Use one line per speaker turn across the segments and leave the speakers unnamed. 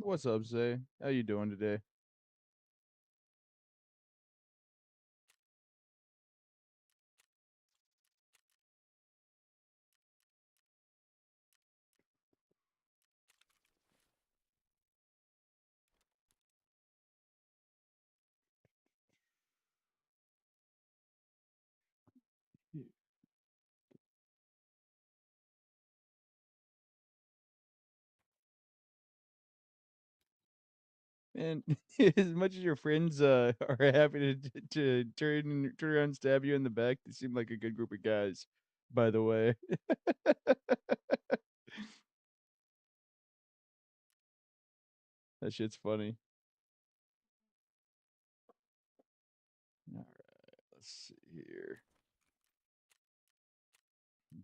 What's up, Zay? How you doing today? And as much as your friends are happy to turn around and stab you in the back, they seem like a good group of guys. By the way, that shit's funny. All right, let's see here.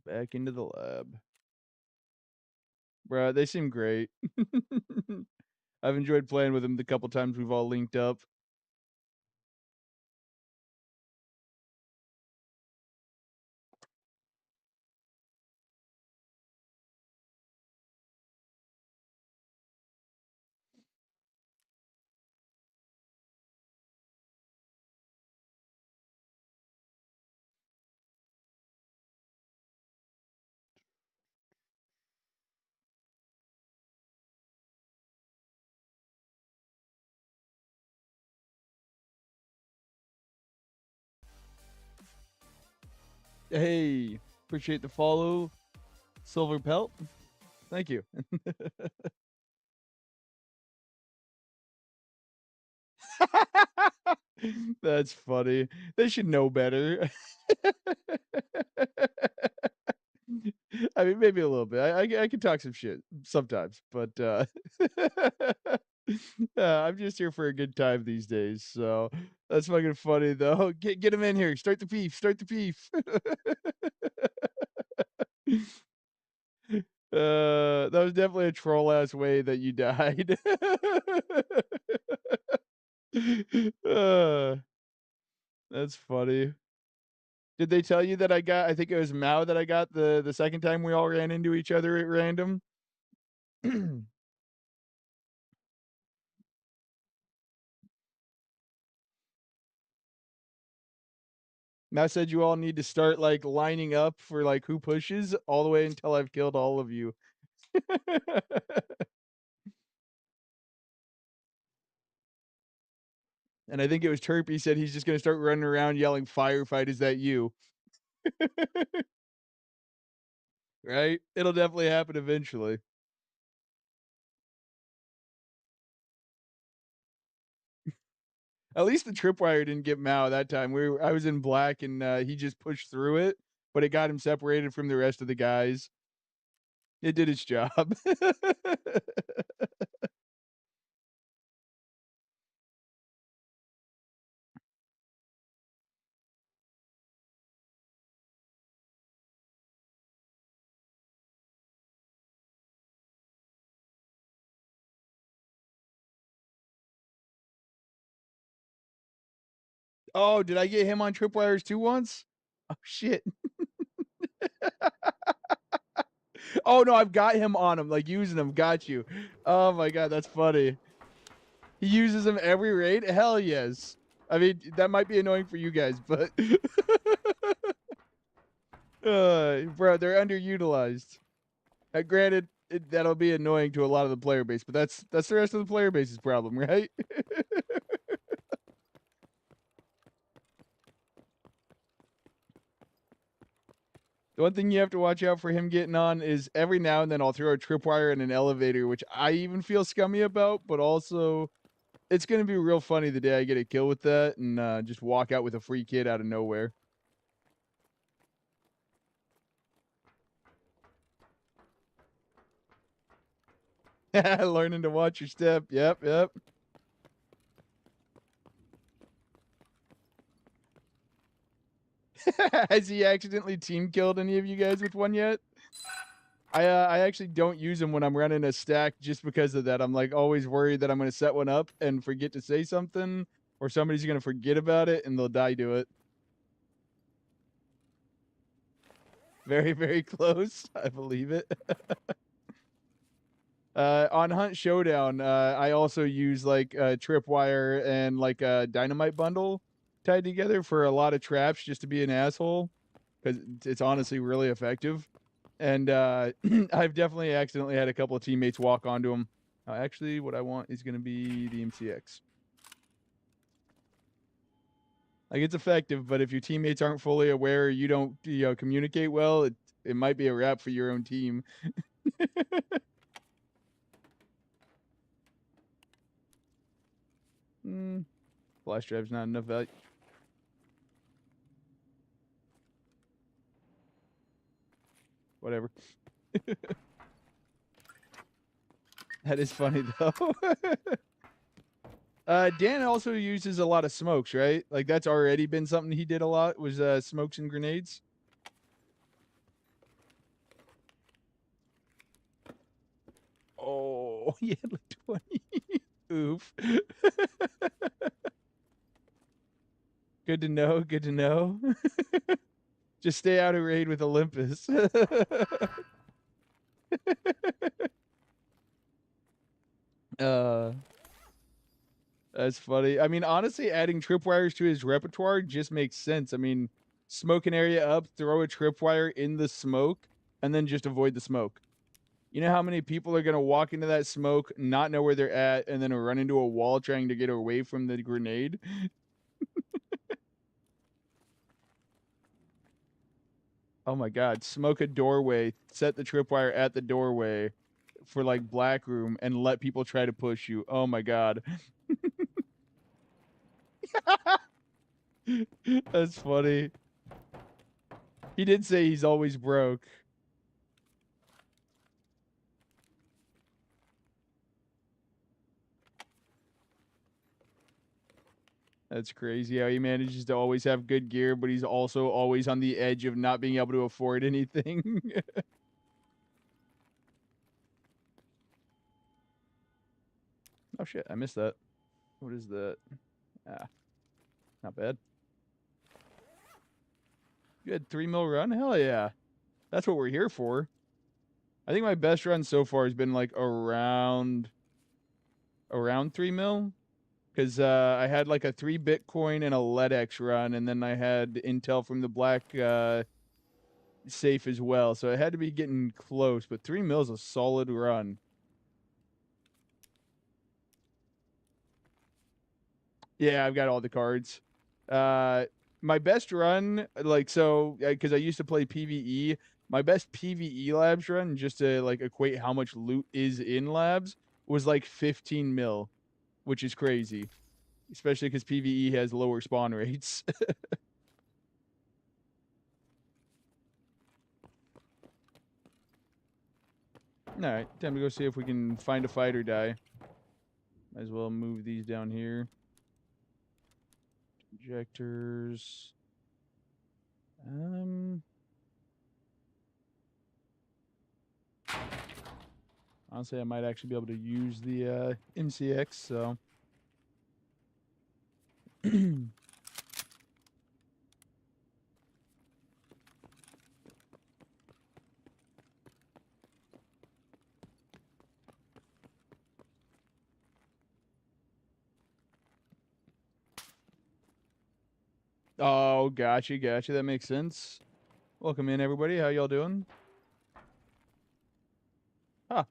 Back into the lab, bro. They seem great. I've enjoyed playing with them the couple times we've all linked up. Hey, appreciate the follow, Silver Pelt. Thank you. That's funny. They should know better. I mean, maybe a little bit. I can talk some shit sometimes, but I'm just here for a good time these days. So that's fucking funny though. Get him in here. Start the beef. Start the beef. That was definitely a troll ass way that you died. uh, that's funny. Did they tell you that I think it was Mao that I got the second time we all ran into each other at random? Mao said you all need to start, like, lining up for, like, who pushes all the way until I've killed all of you. And I think it was Terpy said he's just gonna start running around yelling, "Firefight, is that you?" Right? It'll definitely happen eventually. At least the tripwire didn't get Mao that time. I was in black and, he just pushed through it, but it got him separated from the rest of the guys. It did its job. Oh, did I get him on tripwires too once? Oh, shit. Oh, no, I've got him on him, like, using him, got you. Oh my god, that's funny. He uses them every raid? Hell yes. I mean, that might be annoying for you guys, but bro, they're underutilized. Granted, that'll be annoying to a lot of the player base, but that's the rest of the player base's problem, right? The one thing you have to watch out for him getting on is every now and then I'll throw a tripwire in an elevator, which I even feel scummy about, but also it's gonna be real funny the day I get a kill with that and just walk out with a free kid out of nowhere. Learning to watch your step. Yep, yep. Has he accidentally team killed any of you guys with one yet? I actually don't use them when I'm running a stack just because of that. I'm like always worried that I'm gonna set one up and forget to say something, or somebody's gonna forget about it and they'll die to it. Very, very close. I believe it. On Hunt Showdown, I also use like a tripwire and like a dynamite bundle tied together for a lot of traps just to be an asshole because it's honestly really effective. And I've definitely accidentally had a couple of teammates walk onto him. Actually, what I want is going to be the MCX. Like it's effective, but if your teammates aren't fully aware, or you don't, communicate well, it might be a wrap for your own team. Flash drive's not enough value. Whatever. That is funny though. Dan also uses a lot of smokes, right? Like that's already been something he did a lot was smokes and grenades. Oh, he had like 20. Oof. Good to know. Good to know. Just stay out of raid with Olympus. uh, that's funny. I mean, honestly, adding tripwires to his repertoire just makes sense. I mean, smoke an area up, throw a tripwire in the smoke, and then just avoid the smoke. You know how many people are going to walk into that smoke, not know where they're at, and then run into a wall trying to get away from the grenade? Oh my god, smoke a doorway, set the tripwire at the doorway for like black room and let people try to push you. Oh my god. That's funny. He did say he's always broke. That's crazy how he manages to always have good gear, but he's also always on the edge of not being able to afford anything. Oh shit, I missed that. What is that? Ah, not bad. Good 3 mil run? Hell yeah. That's what we're here for. I think my best run so far has been like around 3 mil. Because I had like a 3 Bitcoin and a LEDX run, and then I had intel from the black safe as well. So I had to be getting close, but 3 mil is a solid run. Yeah, I've got all the cards. My best run, like, so, because I used to play PvE, my best PvE labs run, just to like equate how much loot is in labs, was like 15 mil, which is crazy, especially because PvE has lower spawn rates. All right, time to go see if we can find a fight or die. Might as well move these down here. Injectors. Honestly, I might actually be able to use the MCX, so. Oh, gotcha, gotcha. That makes sense. Welcome in, everybody. How y'all doing? Huh.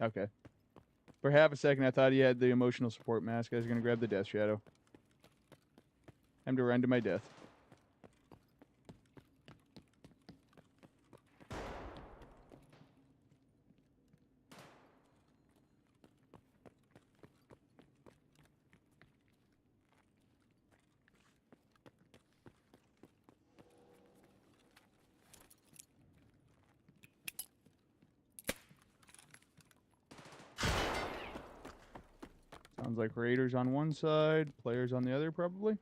Okay. For half a second, I thought he had the emotional support mask. I was going to grab the death shadow. Time to run to my death. Sounds like raiders on one side, players on the other, probably.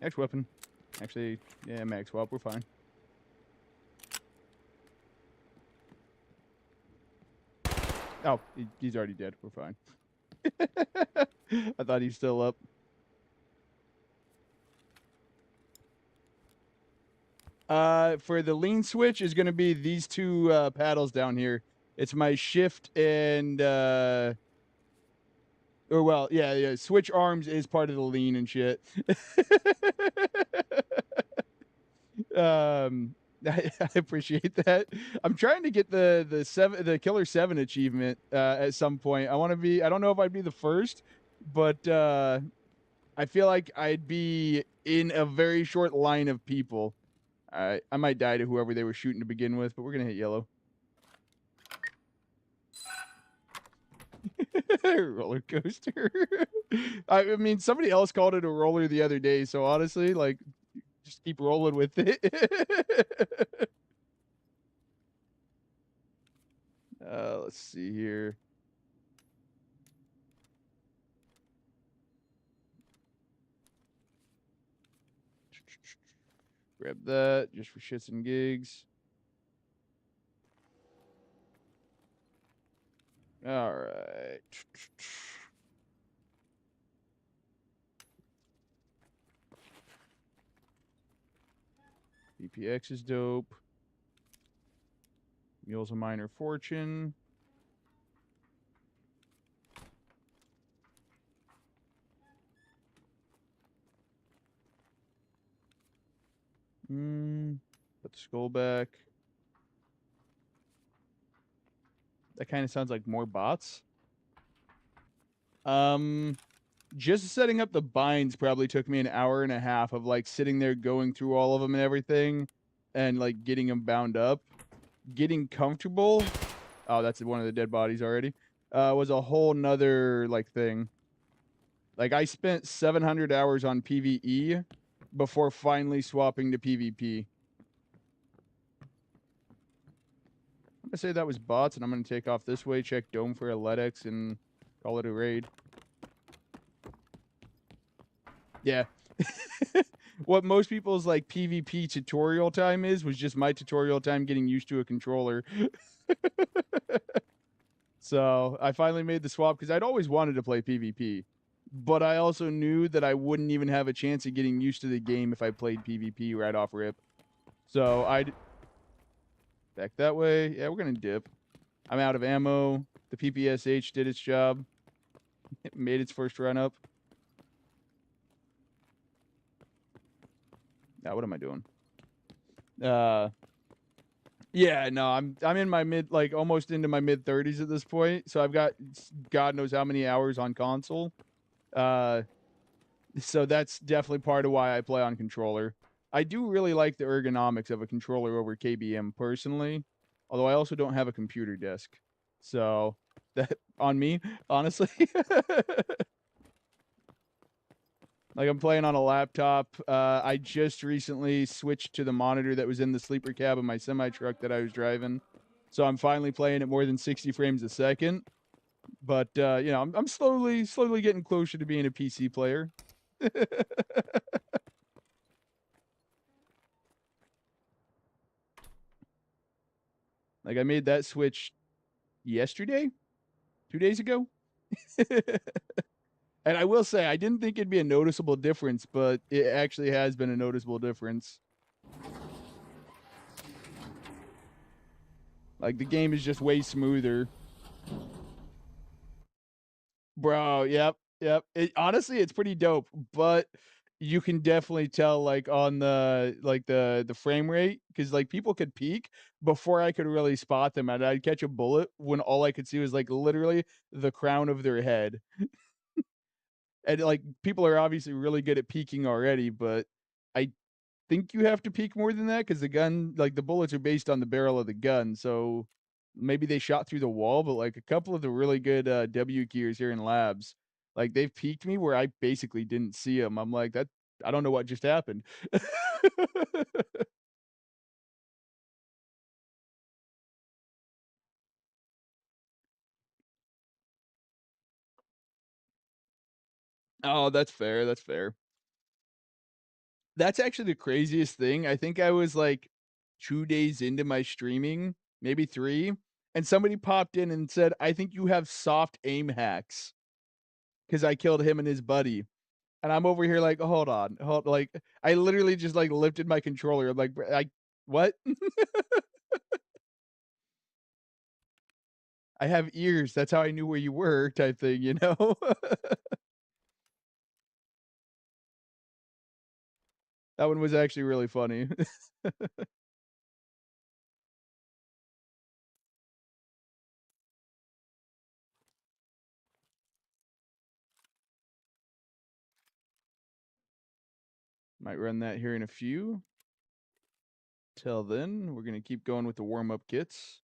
Next weapon. Actually, yeah, mag swap. We're fine. Oh, he's already dead. We're fine. I thought he's still up. For the lean switch is going to be these two paddles down here. It's my shift and or well, yeah. Switch arms is part of the lean and shit. um, I appreciate that. I'm trying to get the Killer 7 achievement at some point. I want to be. I don't know if I'd be the first, but I feel like I'd be in a very short line of people. I might die to whoever they were shooting to begin with, but we're gonna hit yellow. Roller coaster. I mean, somebody else called it a roller the other day, so honestly, like, just keep rolling with it. Let's see here. Grab that just for shits and gigs. All right. BPX is dope. Mule's a minor fortune. Put the skull back. That kind of sounds like more bots. Just setting up the binds probably took me an hour and a half of like sitting there going through all of them and everything and like getting them bound up. Getting comfortable. Oh, that's one of the dead bodies already. Was a whole nother like thing. Like I spent 700 hours on PvE before finally swapping to PvP. I'm gonna say that was bots, and I'm gonna take off this way, check Dome for a LEDX, and call it a raid. Yeah. What most people's like PvP tutorial time was just my tutorial time getting used to a controller. So I finally made the swap because I'd always wanted to play PvP, but I also knew that I wouldn't even have a chance of getting used to the game if I played PvP right off rip. So I'd back that way. Yeah, we're gonna dip. I'm out of ammo. The PPSH did its job. It made its first run up. Now what am I doing? Yeah, no, I'm in my mid like almost into my mid 30s at this point. So I've got God knows how many hours on console. Uh so that's definitely part of why I play on controller. I do really like the ergonomics of a controller over KBM personally, although I also don't have a computer desk. So that on me, honestly. Like I'm playing on a laptop. I just recently switched to the monitor that was in the sleeper cab of my semi truck that I was driving. So I'm finally playing at more than 60 frames a second. But you know, I'm slowly getting closer to being a PC player. Like I made that switch yesterday, 2 days ago. And I will say I didn't think it'd be a noticeable difference, but it actually has been a noticeable difference. Like the game is just way smoother. Bro, yep. Honestly, it's pretty dope, but you can definitely tell like on the frame rate because like people could peek before I could really spot them, and I'd catch a bullet when all I could see was like literally the crown of their head. And like people are obviously really good at peeking already, but I think you have to peek more than that because the gun, like the bullets are based on the barrel of the gun. So maybe they shot through the wall, but like a couple of the really good W gears here in labs, like they've peeked me where I basically didn't see them. I'm like, that I don't know what just happened. Oh, that's fair. That's fair. That's actually the craziest thing. I think I was, like, 2 days into my streaming, maybe 3, and somebody popped in and said, "I think you have soft aim hacks," because I killed him and his buddy, and I'm over here like, "Hold on, hold," like, I literally just, like, lifted my controller, like, "Br I what?" "I have ears, that's how I knew where you were," type thing, you know? That one was actually really funny. Might run that here in a few. Till then, we're gonna keep going with the warm-up kits.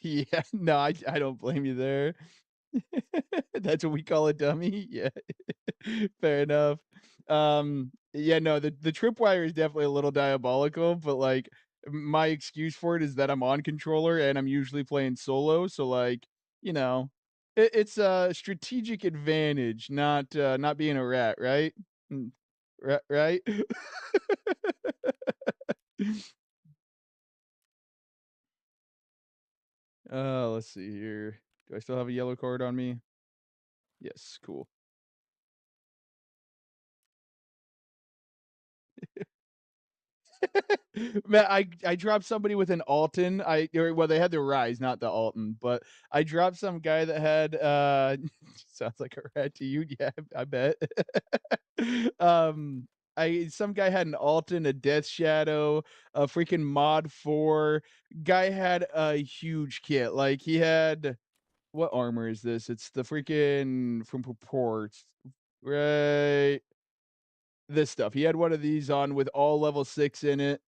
Yeah, no, I don't blame you there. That's what we call a dummy? Yeah. Fair enough. Yeah, no, the tripwire is definitely a little diabolical, but, like, my excuse for it is that I'm on controller and I'm usually playing solo, so, like, you know, it's a strategic advantage, not being a rat, right? Mm, right? Let's see here. Do I still have a yellow card on me? Yes, cool. Man, I dropped somebody with an Alton. Well, they had the Rise, not the Alton, but I dropped some guy that had sounds like a rat to you. Yeah, I bet. um I some guy had an Alton, a Death Shadow, a freaking Mod 4. Guy had a huge kit. Like he had what armor is this? It's the freaking from Purports. Right. This stuff. He had one of these on with all level 6 in it,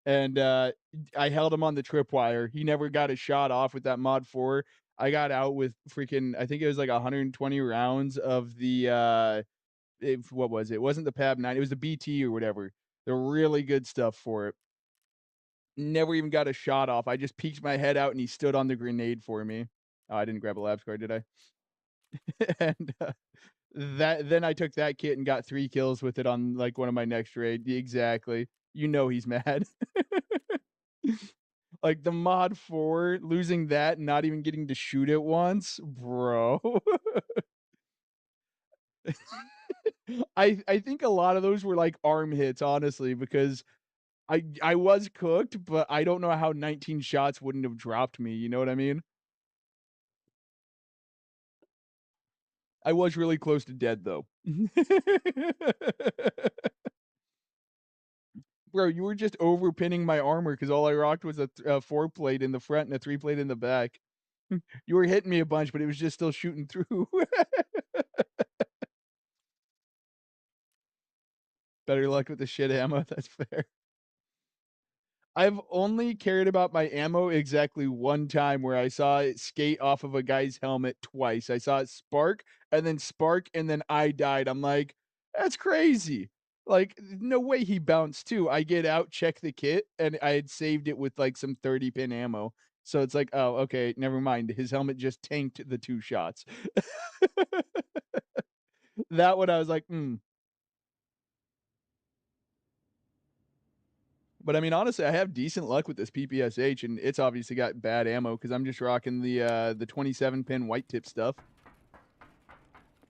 and, I held him on the tripwire. He never got a shot off with that mod 4. I got out with freaking I think it was like 120 rounds of the, what was it? It wasn't the PAB 9, it was the BT or whatever. The really good stuff for it. Never even got a shot off. I just peeked my head out and he stood on the grenade for me. Oh, I didn't grab a lab scar, did I? And, that then I took that kit and got 3 kills with it on, like, one of my next raid. Exactly. You know he's mad. Like, the mod 4, losing that and not even getting to shoot it once, bro. I think a lot of those were, like, arm hits, honestly, because I was cooked, but I don't know how 19 shots wouldn't have dropped me, you know what I mean? I was really close to dead, though. Bro, you were just overpinning my armor because all I rocked was a 4 plate in the front and a 3 plate in the back. You were hitting me a bunch, but it was just still shooting through. Better luck with the shit ammo, that's fair. I've only cared about my ammo exactly one time where I saw it skate off of a guy's helmet twice. I saw it spark, and then I died. I'm like, "That's crazy." Like, no way he bounced too. I get out, check the kit, and I had saved it with, like, some 30 pin ammo. So it's like, "Oh, okay, never mind. His helmet just tanked the 2 shots." That one I was like, "Mm." But I mean, honestly, I have decent luck with this PPSH, and it's obviously got bad ammo because I'm just rocking the 27 pin white tip stuff.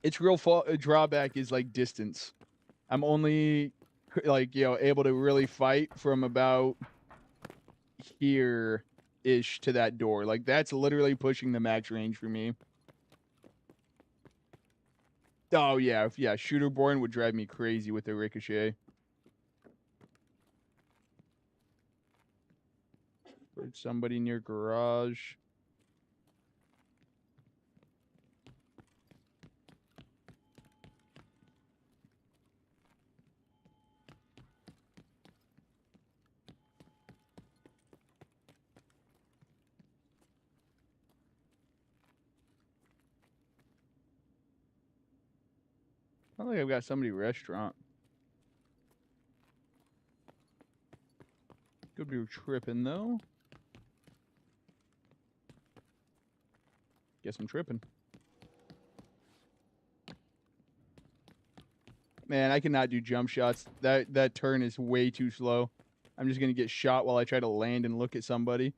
Its real drawback is like distance. I'm only like able to really fight from about here ish to that door. Like that's literally pushing the max range for me. Oh yeah, yeah. Shooter born would drive me crazy with the ricochet. Heard somebody near garage. I think I've got somebody restaurant. Could be tripping though. Guess I'm tripping. Man, I cannot do jump shots. That turn is way too slow. I'm just gonna get shot while I try to land and look at somebody.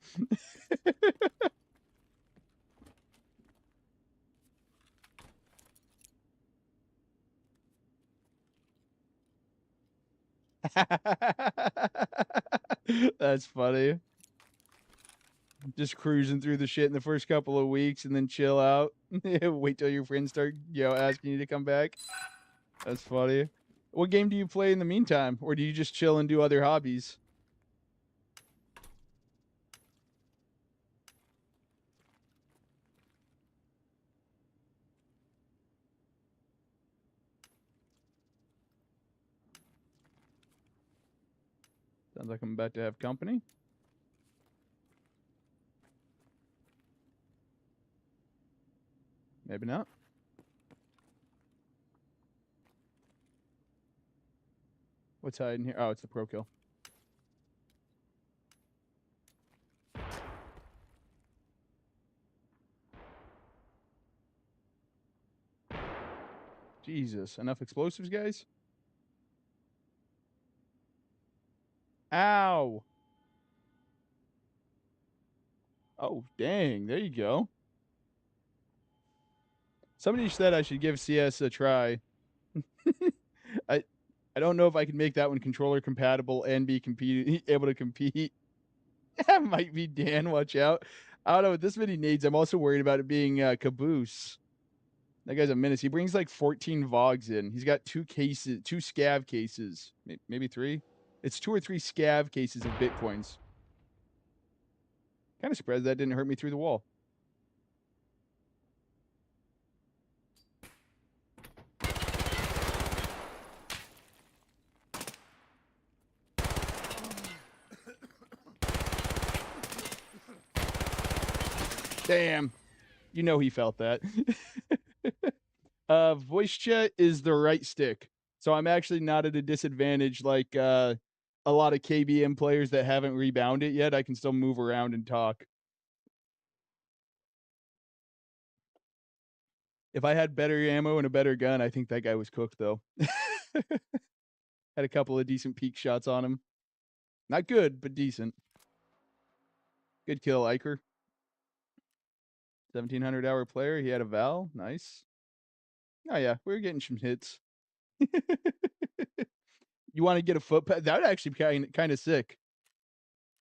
That's funny. Just cruising through the shit in the first couple of weeks and then chill out. Wait till your friends start, asking you to come back. That's funny. What game do you play in the meantime? Or do you just chill and do other hobbies? Sounds like I'm about to have company. Maybe not. What's hiding here? Oh, it's the pro kill. Jesus, enough explosives, guys? Ow! Oh, dang, there you go. Somebody said I should give CS a try. I I don't know if I can make that one controller compatible and be able to compete. That might be Dan, watch out. I don't know, with this many nades, I'm also worried about it being, Caboose. That guy's a menace. He brings, like, 14 Vogs in. He's got 2 cases 2 scav cases. Maybe 3? It's 2 or 3 scav cases of Bitcoins. Kinda surprised that didn't hurt me through the wall. Damn. You know he felt that. Voice chat is the right stick. So I'm actually not at a disadvantage like, a lot of KBM players that haven't rebounded yet. I can still move around and talk. If I had better ammo and a better gun, I think that guy was cooked, though. Had a couple of decent peek shots on him. Not good, but decent. Good kill, Iker. 1,700-hour player. He had a Val. Nice. Oh, yeah. We were getting some hits. You want to get a foot pad? That would actually be kind of sick.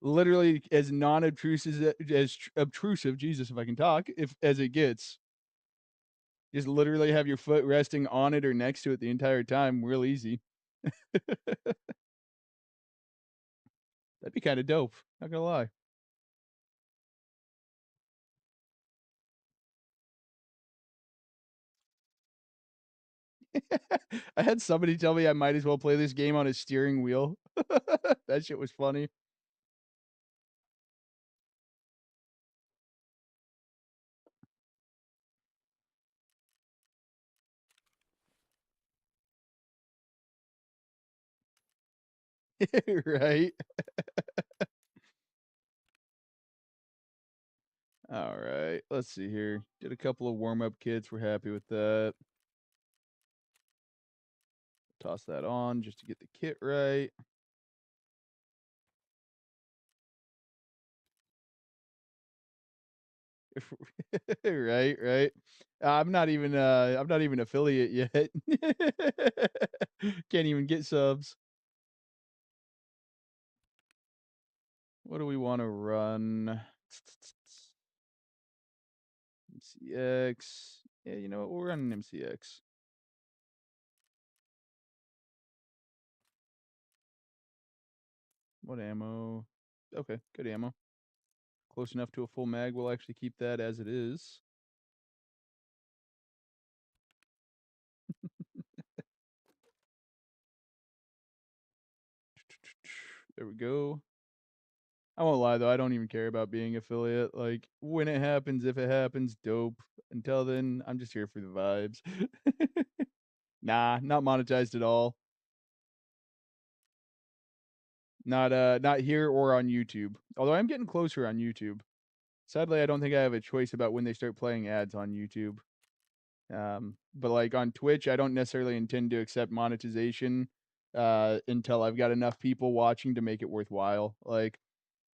Literally as non-obtrusive as obtrusive, Jesus, if I can talk, if as it gets. Just literally have your foot resting on it or next to it the entire time, real easy. That'd be kind of dope. Not gonna lie. I had somebody tell me I might as well play this game on a steering wheel. That shit was funny. Right? All right. Let's see here. Did a couple of warm-up kits. We're happy with that. Toss that on just to get the kit right. Right, right. I'm not even affiliate yet. Can't even get subs. What do we want to run? MCX. Yeah, you know what? We'll run an MCX. What ammo? Okay, good ammo. Close enough to a full mag. We'll actually keep that as it is. There we go. I won't lie though, I don't even care about being affiliate. Like when it happens, if it happens, dope. Until then, I'm just here for the vibes. Nah, not monetized at all. Not here or on YouTube. Although I'm getting closer on YouTube. Sadly, I don't think I have a choice about when they start playing ads on YouTube. But like on Twitch, I don't necessarily intend to accept monetization until I've got enough people watching to make it worthwhile. Like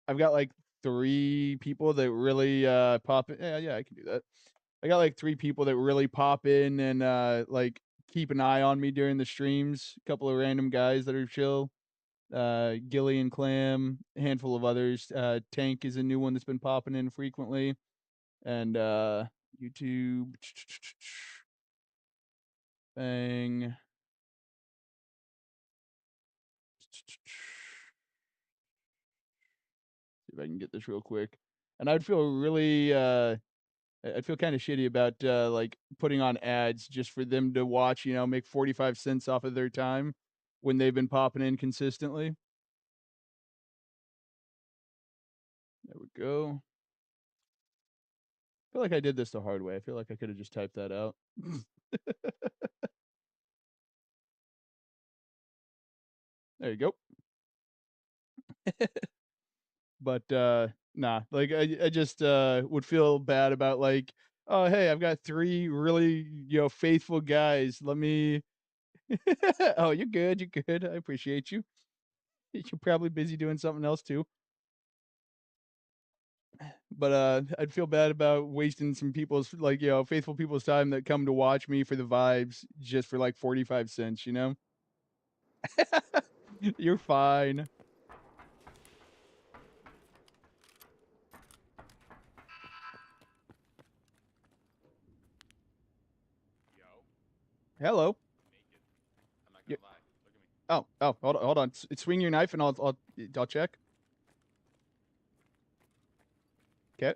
I've got like 3 people that really pop in. Yeah, yeah, I can do that. I got like 3 people that really pop in and like keep an eye on me during the streams. A couple of random guys that are chill. Gilly and Clam, a handful of others. Tank is a new one that's been popping in frequently. And YouTube bang. See if I can get this real quick. And I'd feel really I'd feel kind of shitty about like putting on ads just for them to watch, make 45 cents off of their time when they've been popping in consistently. There we go. I feel like I did this the hard way. I feel like I could have just typed that out. There you go. But nah, like I just would feel bad about like, oh hey, I've got 3 really, faithful guys. Let me Oh, you're good, you're good. I appreciate you. You're probably busy doing something else too. But I'd feel bad about wasting some people's like, faithful people's time that come to watch me for the vibes just for like 45 cents, you know? You're fine.
Yo,
Hello.
make it. I'm not
Y-
gonna lie. Look at me.
Oh, hold on. Swing your knife and I'll check. Okay.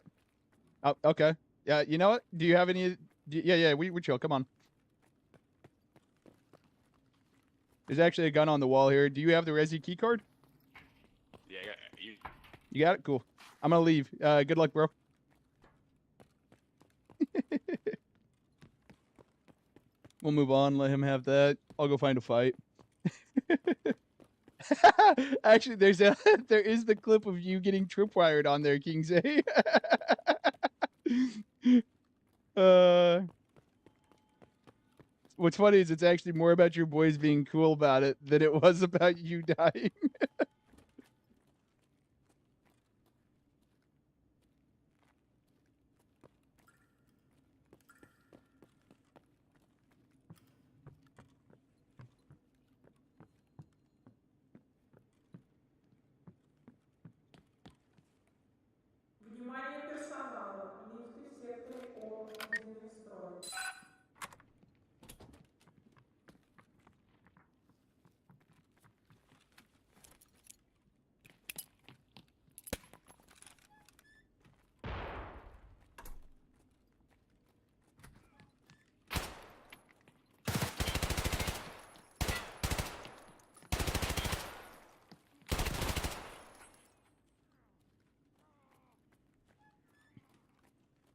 Oh, okay. Yeah, you know what? Do you have any yeah, yeah, we chill. Come on. There's actually a gun on the wall here. Do you have the Resi key card?
Yeah, you.
You got it? Cool. I'm gonna leave. Good luck, bro. We'll move on. Let him have that. I'll go find a fight. Actually, there is the clip of you getting tripwired on there, Kingsley. uh, what's funny is it's actually more about your boys being cool about it than it was about you dying.
Внимание персонала. Лифты в секторе О введены в строй.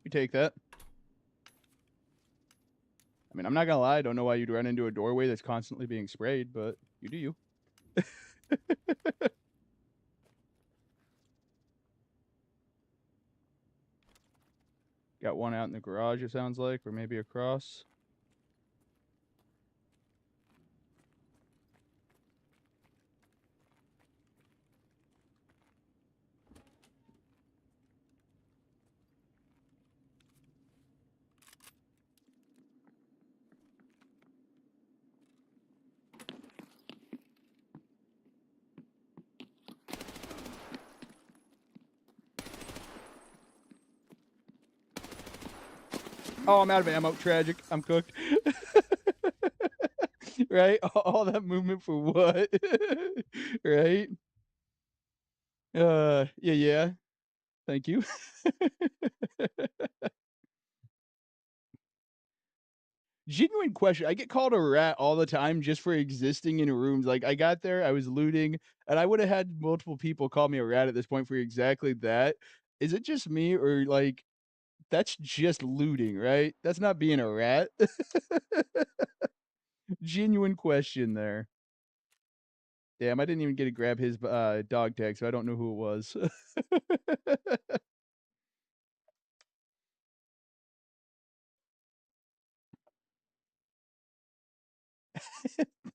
You take that. I mean, I'm not gonna lie. I don't know why you'd run into a doorway that's constantly being sprayed, but you do you. Got one out in the garage, it sounds like, or maybe across. Oh, I'm out of ammo. Tragic. I'm cooked. Right? All that movement for what? Right? Yeah, yeah. Thank you. Genuine question. I get called a rat all the time just for existing in rooms. Like I got there, I was looting, and I would have had multiple people call me a rat at this point for exactly that. Is it just me or like that's just looting, right? That's not being a rat. Genuine question there. Damn, I didn't even get to grab his dog tag, so I don't know who it was.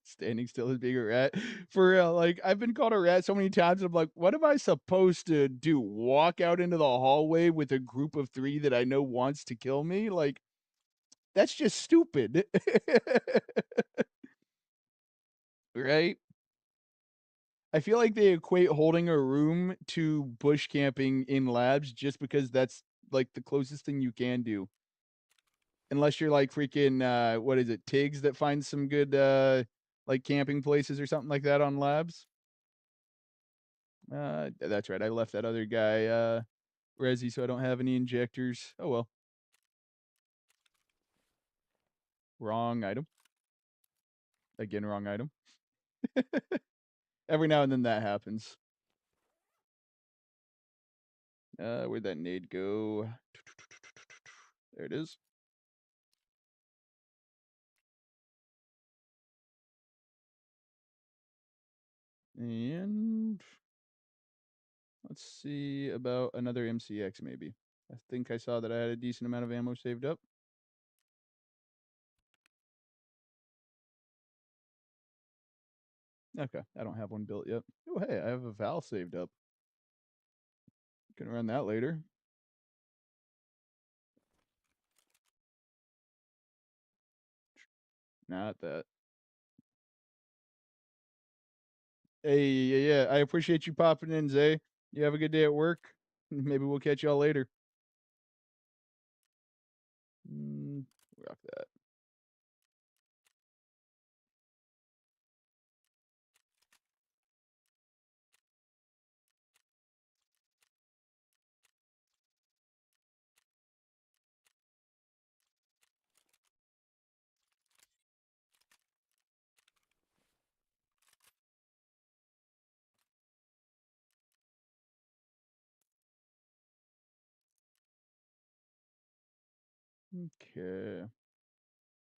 Standing still is being a rat. For real, like, I've been called a rat so many times, I'm like, "What am I supposed to do? Walk out into the hallway with a group of 3 that I know wants to kill me? Like, that's just stupid." Right? I feel like they equate holding a room to bush camping in labs just because that's, like, the closest thing you can do. Unless you're like freaking, what is it, Tiggs that finds some good, like, camping places or something like that on labs? That's right, I left that other guy, resi, so I don't have any injectors. Oh, well. Wrong item. Again, wrong item. Every now and then that happens. Where'd that nade go? There it is. And let's see about another MCX maybe. I think I saw that I had a decent amount of ammo saved up. Okay, I don't have one built yet. Oh, hey, I have a Val saved up. Can run that later. Not that. Hey, yeah, I appreciate you popping in, Zay. You have a good day at work. Maybe we'll catch y'all later. Rock that. Okay.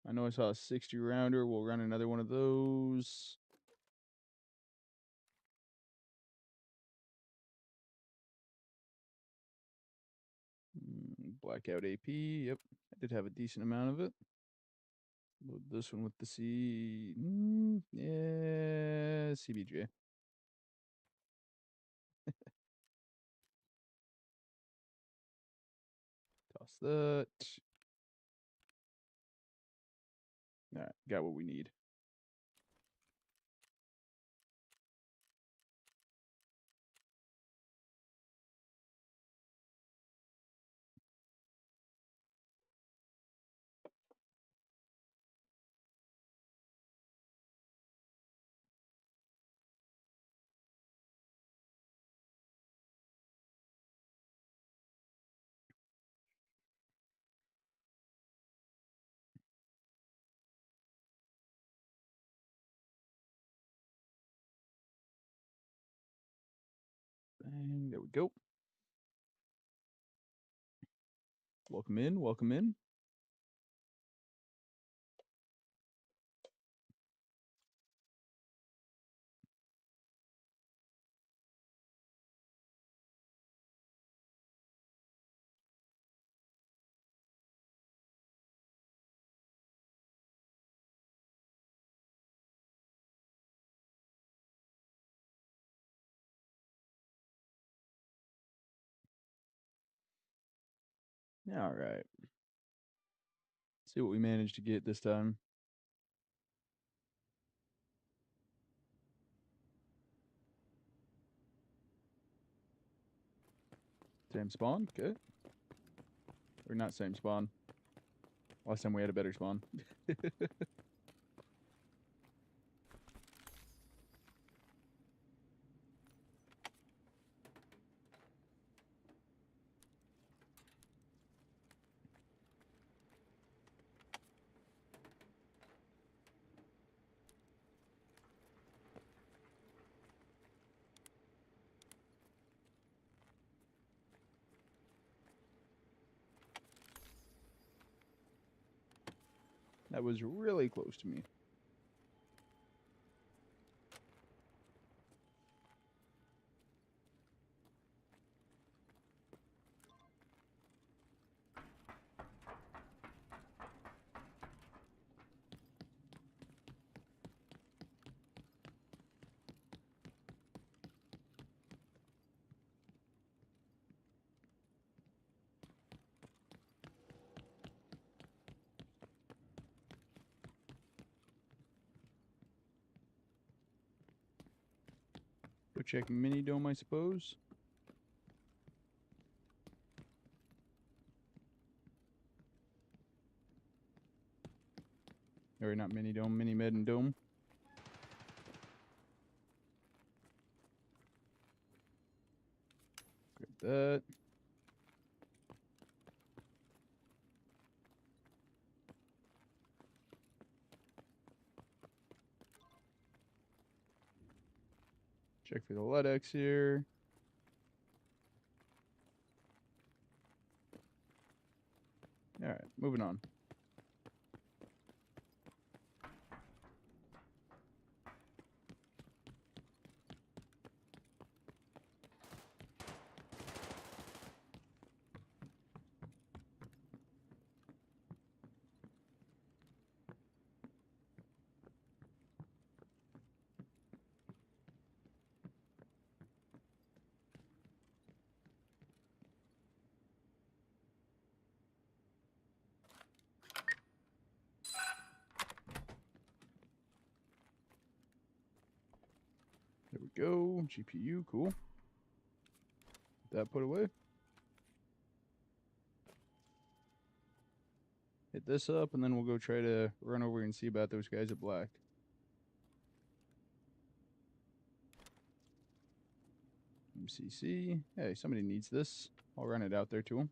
I know I saw a 60 rounder. We'll run another one of those. Blackout AP. Yep. I did have a decent amount of it. Load this one with the C. Yeah, CBJ. Toss that. All right, got what we need. Bang, there we go. Welcome in, welcome in. All right. See what we managed to get this time. Same spawn, okay. Or not same spawn. Last time we had a better spawn. That was really close to me. Go check mini dome, I suppose. Or not mini dome, mini med and dome. Grab that. Check for the LEDX here. All right, moving on. There we go. GPU, cool. Get that put away. Hit this up, and then we'll go try to run over and see about those guys at black. MCC. Hey, somebody needs this. I'll run it out there to him.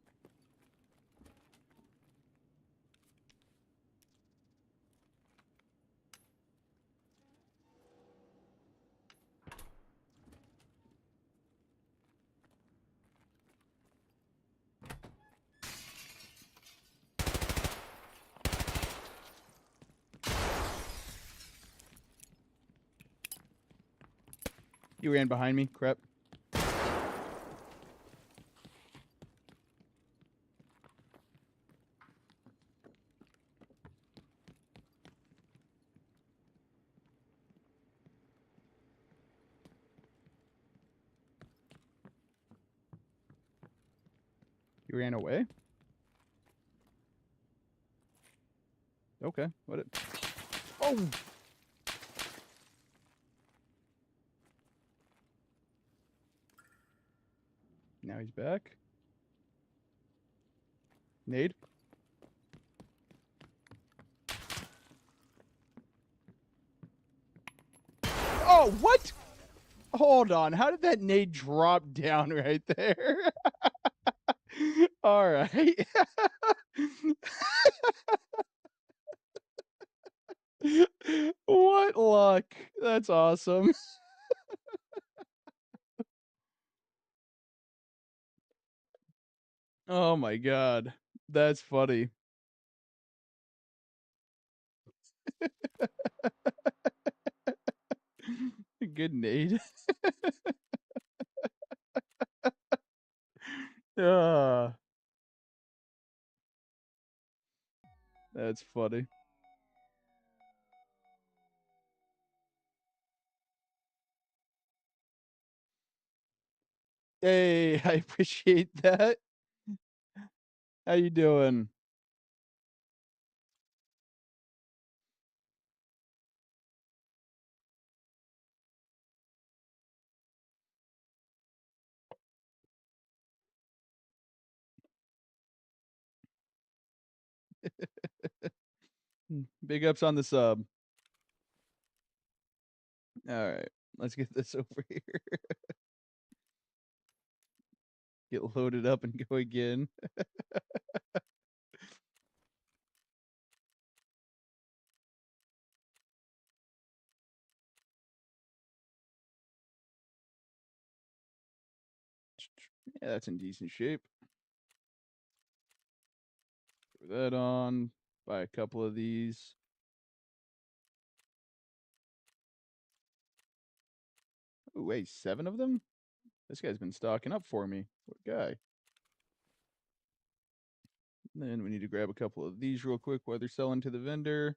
You ran behind me. Crap. You ran away? Okay. What it? Oh! Now he's back. Nade. Oh, what? Hold on. How did that nade drop down right there? All right. What luck. That's awesome. Oh my god. That's funny. Good nade. Ah, that's funny. Hey, I appreciate that. How you doing? Big ups on the sub. All right, let's get this over here. Get loaded up and go again. Yeah, that's in decent shape. Throw that on. Buy a couple of these. Oh, wait, 7 of them? This guy's been stocking up for me. What guy? And then we need to grab a couple of these real quick while they're selling to the vendor.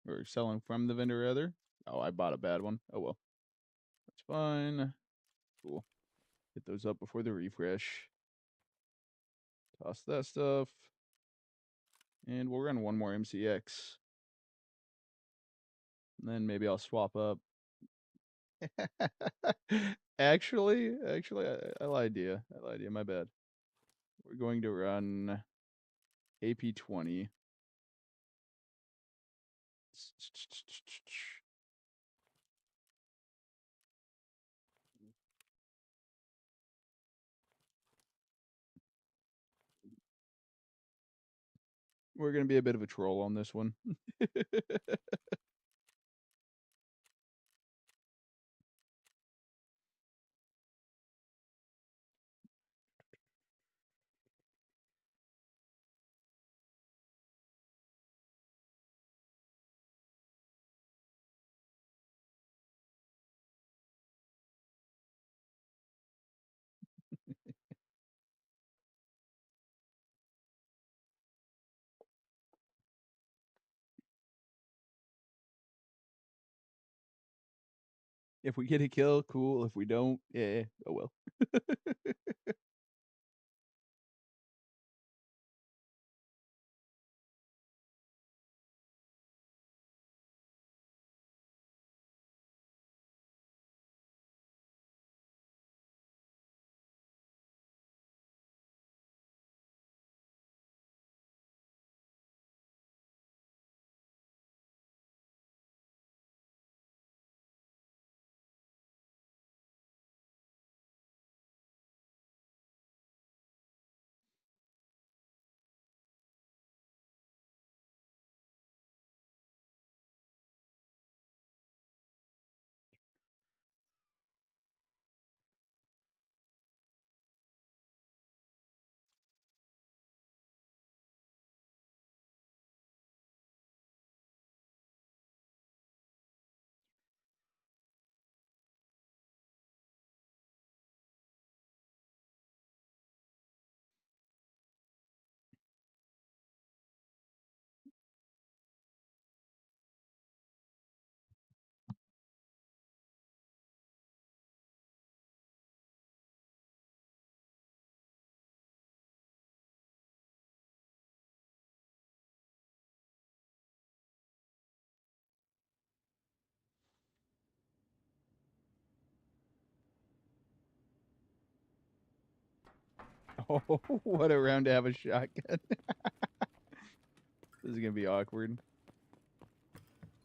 Or selling from the vendor, rather. Oh, I bought a bad one. Oh, well. That's fine. Cool. Get those up before the refresh. Toss that stuff. And we'll run one more MCX. And then maybe I'll swap up. Actually, I lied to you. I lied to you. My bad. We're going to run AP20. We're going to be a bit of a troll on this one. If we get a kill, cool. If we don't, oh well. Oh, what a round to have a shotgun. This is going to be awkward.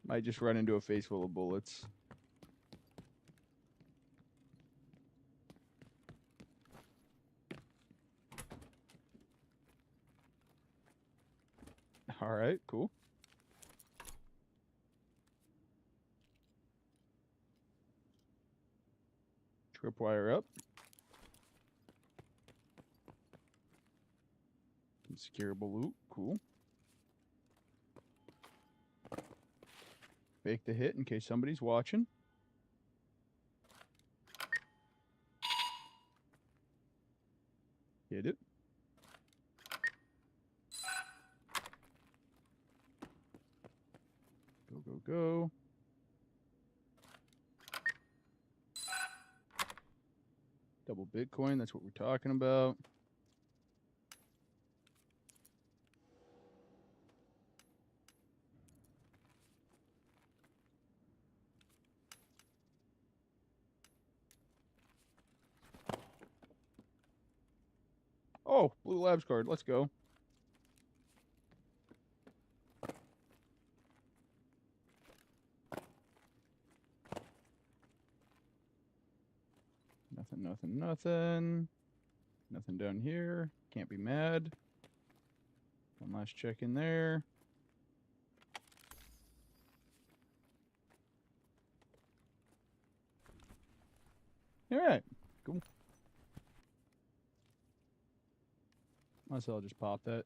Might just run into a face full of bullets. All right, cool. Tripwire up. Securable loot, cool. Fake the hit in case somebody's watching. Hit it. Go, go, go. Double Bitcoin, that's what we're talking about. Oh, Blue Labs card, let's go. Nothing, nothing, nothing. Nothing down here. Can't be mad. One last check in there. All right, cool. Might as well just pop that.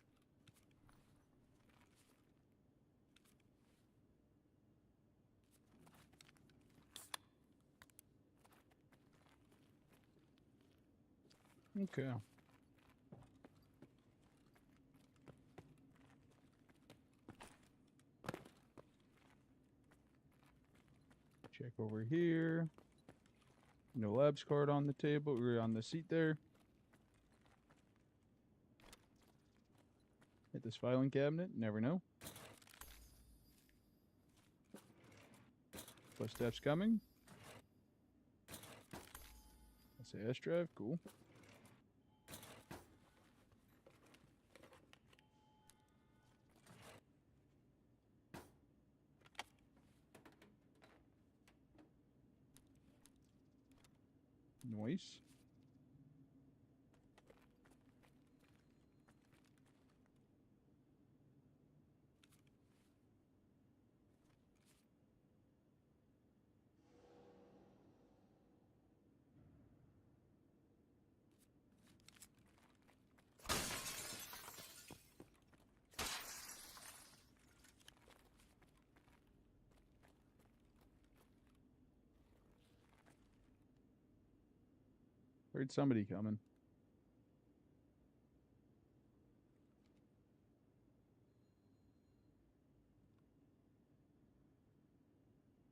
Okay. Check over here. No labs card on the table. We're on the seat there. Hit this filing cabinet. Never know. Footsteps coming. SAS drive, cool. Noise. Heard somebody coming.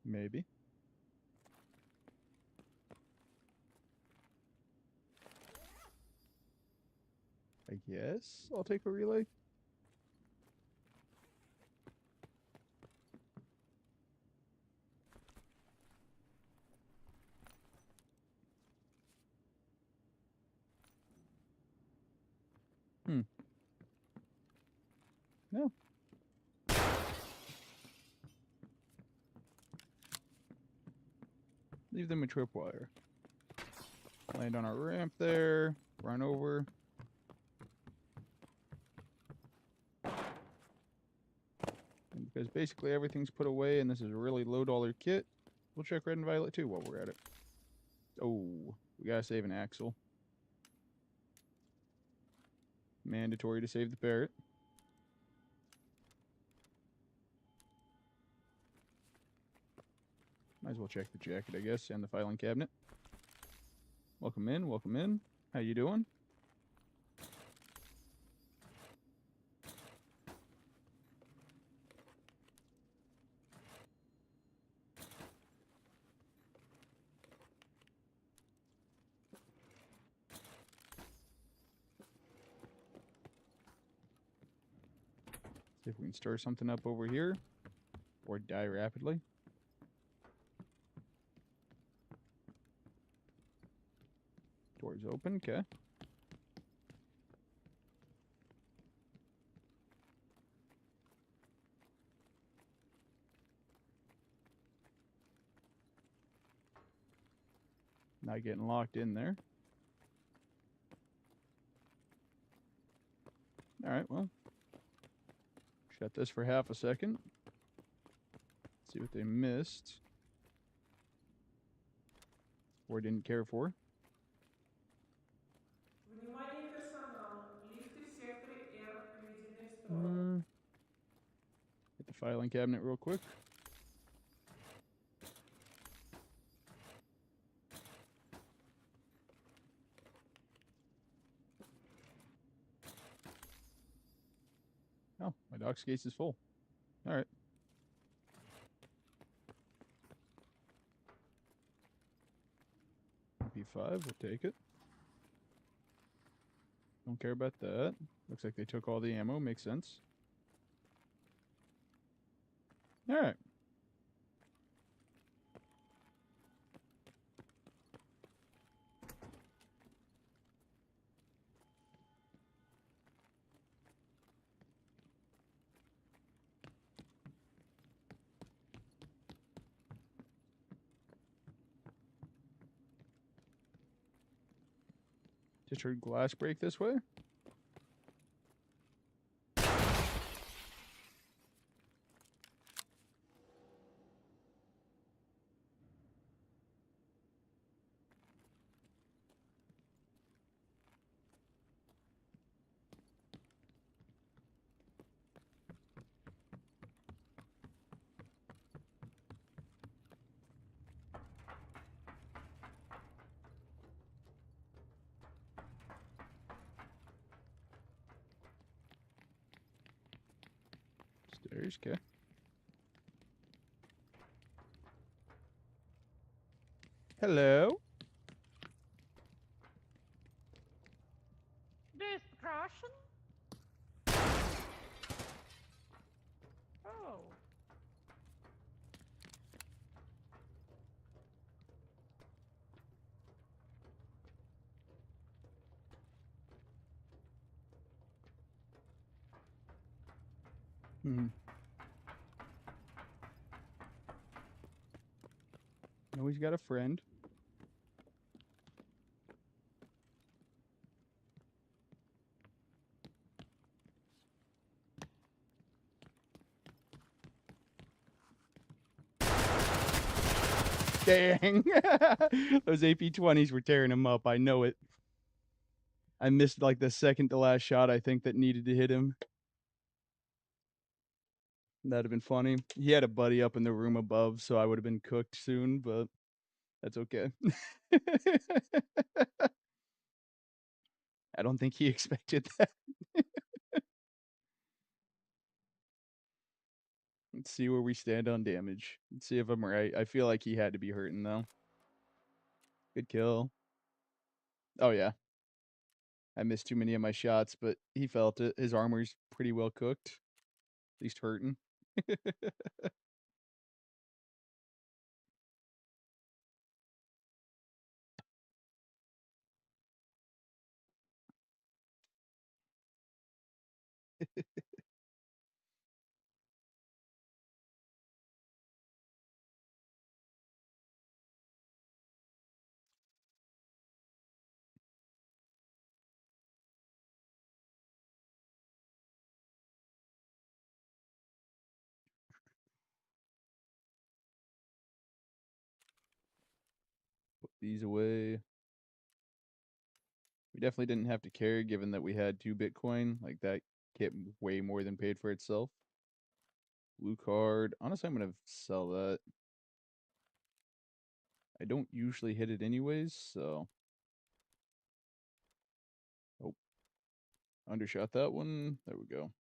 Maybe. I guess I'll take a relay. No. Leave them a tripwire. Land on our ramp there. Run over. And because basically everything's put away and this is a really low dollar kit, we'll check red and violet too while we're at it. Oh, we gotta save an axle. Mandatory to save the parrot. Might as well check the jacket, I guess, and the filing cabinet. Welcome in, welcome in. How you doing? See if we can stir something up over here. Or die rapidly. Doors open, okay. Not getting locked in there. Alright, well. Shut this for half a second. See what they missed. Or didn't care for.
Внимание персонала. Лифты в секторе R приведены в строй.
Hit the filing cabinet real quick. Oh, my dock's case is full. Alright. P5, we'll take it. Don't care about that. Looks like they took all the ammo, makes sense. Alright. Just heard glass break this way. Stairs, okay. Hello?
Destruction? Oh.
Mhm. Oh, he's got a friend. Dang. Those AP-20s were tearing him up. I know it. I missed like the second to last shot I think that needed to hit him. That'd have been funny. He had a buddy up in the room above, so I would have been cooked soon, but that's okay. I don't think he expected that. Let's see where we stand on damage. Let's see if I'm right. I feel like he had to be hurting though. Good kill. Oh yeah. I missed too many of my shots, but he felt it. His armor's pretty well cooked. At least hurting. Put these away. We definitely didn't have to care given that we had 2 Bitcoin. Like that kit way more than paid for itself. Blue card. Honestly, I'm gonna sell that. I don't usually hit it anyways, so. Oh. Undershot that one. There we go.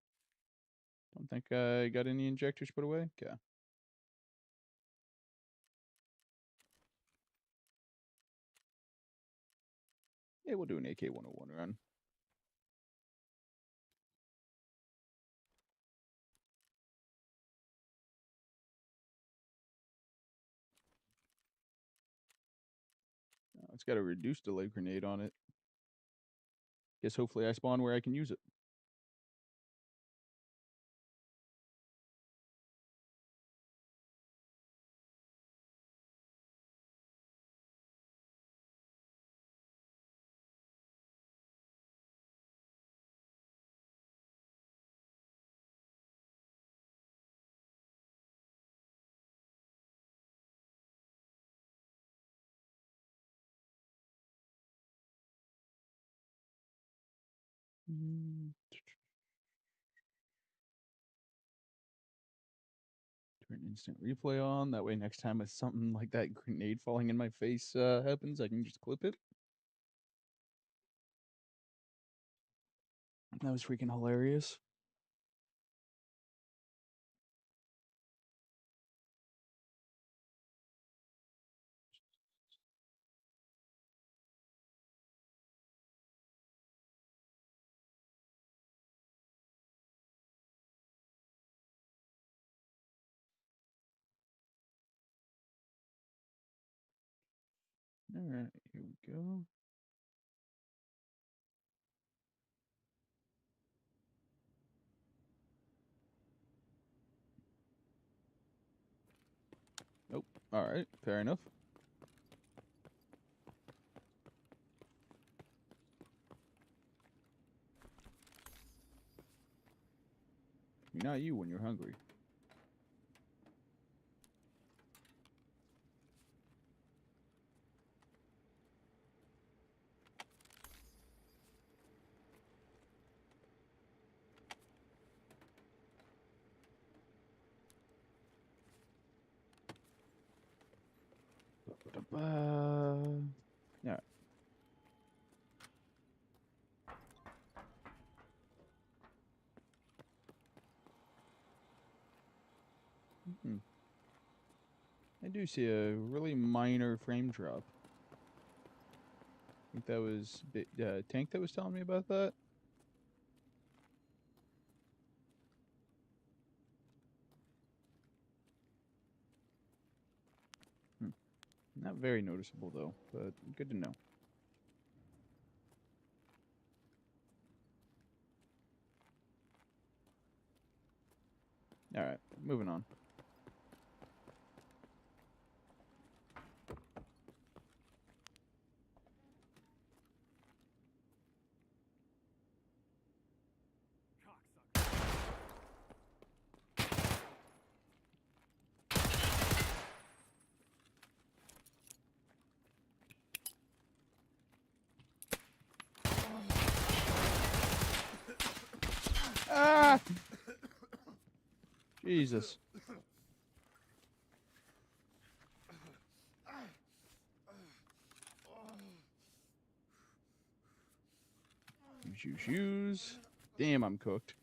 Don't think I got any injectors put away. Okay. Yeah, we'll do an AK-101 run. It's got a reduced delay grenade on it. Guess hopefully I spawn where I can use it. Turn instant replay on. That way next time if something like that grenade falling in my face happens, I can just clip it. That was freaking hilarious. All right, here we go. Nope. All right, fair enough. You're not you when you're hungry. Yeah. I do see a really minor frame drop. I think that was Tank that was telling me about that. Not very noticeable though, but good to know. All right, moving on. Ah! Jesus. Shoes. Damn, I'm cooked.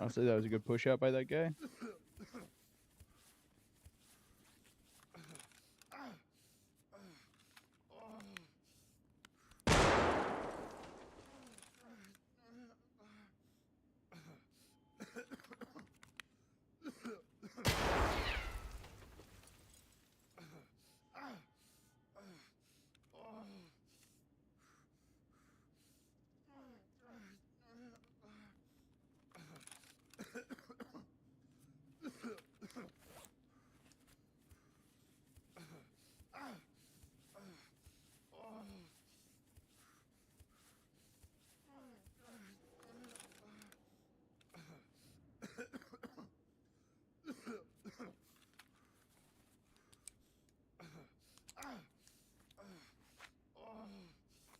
Honestly, that was a good push out by that guy.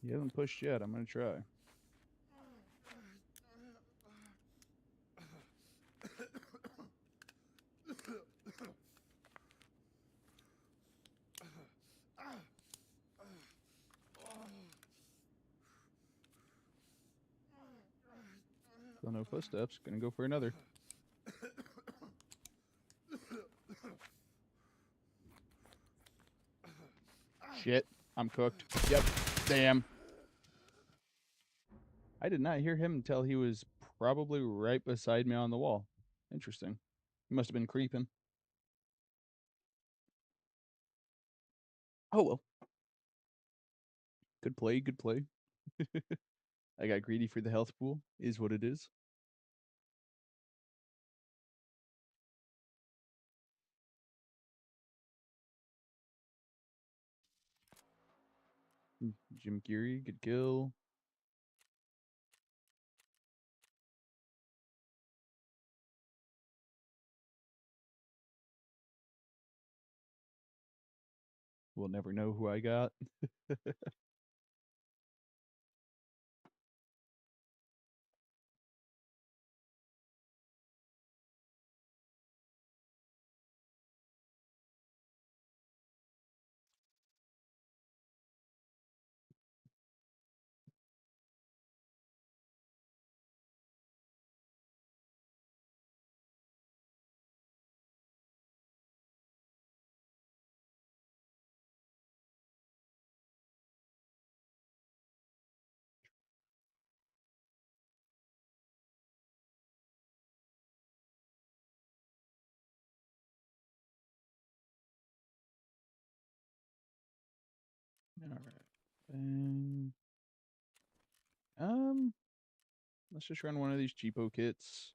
He hasn't pushed yet. I'm gonna try. Still no footsteps. Gonna go for another. Shit. I'm cooked. Yep. Damn. I did not hear him until he was probably right beside me on the wall. Interesting. He must have been creeping. Oh well. Good play, good play. I got greedy for the health pool. Is what it is. Jim Geary, good kill. We'll never know who I got. All right. And let's just run one of these cheapo kits.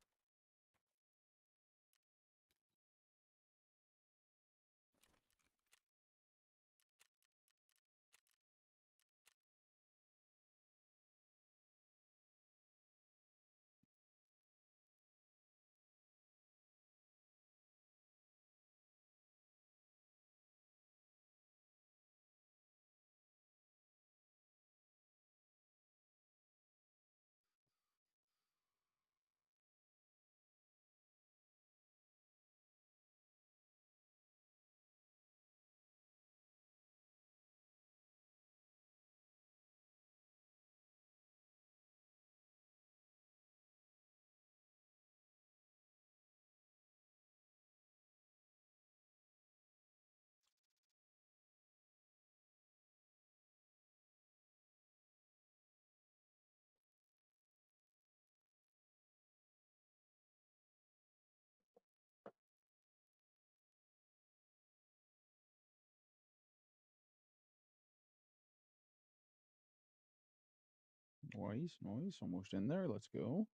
Nice. Almost in there. Let's go.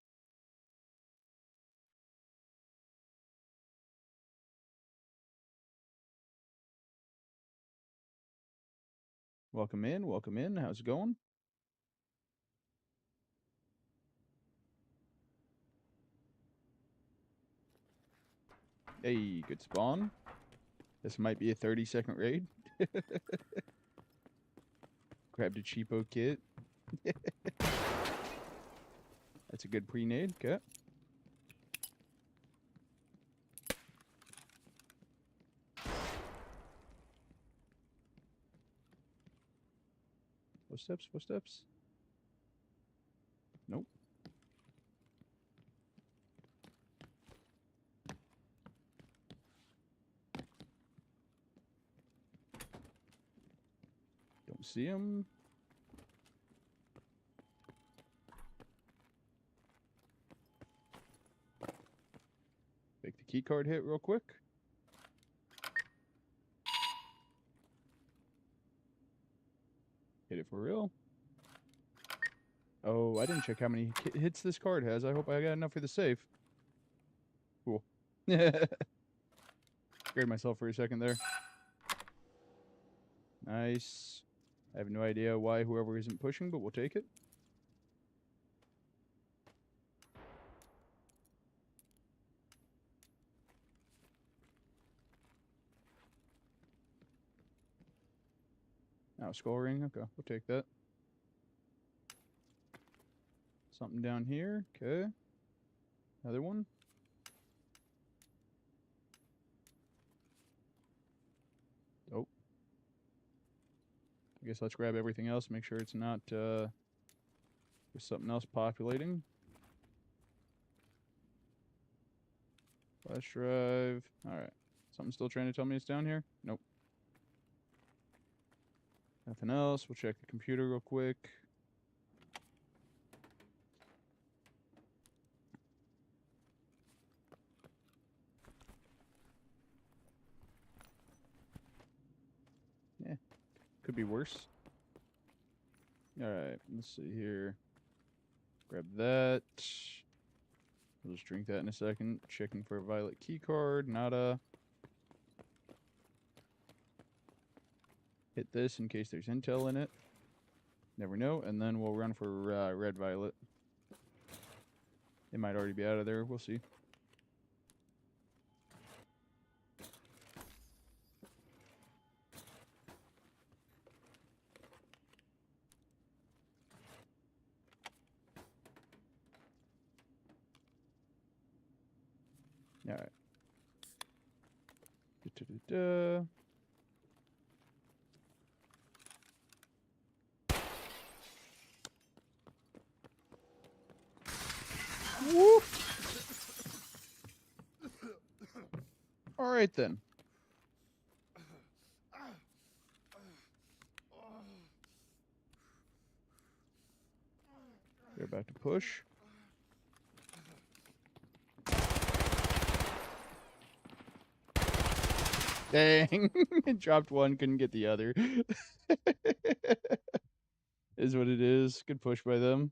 Welcome in. How's it going? Hey, good spawn. This might be a 30-second raid. Grabbed a cheapo kit. That's a good pre-nade. Okay. Footsteps. Nope. Don't see him. Make the key card hit real quick. Hit it for real. Oh, I didn't check how many hits this card has. I hope I got enough for the safe. Cool. Scared myself for a second there. Nice. I have no idea why whoever isn't pushing, but we'll take it. Oh, skull ring. Okay, we'll take that. Something down here. Okay. Another one. Oh. I guess let's grab everything else. Make sure it's not there's something else populating. Flash drive. Alright. Something still trying to tell me it's down here? Nope. Nothing else. We'll check the computer real quick. Yeah. Could be worse. Alright. Let's see here. Grab that. We'll just drink that in a second. Checking for a violet key card. Nada. Hit this in case there's intel in it. Never know. And then we'll run for red violet. It might already be out of there. We'll see. Alright. Da-da-da-da. Whoop. All right then. We're about to push. Dang. Dropped one, couldn't get the other. Is what it is. Good push by them.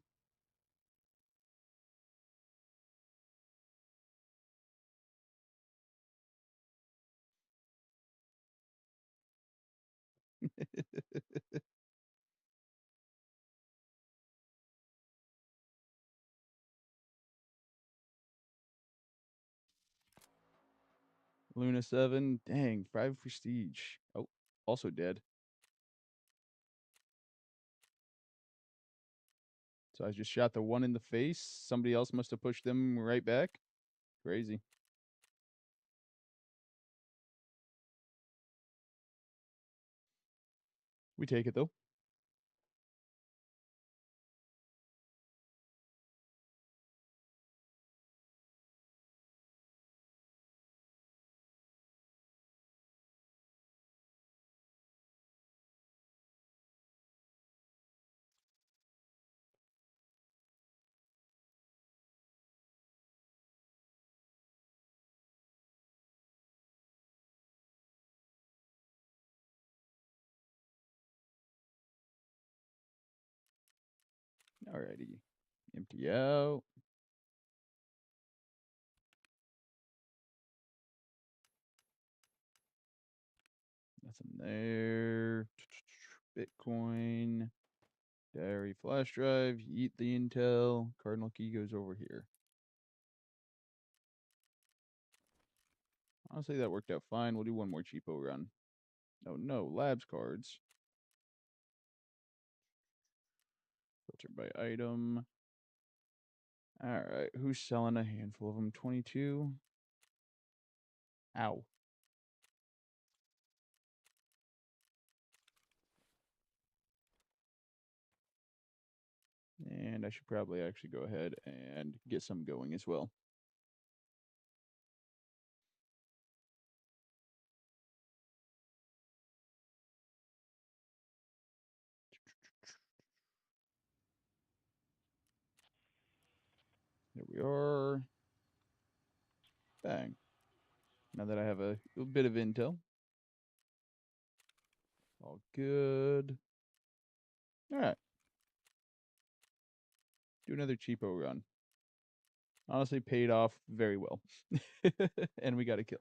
Luna 7. Dang, 5 prestige. Oh, also dead. So I just shot the one in the face. Somebody else must have pushed them right back. Crazy. We take it though. Alrighty. Empty out. Nothing there. Bitcoin. Diary flash drive. Eat the intel. Cardinal key goes over here. Honestly, that worked out fine. We'll do one more cheapo run. Oh no, labs cards. Filter by item. Alright, who's selling a handful of them? 22. Ow. And I should probably actually go ahead and get some going as well. There we are. Bang. Now that I have a bit of intel. All good. Alright. Do another cheapo run. Honestly, paid off very well. And we got a kill.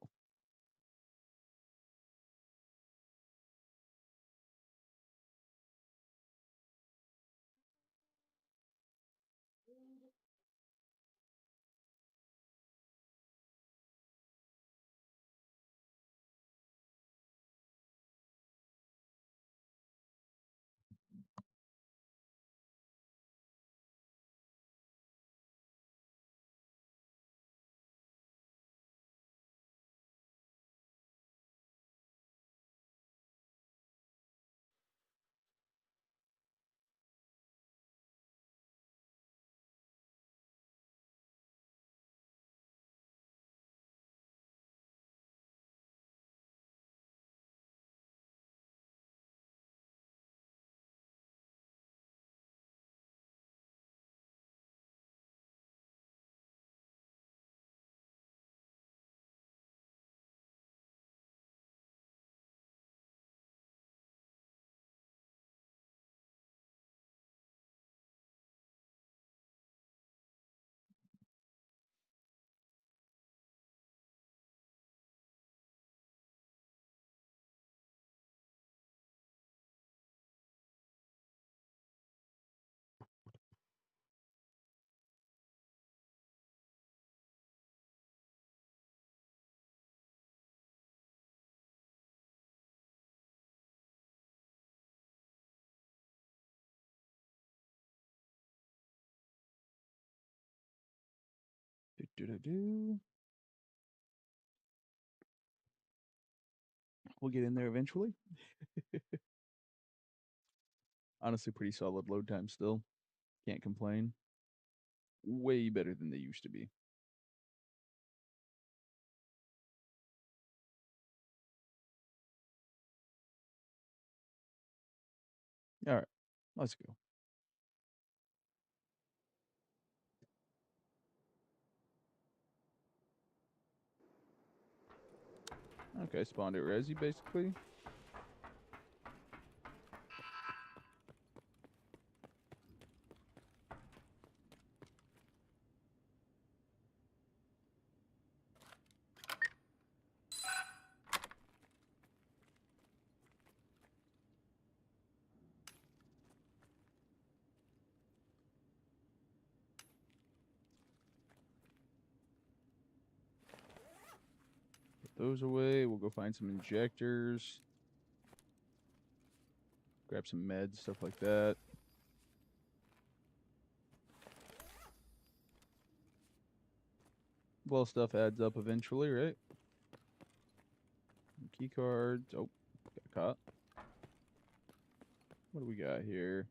We'll get in there eventually. Honestly, pretty solid load time still. Can't complain. Way better than they used to be. Alright, let's go. Okay, spawned at Resi basically. Put those away. We'll go find some injectors. Grab some meds, stuff like that. Well, stuff adds up eventually, right? Key cards. Oh, got caught. What do we got here?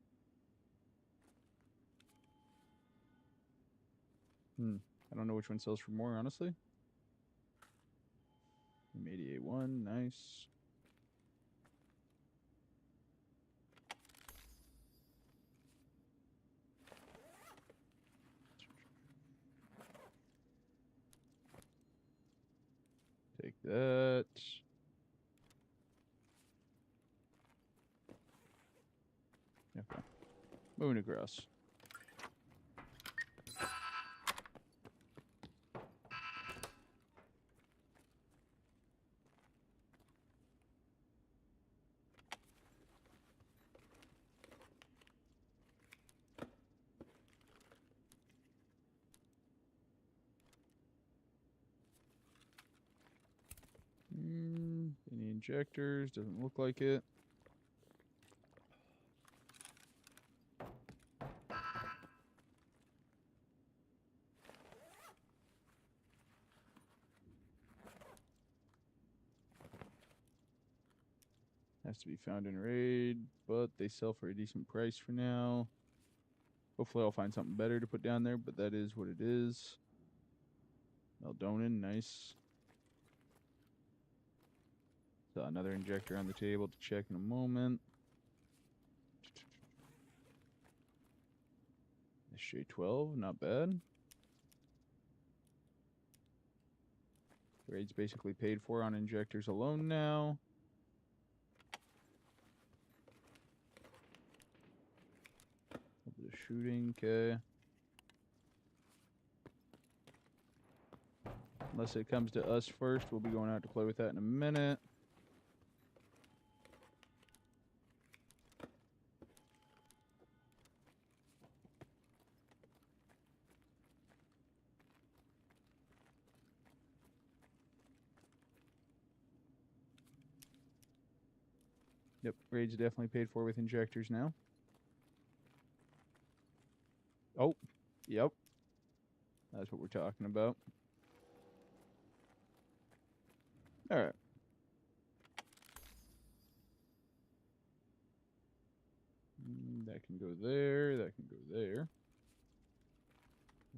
I don't know which one sells for more, honestly. M88-1, nice. Take that. Okay. Moving across. injectors. Doesn't look like it. Has to be found in raid, but they sell for a decent price for now. Hopefully I'll find something better to put down there, but that is what it is. Meldonin, nice. So another injector on the table to check in a moment. SJ12, not bad. Raid's basically paid for on injectors alone now. A bit of shooting, okay. Unless it comes to us first, we'll be going out to play with that in a minute. Yep, raid's definitely paid for with injectors now. Oh, yep. That's what we're talking about. All right. That can go there. That can go there.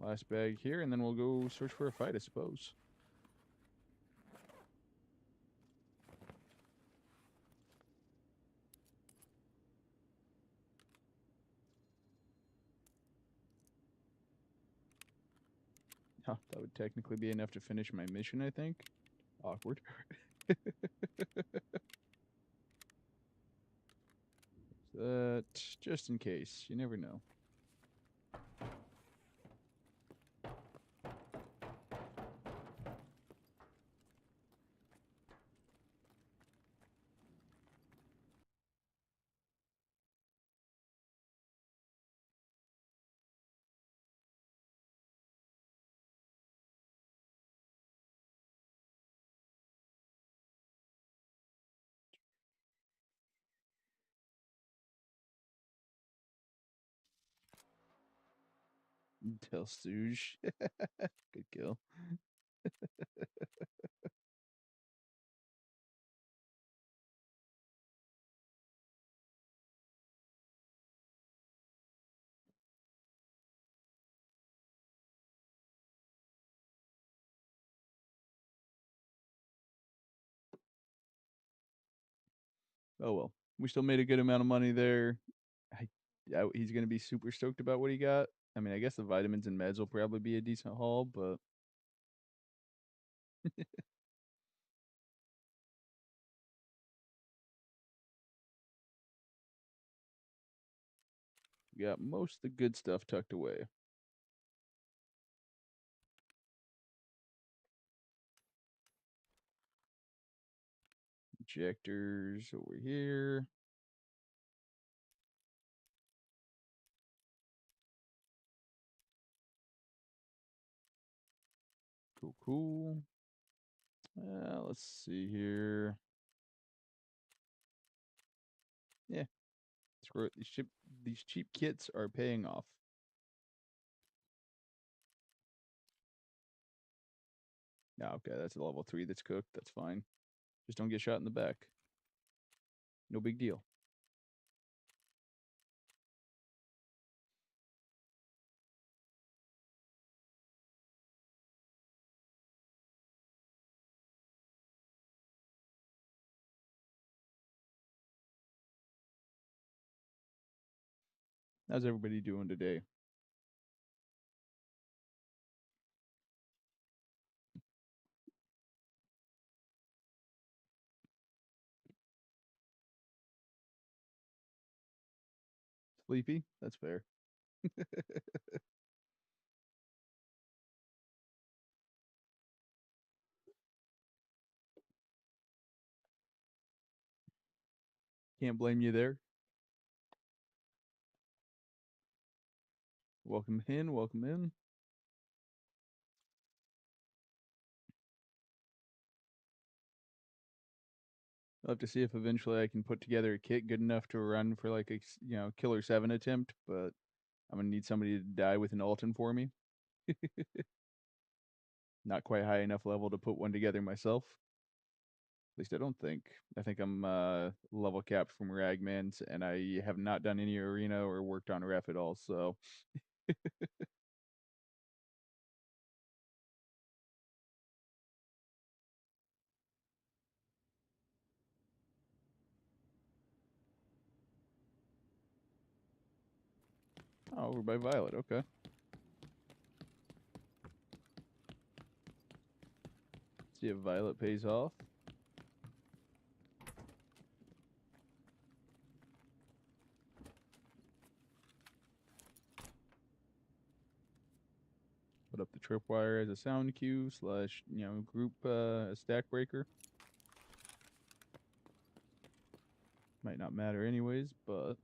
Last bag here, and then we'll go search for a fight, I suppose. Oh, that would technically be enough to finish my mission, I think. Awkward. That, just in case. You never know. Del Stooge. Good kill. Oh well. We still made a good amount of money there. I doubt he's going to be super stoked about what he got. I mean, I guess the vitamins and meds will probably be a decent haul, but we got most of the good stuff tucked away. Injectors over here. Cool, cool. Let's see here. Yeah, screw it. These cheap kits are paying off. No, okay, that's a level 3 that's cooked. That's fine. Just don't get shot in the back. No big deal. How's everybody doing today? Sleepy? That's fair. Can't blame you there. Welcome in, welcome in. I'll have to see if eventually I can put together a kit good enough to run for like a Killer 7 attempt, but I'm gonna need somebody to die with an Alton for me. Not quite high enough level to put one together myself. At least I don't think. I think I'm level capped from Ragman's, and I have not done any arena or worked on ref at all, so oh, over by Violet, okay. See if Violet pays off. Put up the tripwire as a sound cue slash, group stack breaker. Might not matter anyways, but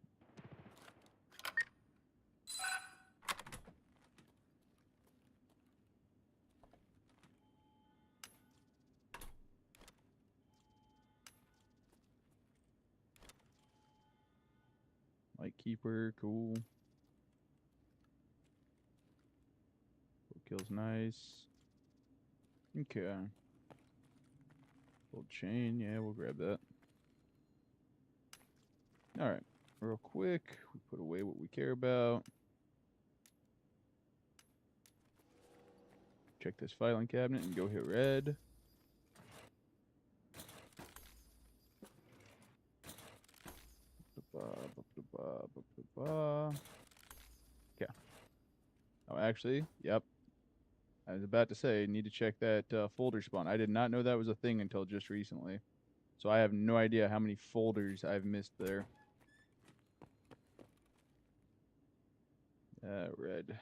Light Keeper, cool. Kill's nice. Okay. Gold chain, yeah, we'll grab that. Alright, real quick, we put away what we care about. Check this filing cabinet and go hit red. Okay. Oh, actually, yep. I was about to say, need to check that folder spawn. I did not know that was a thing until just recently. So I have no idea how many folders I've missed there. Red.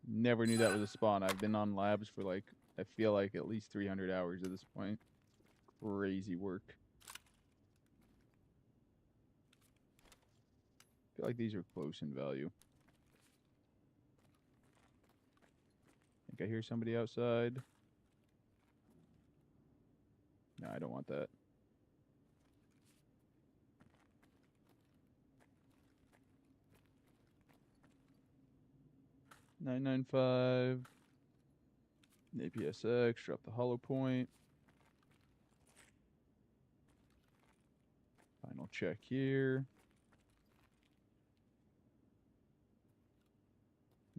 Never knew that was a spawn. I've been on labs for like, I feel like at least 300 hours at this point. Crazy work. I feel like these are close in value. I think I hear somebody outside. No, I don't want that. $9.95. APSX, drop the hollow point. Final check here.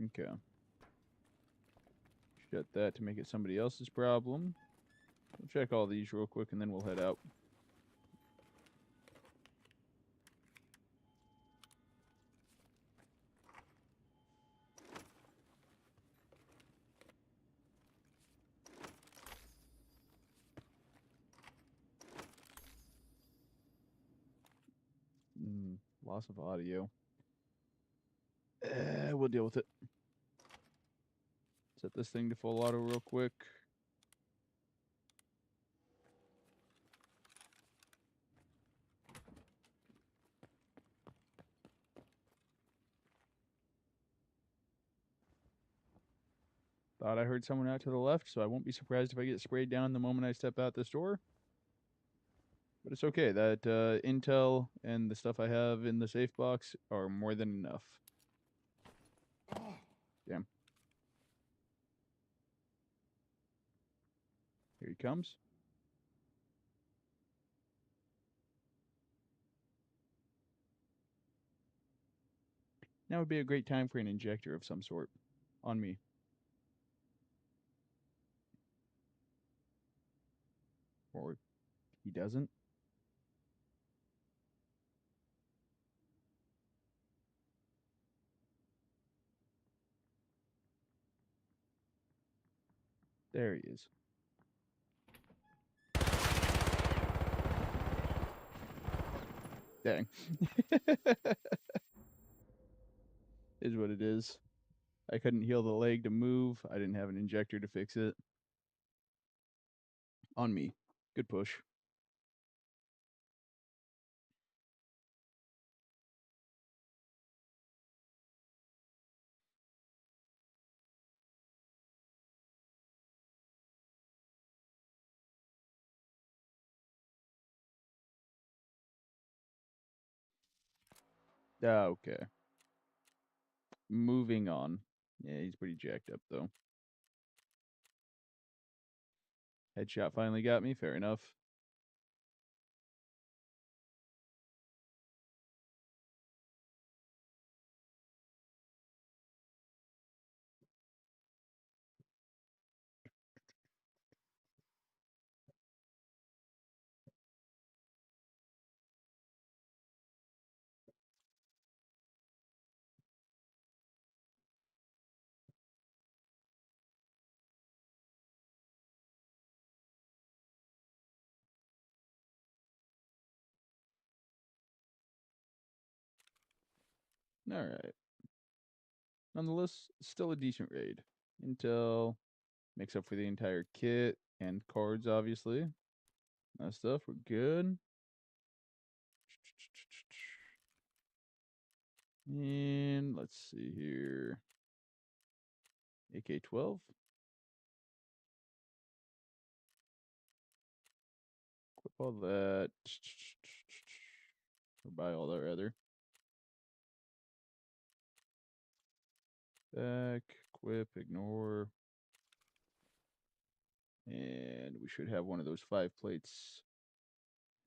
Okay. Shut that to make it somebody else's problem. We'll check all these real quick and then we'll head out. Loss of audio. We'll deal with it. Set this thing to full auto real quick. Thought I heard someone out to the left, so I won't be surprised if I get sprayed down the moment I step out this door. But it's okay. That intel and the stuff I have in the safe box are more than enough. Damn. Here he comes. Now would be a great time for an injector of some sort. On me. Or he doesn't. There he is. Dang. Is what it is. I couldn't heal the leg to move. I didn't have an injector to fix it. On me. Good push. Okay. Moving on. Yeah, he's pretty jacked up, though. Headshot finally got me. Fair enough. All right. Nonetheless, still a decent raid. Intel makes up for the entire kit and cards, obviously. That stuff, we're good. And let's see here. AK-12. Equip all that. Or buy all that, rather. Back, equip, ignore. And we should have one of those 5 plates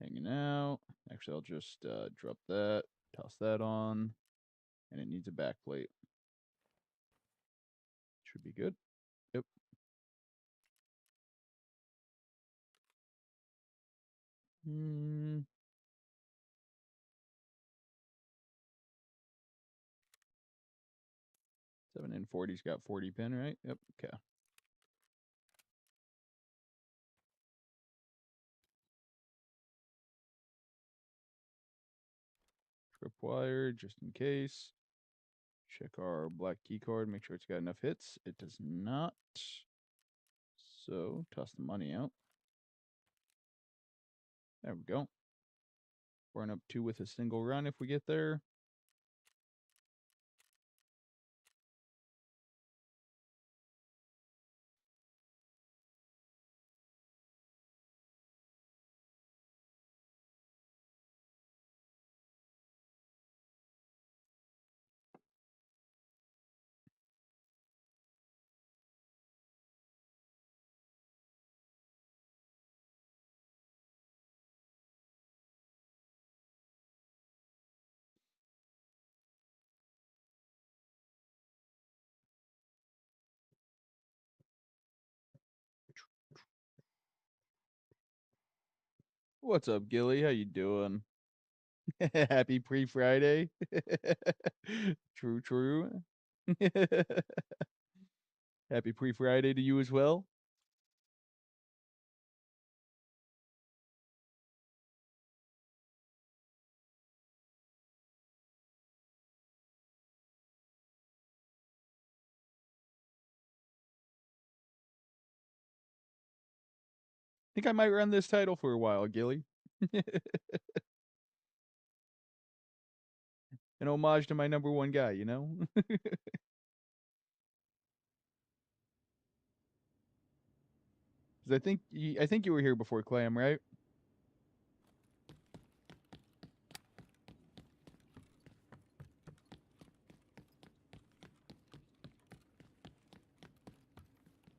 hanging out. Actually, I'll just drop that, toss that on, and it needs a back plate. Should be good. Yep. Hmm. 7 and 40's got 40 pin, right? Yep. Okay. Tripwire, just in case. Check our black key card, make sure it's got enough hits. It does not. So, toss the money out. There we go. Burn up 2 with a single run if we get there. What's up, Gilly? How you doing? Happy pre-Friday. True, true. Happy pre-Friday to you as well. Think I might run this title for a while, Gilly. An homage to my number 1 guy, you know? Because I think you were here before Clam, right?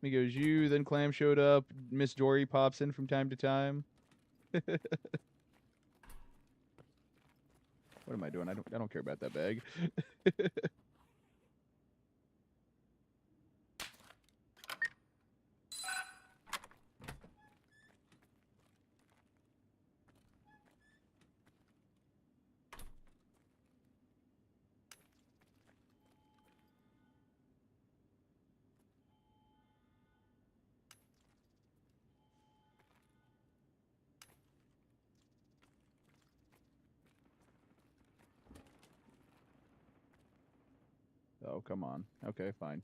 He goes, you, then Clam showed up. Miss Dory pops in from time to time. What am I doing? I don't care about that bag. Oh, come on. Okay, fine.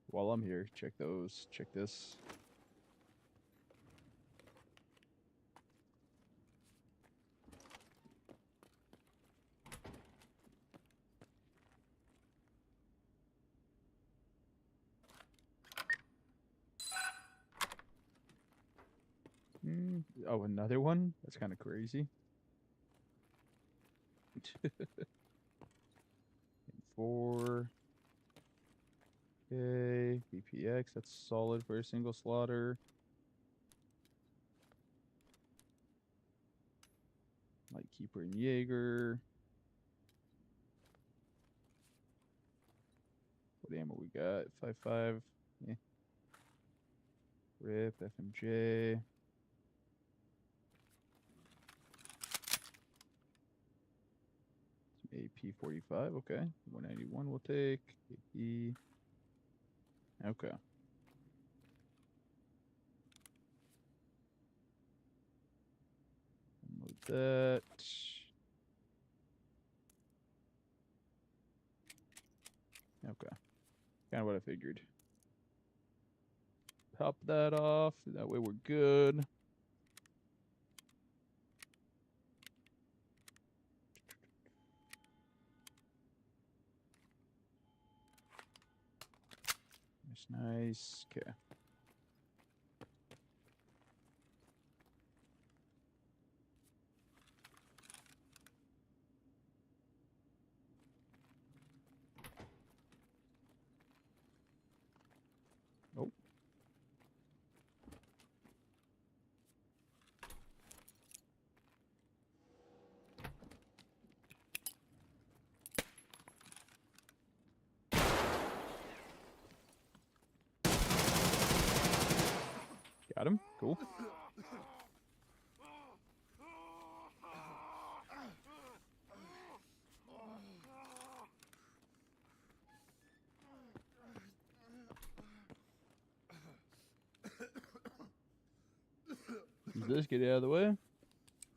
While I'm here, check those. Check this. Oh, another one? That's kind of crazy. 4. Okay, BPX, that's solid for a single slaughter. Light Keeper and Jaeger. What ammo we got? 5.5. Yeah. RIP, FMJ. Some AP-45, okay. 191 we'll take. AP. Okay. Unload that. Okay. Kind of what I figured. Top that off. That way we're good. Nice. Okay. Oh. Got him. Cool. Use this, get it out of the way.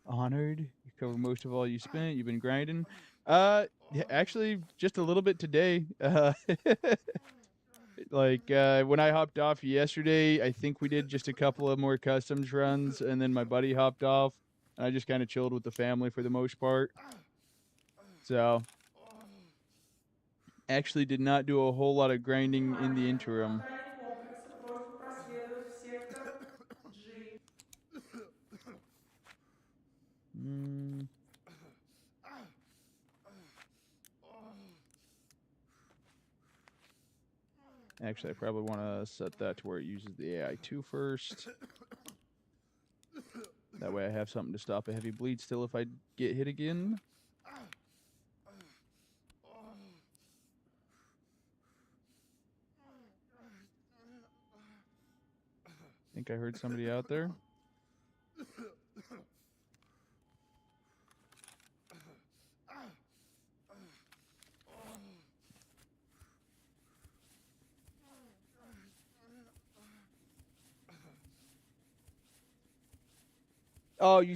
Honored. You covered most of all you spent. You've been grinding. Yeah, actually, just a little bit today. When I hopped off yesterday, I think we did just a couple of more customs runs, and then my buddy hopped off, and I just kind of chilled with the family for the most part. So, actually did not do a whole lot of grinding in the interim.
Тайный комплекса просьба проследовать в сектор G.
Actually, I probably want to set that to where it uses the AI2 first. That way I have something to stop a heavy bleed still if I get hit again. Think I heard somebody out there. Oh, you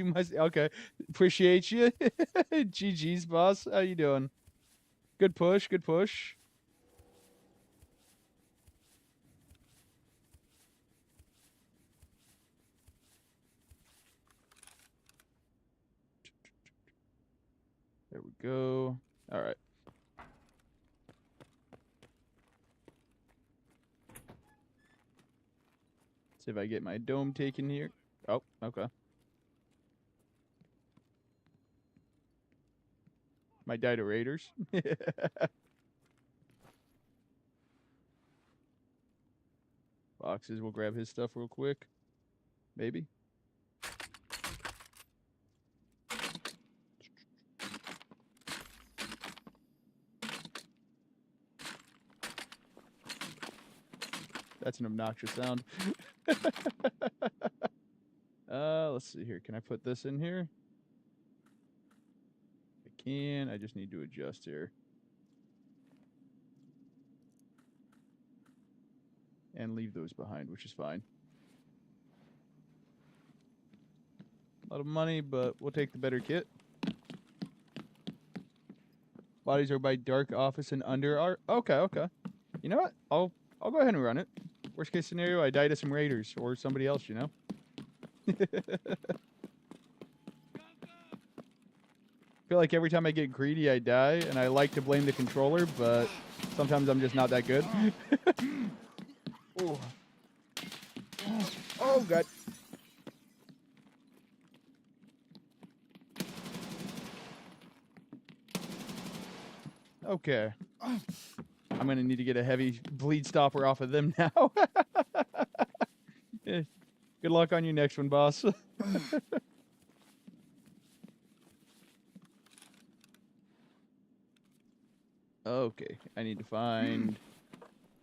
must. Okay, appreciate you. GG's, boss. How you doing? Good push. Good push. There we go. All right. See if I get my dome taken here. Oh, okay. Might die to raiders. Boxes. We'll grab his stuff real quick. Maybe. That's an obnoxious sound. Let's see here. Can I put this in here? I can. I just need to adjust here. And leave those behind, which is fine. A lot of money, but we'll take the better kit. Bodies are by dark office and under our. Okay, okay. You know what? I'll go ahead and run it. Worst case scenario, I die to some raiders or somebody else, you know? Feel like every time I get greedy, I die, and I like to blame the controller, but sometimes I'm just not that good. Oh. Oh, God. Okay. I'm gonna need to get a heavy bleed stopper off of them now. Eh, good luck on your next one, boss. Okay, I need to find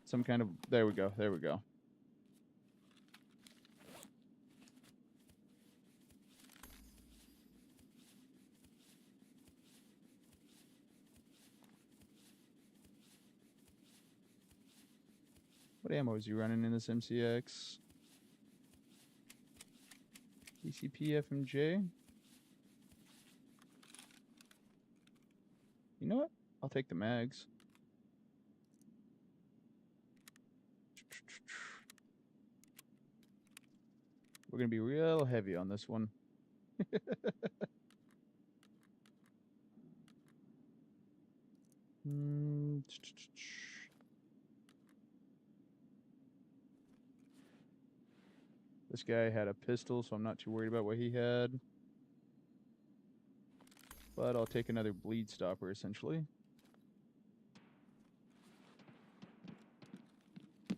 some kind of... There we go, there we go. What ammo is he running in this MCX? PCP, FMJ? You know what? I'll take the mags. We're gonna be real heavy on this one. This guy had a pistol, so I'm not too worried about what he had. But I'll take another bleed stopper, essentially.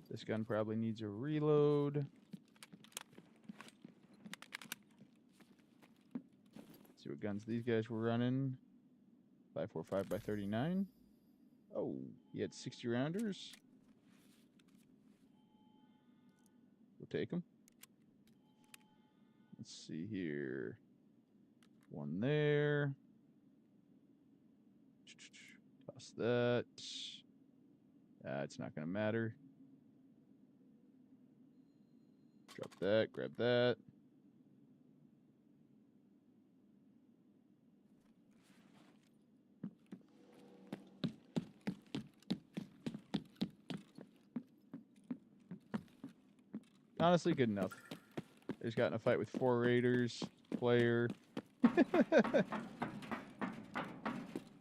This gun probably needs a reload. See what guns these guys were running. 5.45 by 39. Oh, he had 60 rounders. We'll take them. Let's see here. One there. Toss that. It's not going to matter. Drop that, grab that. Honestly, good enough. I just got in a fight with 4 raiders, player.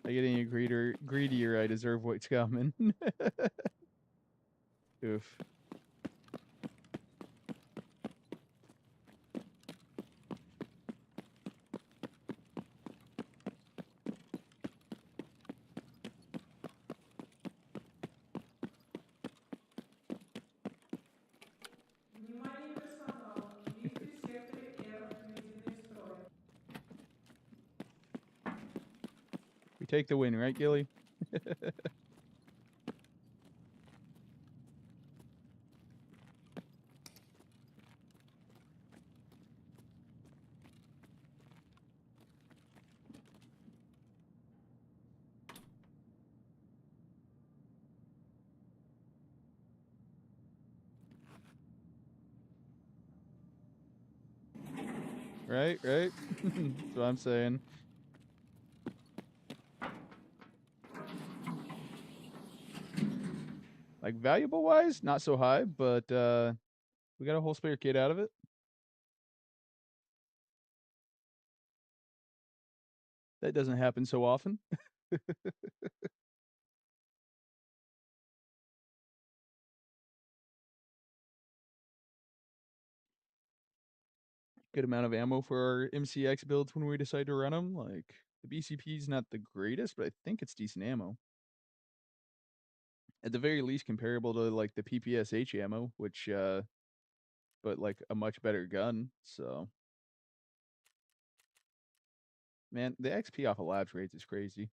I get any greedier, I deserve what's coming. Oof.
Внимание персонала. Лифты в секторе R введены в строй.
We take the win, right, Gilly? Right, right? That's what I'm saying. Like, valuable-wise, not so high, but we got a whole spare kit out of it. That doesn't happen so often. Good amount of ammo for our MCX builds when we decide to run them. Like, the BCP is not the greatest, but I think it's decent ammo. At the very least, comparable to, like, the PPSH ammo, which, but, like, a much better gun, so. Man, the XP off of labs raids is crazy.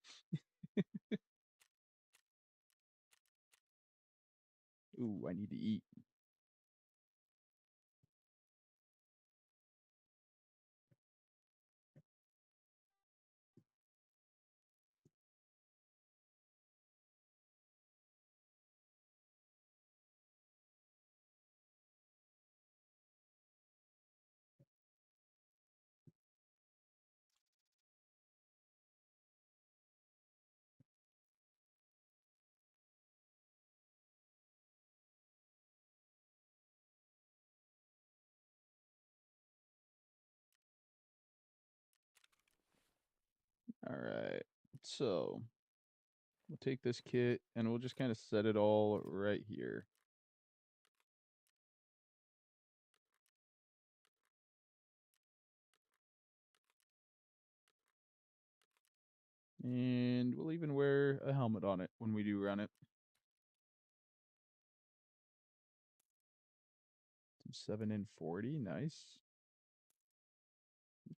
Ooh, I need to eat. All right, so we'll take this kit and we'll just kind of set it all right here. And we'll even wear a helmet on it when we do run it. 7 in 40, nice.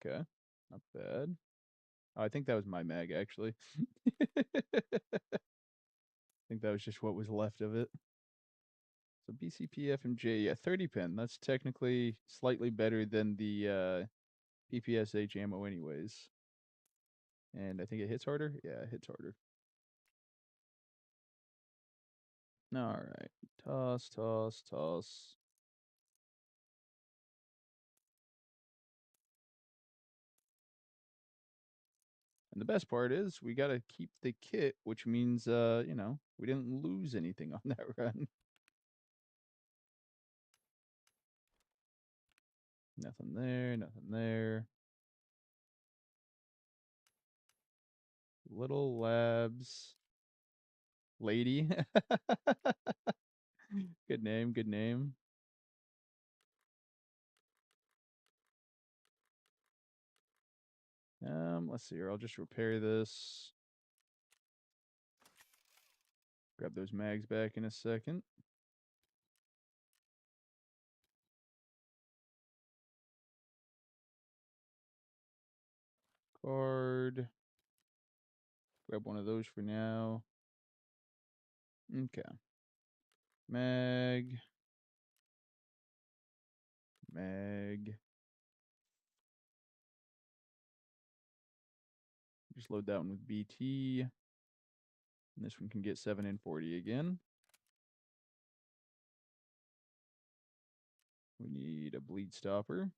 Okay, not bad. Oh, I think that was my mag, actually. I think that was just what was left of it. So BCP FMJ, yeah, 30 pin. That's technically slightly better than the PPSH ammo anyways. And I think it hits harder? Yeah, it hits harder. Alright. Toss, toss, toss. And the best part is we gotta keep the kit, which means you know, we didn't lose anything on that run. Nothing there, nothing there. Little Labs Lady. Good name, good name. Let's see here. I'll just repair this. Grab those mags back in a second. Card. Grab one of those for now. Okay. Mag. Mag. Just load that one with BT. And this one can get 7 in 40 again. We need a bleed stopper.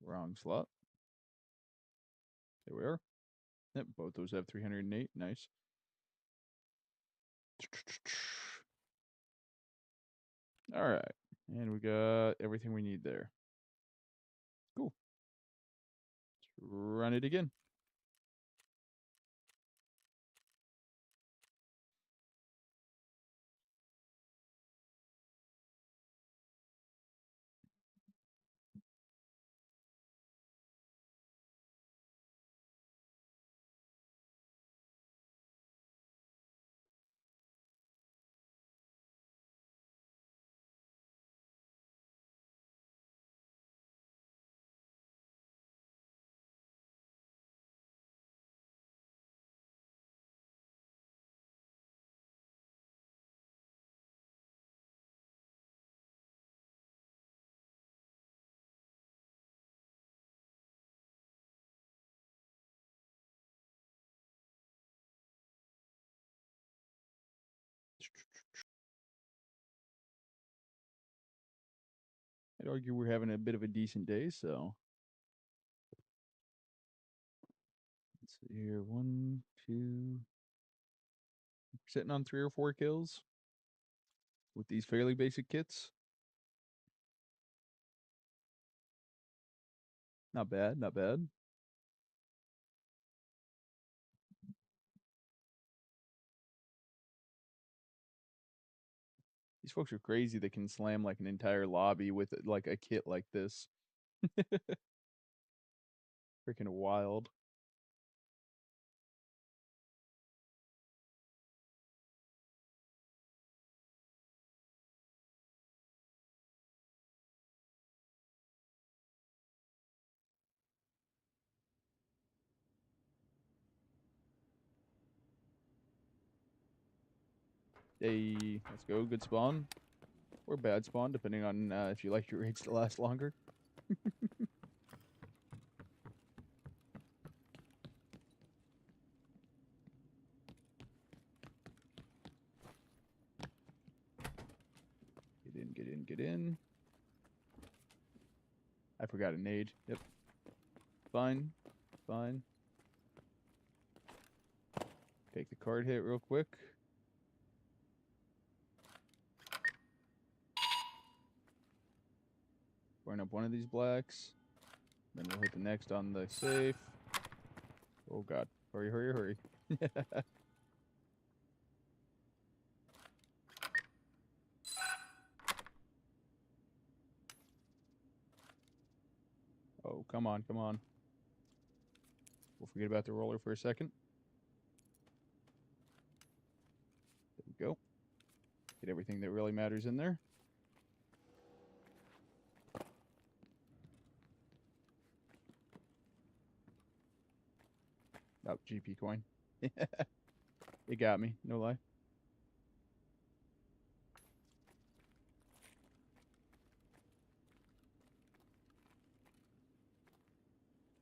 Wrong slot. There we are. Yep, both those have 308. Nice. All right. And we got everything we need there. Cool. Let's run it again. I'd argue we're having a bit of a decent day, so. Let's see here. 1, 2. Sitting on 3 or 4 kills with these fairly basic kits. Not bad, not bad. These folks are crazy that can slam like an entire lobby with like a kit like this. Freaking wild. Hey, let's go. Good spawn. Or bad spawn, depending on if you like your raids to last longer. Get in, get in, get in. I forgot a nade. Yep. Fine. Fine. Take the card hit real quick. Burn up one of these blacks. Then we'll hit the next on the safe. Oh god. Hurry, hurry, hurry. Oh, come on, come on. We'll forget about the roller for a second. There we go. Get everything that really matters in there. Oh, GP coin. It got me, no lie.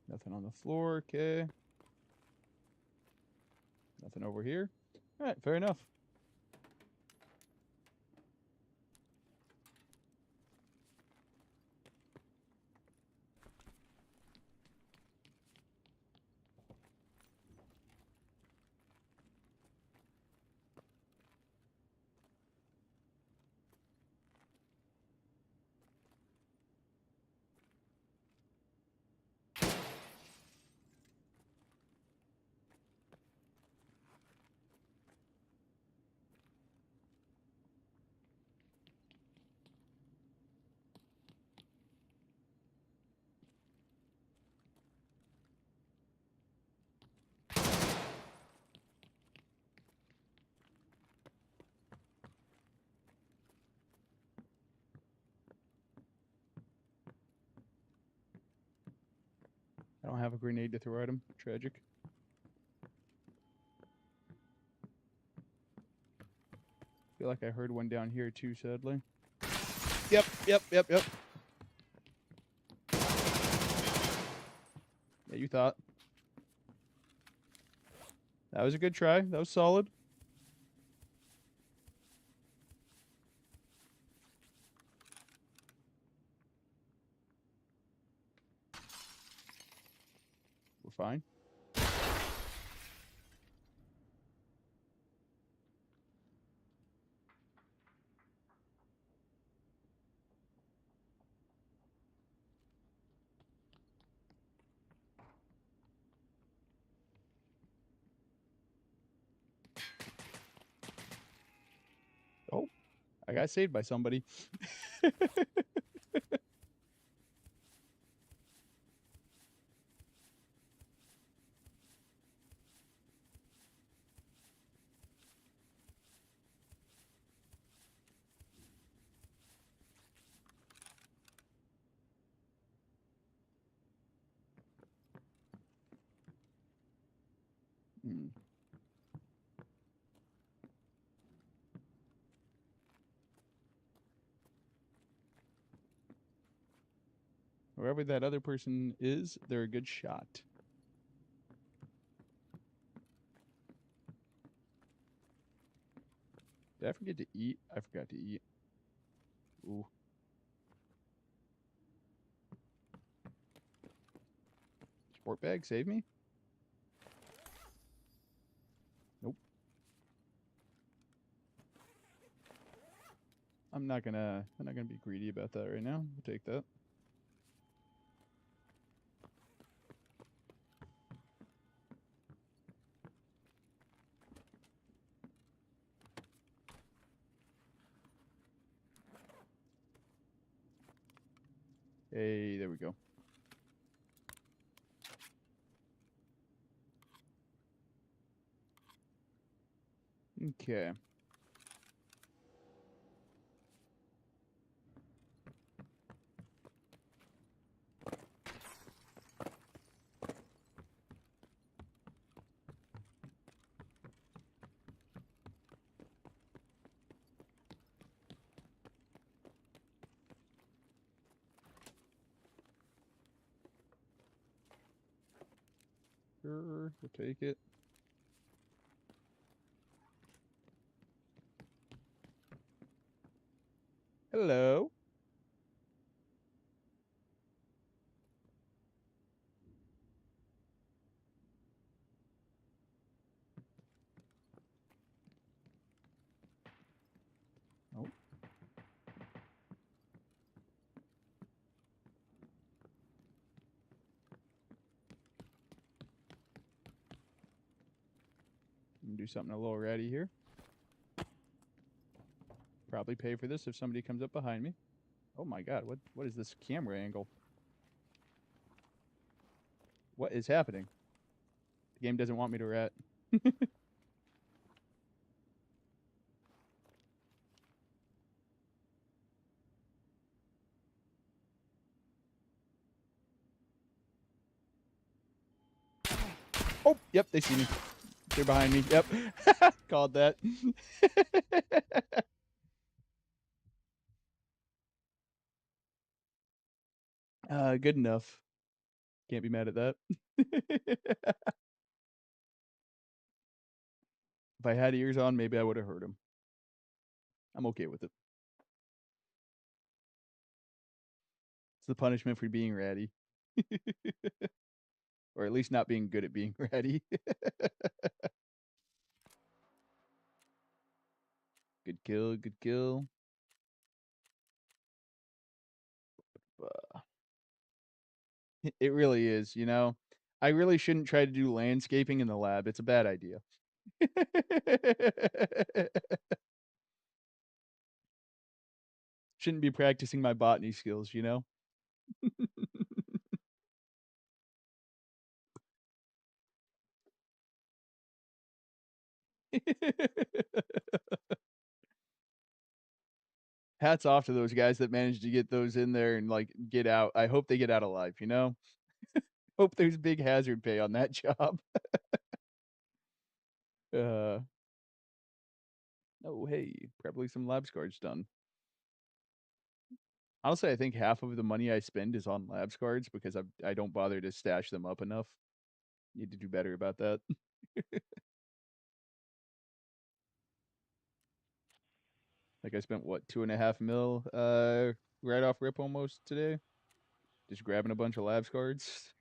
Nothing on the floor, okay. Nothing over here. All right, fair enough. I don't have a grenade to throw at him. Tragic. Feel like I heard one down here too, sadly. Yep. Yeah, you thought. That was a good try. That was solid. We're fine. Oh, I got saved by somebody. Hmm. Whoever that other person is, they're a good shot. Did I forget to eat? I forgot to eat. Ooh. Sport bag, save me? Nope. I'm not gonna be greedy about that right now. We'll take that. Hey, there we go. Okay. Sure, we'll take it. Hello. Oh. Do something a little ratty here. Probably pay for this if somebody comes up behind me. Oh my god, what is this camera angle? What is happening? The game doesn't want me to rat. Oh, yep, they see me. They're behind me. Yep. Called that. Good enough. Can't be mad at that. If I had ears on, maybe I would have heard him. I'm okay with it. It's the punishment for being ratty. Or at least not being good at being ratty. Good kill, good kill. It really is, you know. I really shouldn't try to do landscaping in the lab. It's a bad idea. Shouldn't be practicing my botany skills, you know? Hats off to those guys that managed to get those in there and like get out. I hope they get out alive, you know? Hope there's big hazard pay on that job. Uh oh hey, probably some lab cards done. Honestly, I think half of the money I spend is on labs cards because I don't bother to stash them up enough. Need to do better about that. Like I spent what 2.5 mil right off rip almost today, just grabbing a bunch of labs cards.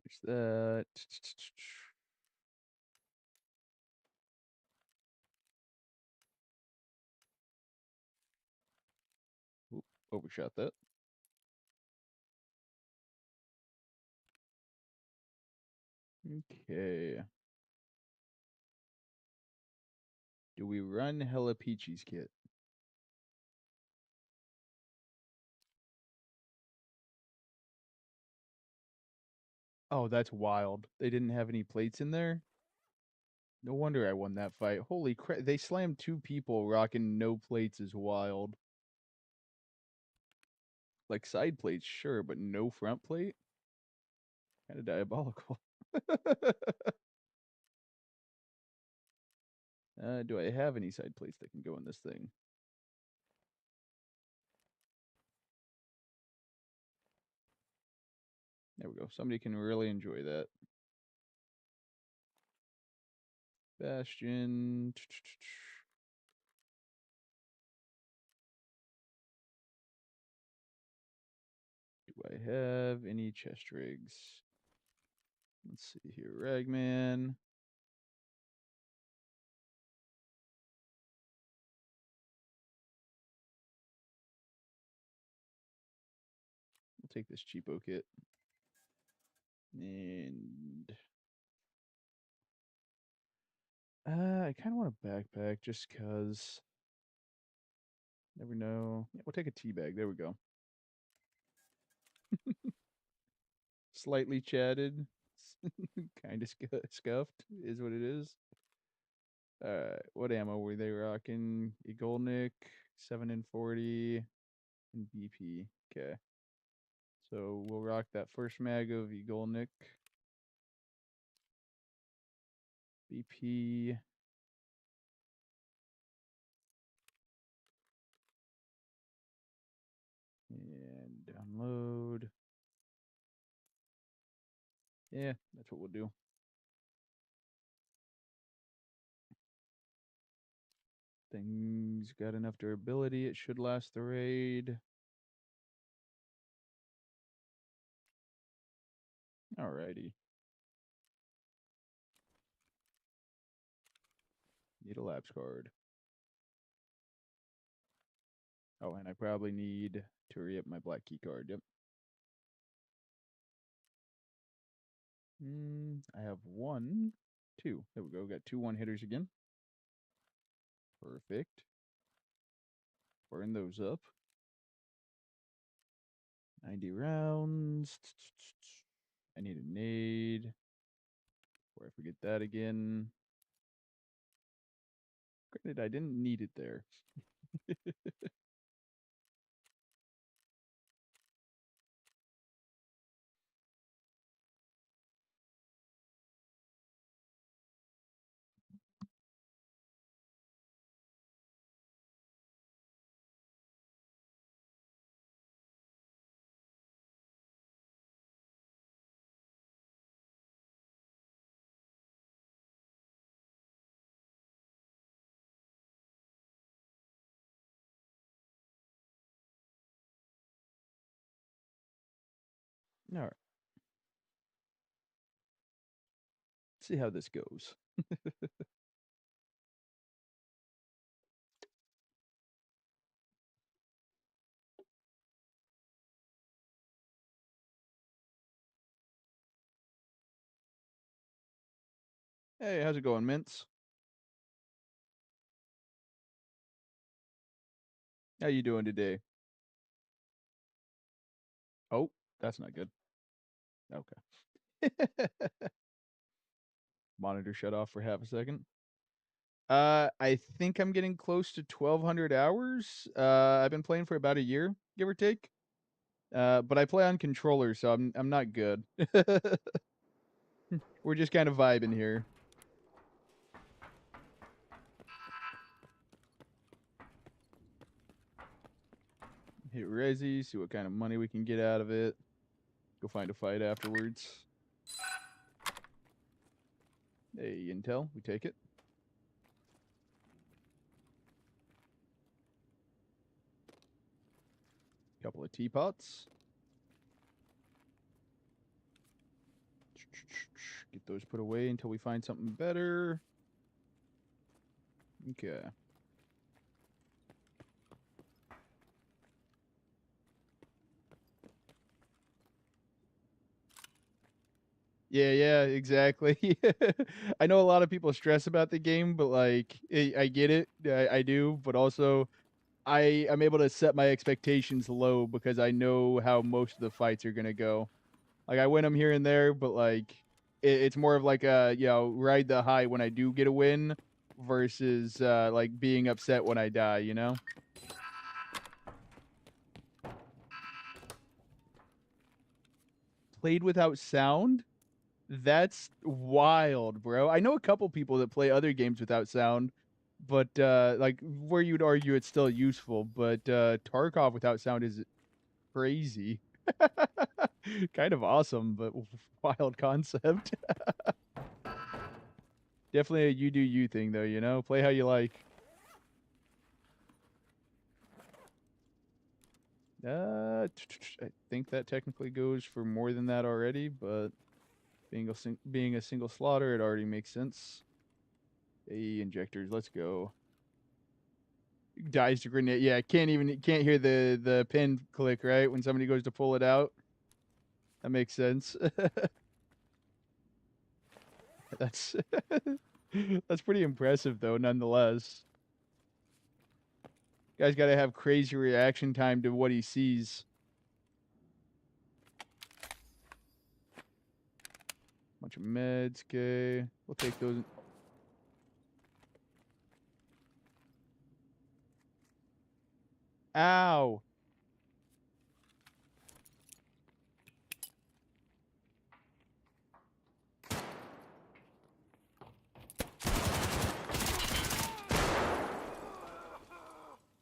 There's that. Oop, overshot that. Okay. Do we run Hella Peachy's kit? Oh, that's wild. They didn't have any plates in there? No wonder I won that fight. Holy crap. They slammed 2 people rocking no plates is wild. Like side plates, sure, but no front plate? Kind of diabolical. Do I have any side plates that can go in this thing? There we go. Somebody can really enjoy that. Bastion. Do I have any chest rigs? Let's see here. Ragman. We'll take this cheapo kit. And I kind of want a backpack just because. Never know. Yeah, we'll take a tea bag. There we go. Slightly chatted. Kind of scuffed is what it is. What ammo were they rocking? Igolnik, 7 and 40, and BP. Okay. So we'll rock that first mag of Igolnik. BP. And download. Yeah, that's what we'll do. Things got enough durability. It should last the raid. Alrighty. Need a labs card. Oh, and I probably need to re-up my black key card. Yep. I have 1, 2. There we go. Got 2 1-hitters again. Perfect. Burn those up. 90 rounds. I need a nade. Before I forget that again. Granted, I didn't need it there. All right. See how this goes. Hey, how's it going, Mints? How you doing today? Oh, that's not good. Okay. Monitor shut off for half a second. I think I'm getting close to 1,200 hours. I've been playing for about a year, give or take. But I play on controller, so I'm not good. We're just kind of vibing here. Hit Resi, see what kind of money we can get out of it. Go find a fight afterwards. Hey, intel, we take it. Couple of teapots. Get those put away until we find something better. Okay. Yeah, exactly. I know a lot of people stress about the game, but like, I get it. I do, but also I'm able to set my expectations low because I know how most of the fights are gonna go. Like I win them here and there, but like it's more of like a ride the high when I do get a win versus like being upset when I die. You know. Played without sound. That's wild, bro. I know a couple people that play other games without sound, but like where you'd argue it's still useful, but Tarkov without sound is crazy. Kind of awesome, but wild concept. Definitely a you do you thing though, you know? Play how you like. I think that technically goes for more than that already, but being a single slaughter, it already makes sense. Hey, injectors, let's go. Dies to grenade. Yeah, can't hear the pin click, right? When somebody goes to pull it out. That makes sense. That's that's pretty impressive though, nonetheless. Guy's got to have crazy reaction time to what he sees. Bunch of meds, okay. We'll take those. Ow.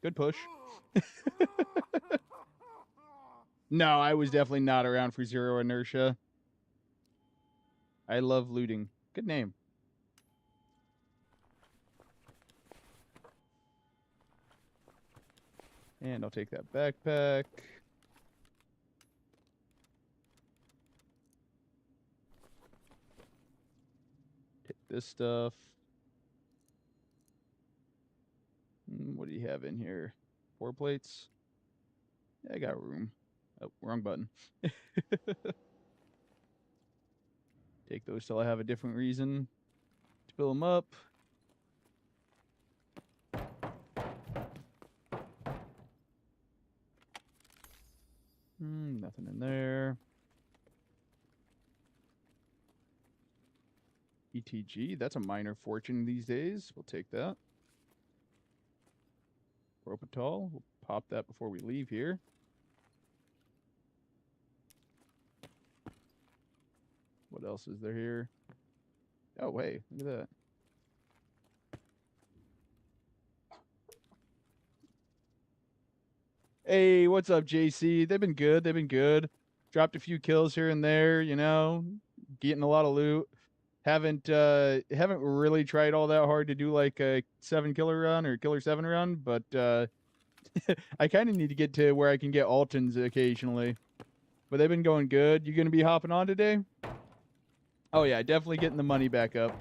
Good push. No, I was definitely not around for Zero Inertia. I love looting. Good name. And I'll take that backpack. Take this stuff. What do you have in here? 4 plates? Yeah, I got room. Oh, wrong button. Take those till I have a different reason to fill them up. Nothing in there. ETG, that's a minor fortune these days. We'll take that. Ropital, we'll pop that before we leave here. What else is there here? Oh, wait, look at that. Hey, what's up, JC? They've been good. They've been good. Dropped a few kills here and there, you know, getting a lot of loot. Haven't really tried all that hard to do like a 7-killer run or killer 7 run, but I kind of need to get to where I can get Altons occasionally. But they've been going good. You gonna be hopping on today? Oh yeah, definitely getting the money back up.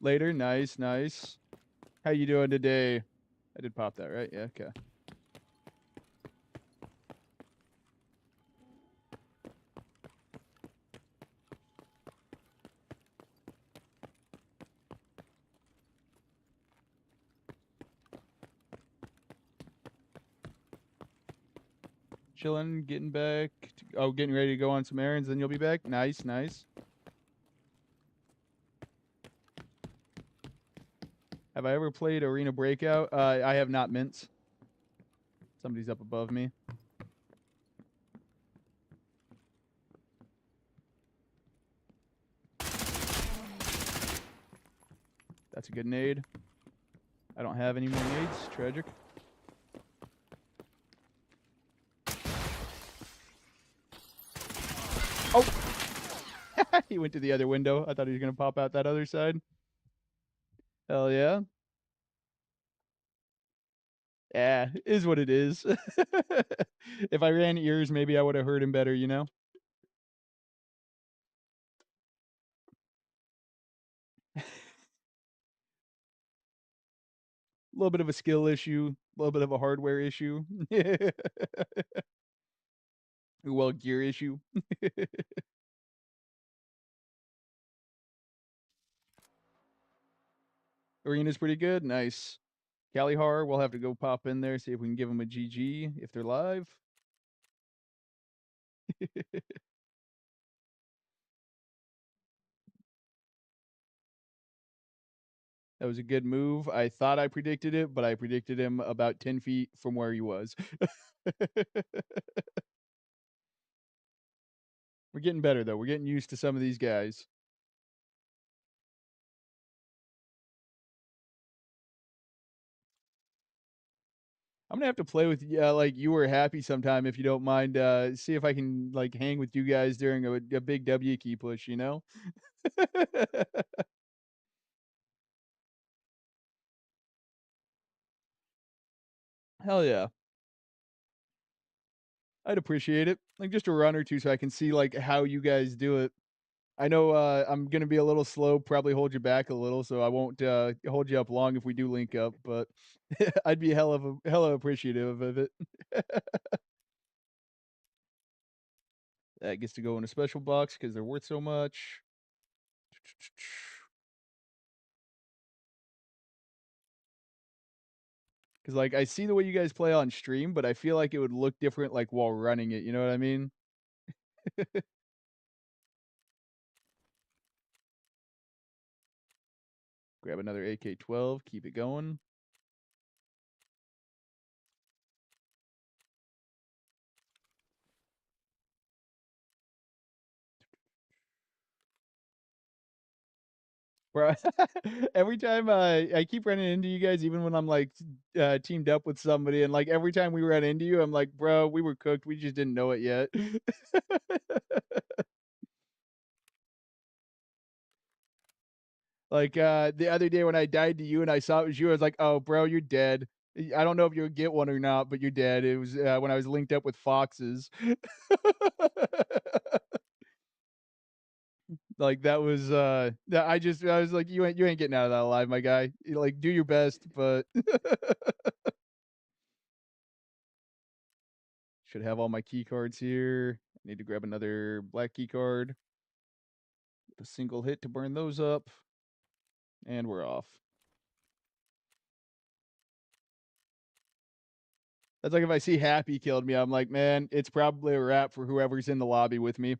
Later, nice, nice. How you doing today? I did pop that, right? Yeah, okay. Chilling, getting back. Oh, getting ready to go on some errands, then you'll be back? Nice, nice. Have I ever played Arena Breakout? I have not, Mints. Somebody's up above me. That's a good nade. I don't have any more nades. Tragic. Oh! He went to the other window. I thought he was going to pop out that other side. Hell yeah. Yeah, is what it is. If I ran ears, maybe I would have heard him better, you know? A little bit of a skill issue, a little bit of a hardware issue. Well, gear issue. Arena's pretty good. Nice. Kalihar, we'll have to go pop in there, see if we can give them a GG if they're live. That was a good move. I thought I predicted it, but I predicted him about 10 feet from where he was. We're getting better, though. We're getting used to some of these guys. I'm gonna have to play with like you were happy sometime if you don't mind. See if I can like hang with you guys during a big W key push. You know. Hell yeah. I'd appreciate it. Like just a run or two so I can see like how you guys do it. I know I'm gonna be a little slow, probably hold you back a little, so I won't hold you up long if we do link up, but I'd be hella appreciative of it. That gets to go in a special box because they're worth so much. Because like I see the way you guys play on stream, but I feel like it would look different like while running it. You know what I mean? Grab another AK-12, keep it going. Bro, every time I keep running into you guys, even when I'm like teamed up with somebody, and like every time we run into you, I'm like, bro, we were cooked. We just didn't know it yet. Like the other day when I died to you and I saw it was you, I was like, oh, bro, you're dead. I don't know if you'll get one or not, but you're dead. It was when I was linked up with foxes. Like that was that I was like, you ain't getting out of that alive, my guy. You, like, do your best, but should have all my key cards here. Need to grab another black key card. A single hit to burn those up. And we're off. That's like if I see Happy killed me, I'm like, man, it's probably a wrap for whoever's in the lobby with me.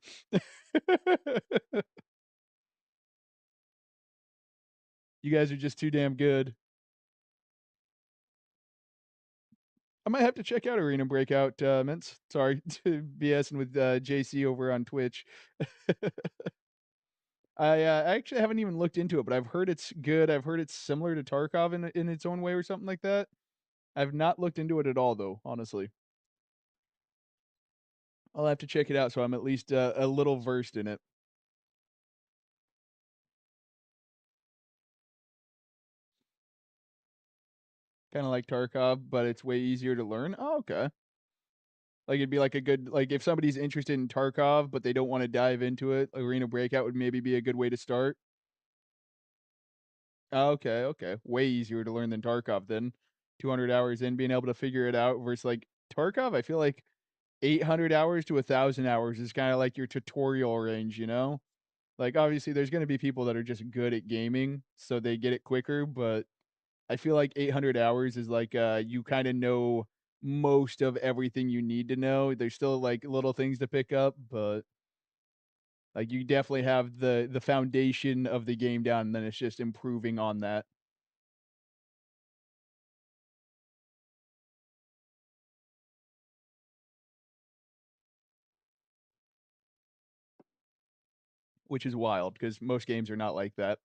You guys are just too damn good. I might have to check out Arena Breakout, Mints. Sorry to BSing with JC over on Twitch. I actually haven't even looked into it, but I've heard it's good. I've heard it's similar to Tarkov in its own way or something like that. I've not looked into it at all, though, honestly. I'll have to check it out so I'm at least a little versed in it. Kind of like Tarkov, but it's way easier to learn. Oh, okay. Like it'd be like a good like if somebody's interested in Tarkov but they don't want to dive into it, Arena Breakout would maybe be a good way to start. Oh, okay, okay. Way easier to learn than Tarkov then. 200 hours in being able to figure it out versus like Tarkov, I feel like 800 hours to 1,000 hours is kind of like your tutorial range, you know? Like obviously there's going to be people that are just good at gaming, so they get it quicker, but I feel like 800 hours is like you kind of know most of everything you need to know. There's still like little things to pick up, but like you definitely have the foundation of the game down, and then it's just improving on that, which is wild because most games are not like that.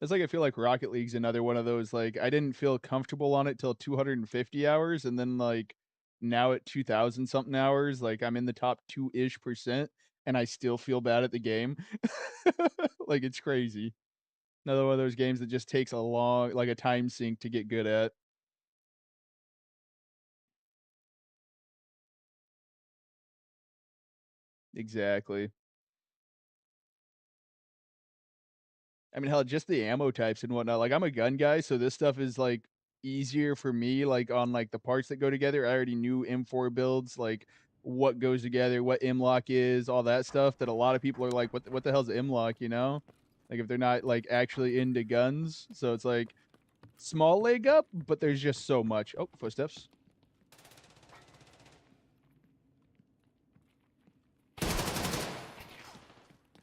It's like I feel like Rocket League's another one of those, like, I didn't feel comfortable on it till 250 hours, and then, like, now at 2,000 something hours, like, I'm in the top 2-ish%, and I still feel bad at the game. Like, it's crazy. Another one of those games that just takes a long like, a time sink to get good at. Exactly. I mean, hell, just the ammo types and whatnot. Like, I'm a gun guy, so this stuff is like easier for me. Like on like the parts that go together, I already knew M4 builds, like what goes together, what M-lock is, all that stuff. That a lot of people are like, what the hell's M-lock? You know, like if they're not like actually into guns. So it's like small leg up, but there's just so much. Oh, footsteps.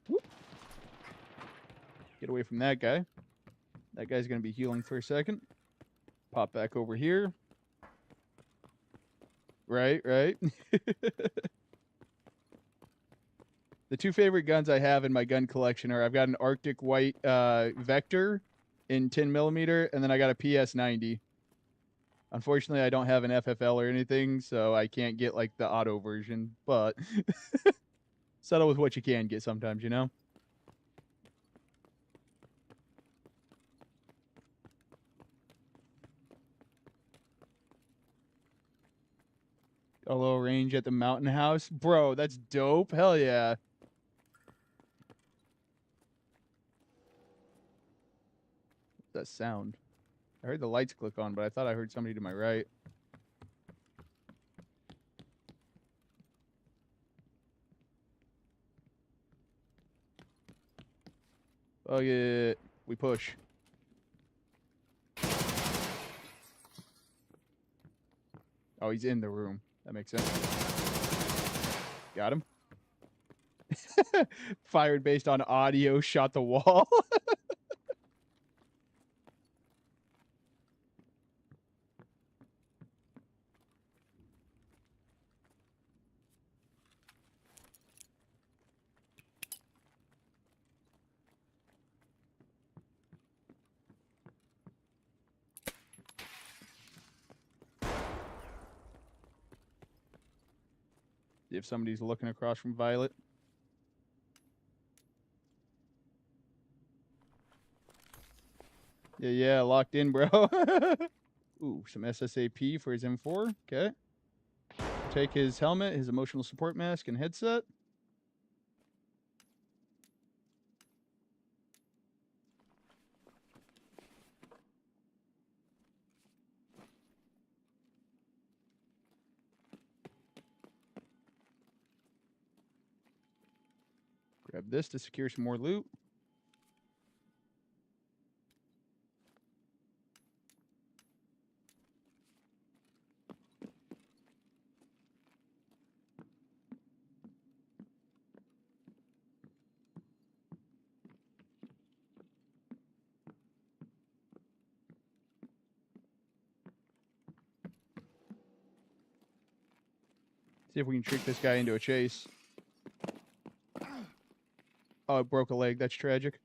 Whoop. Get away from that guy. That guy's gonna be healing for a second. Pop back over here. Right, right. The two favorite guns I have in my gun collection are I've got an Arctic White Vector in 10 millimeter, and then I got a PS90. Unfortunately, I don't have an FFL or anything, so I can't get like the auto version. But settle with what you can get sometimes, you know. A low range at the mountain house, bro. That's dope. Hell yeah. That sound. I heard the lights click on, but I thought I heard somebody to my right. Oh yeah, we push. Oh, he's in the room. That makes sense. Got him. Fired based on audio, shot the wall. If somebody's looking across from Violet. Yeah, yeah, locked in, bro. Ooh, some SSAP for his M4. Okay. Take his helmet, his emotional support mask, and headset. Grab this to secure some more loot. See if we can trick this guy into a chase. Oh, it broke a leg. That's tragic.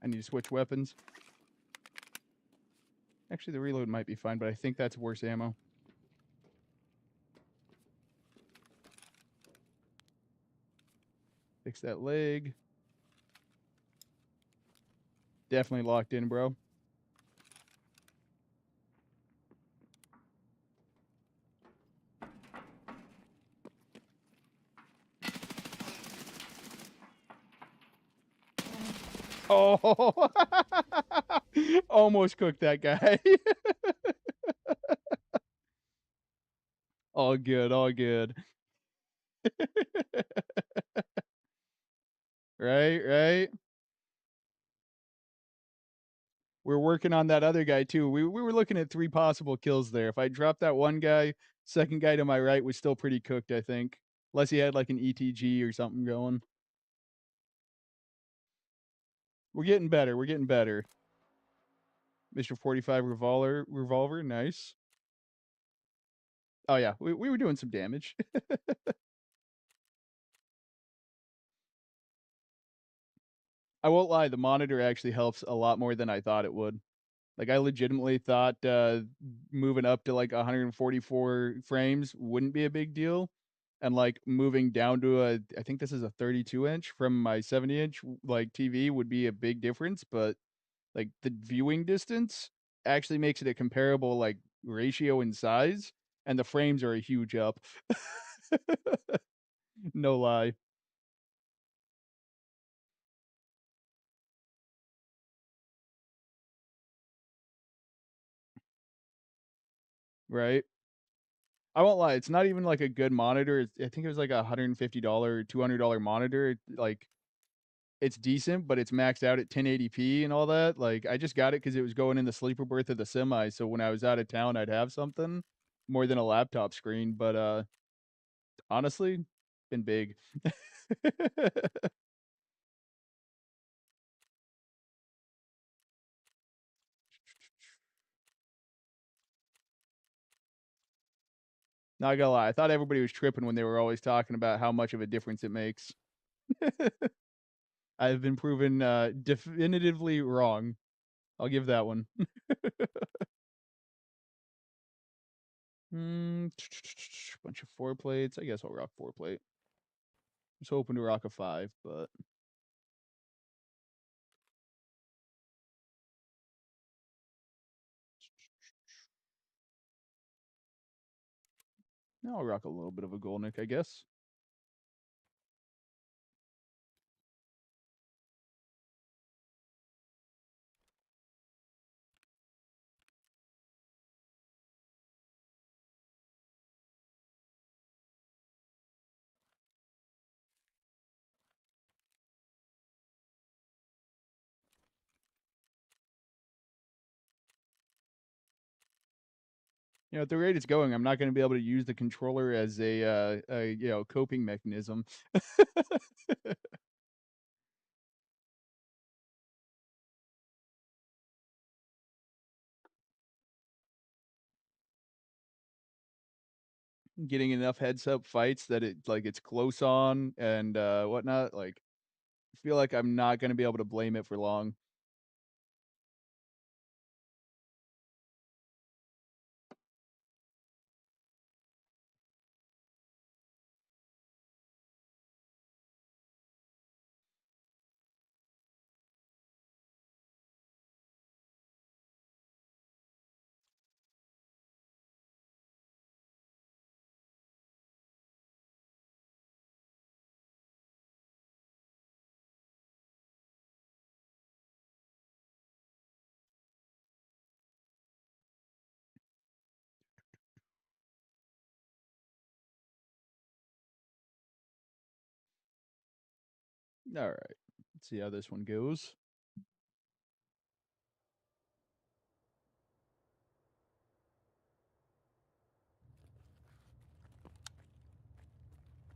I need to switch weapons. Actually, the reload might be fine, but I think that's worse ammo. Fix that leg. Definitely locked in, bro. Oh, almost cooked that guy. All good, all good. Right, right. We're working on that other guy too. We were looking at 3 possible kills there. If I dropped that one guy, second guy to my right was still pretty cooked, I think. Unless he had like an ETG or something going. We're getting better. We're getting better. Mr. 45 revolver, nice. Oh yeah, we were doing some damage. I won't lie, the monitor actually helps a lot more than I thought it would. Like, I legitimately thought, moving up to, like, 144 frames wouldn't be a big deal, and, like, moving down to I think this is a 32-inch from my 70-inch, like, TV would be a big difference, but, like, the viewing distance actually makes it a comparable, like, ratio in size, and the frames are a huge up. No lie. Right? I won't lie, it's not even, like, a good monitor, I think it was, like, a $150, $200 monitor, like, it's decent, but it's maxed out at 1080p and all that, like, I just got it because it was going in the sleeper berth of the semi, so when I was out of town, I'd have something more than a laptop screen, but, honestly, been big. Not gonna lie, I thought everybody was tripping when they were always talking about how much of a difference it makes. I've been proven, definitively wrong. I'll give that one. Mm, bunch of 4 plates. I guess I'll rock 4 plate. Was hoping to rock a 5, but no, I'll rock a little bit of a Golnick, I guess. At the rate it's going, I'm not gonna be able to use the controller as a coping mechanism. Getting enough heads up fights that it's close on and, whatnot, like, I feel like I'm not gonna be able to blame it for long. All right. Let's see how this one goes.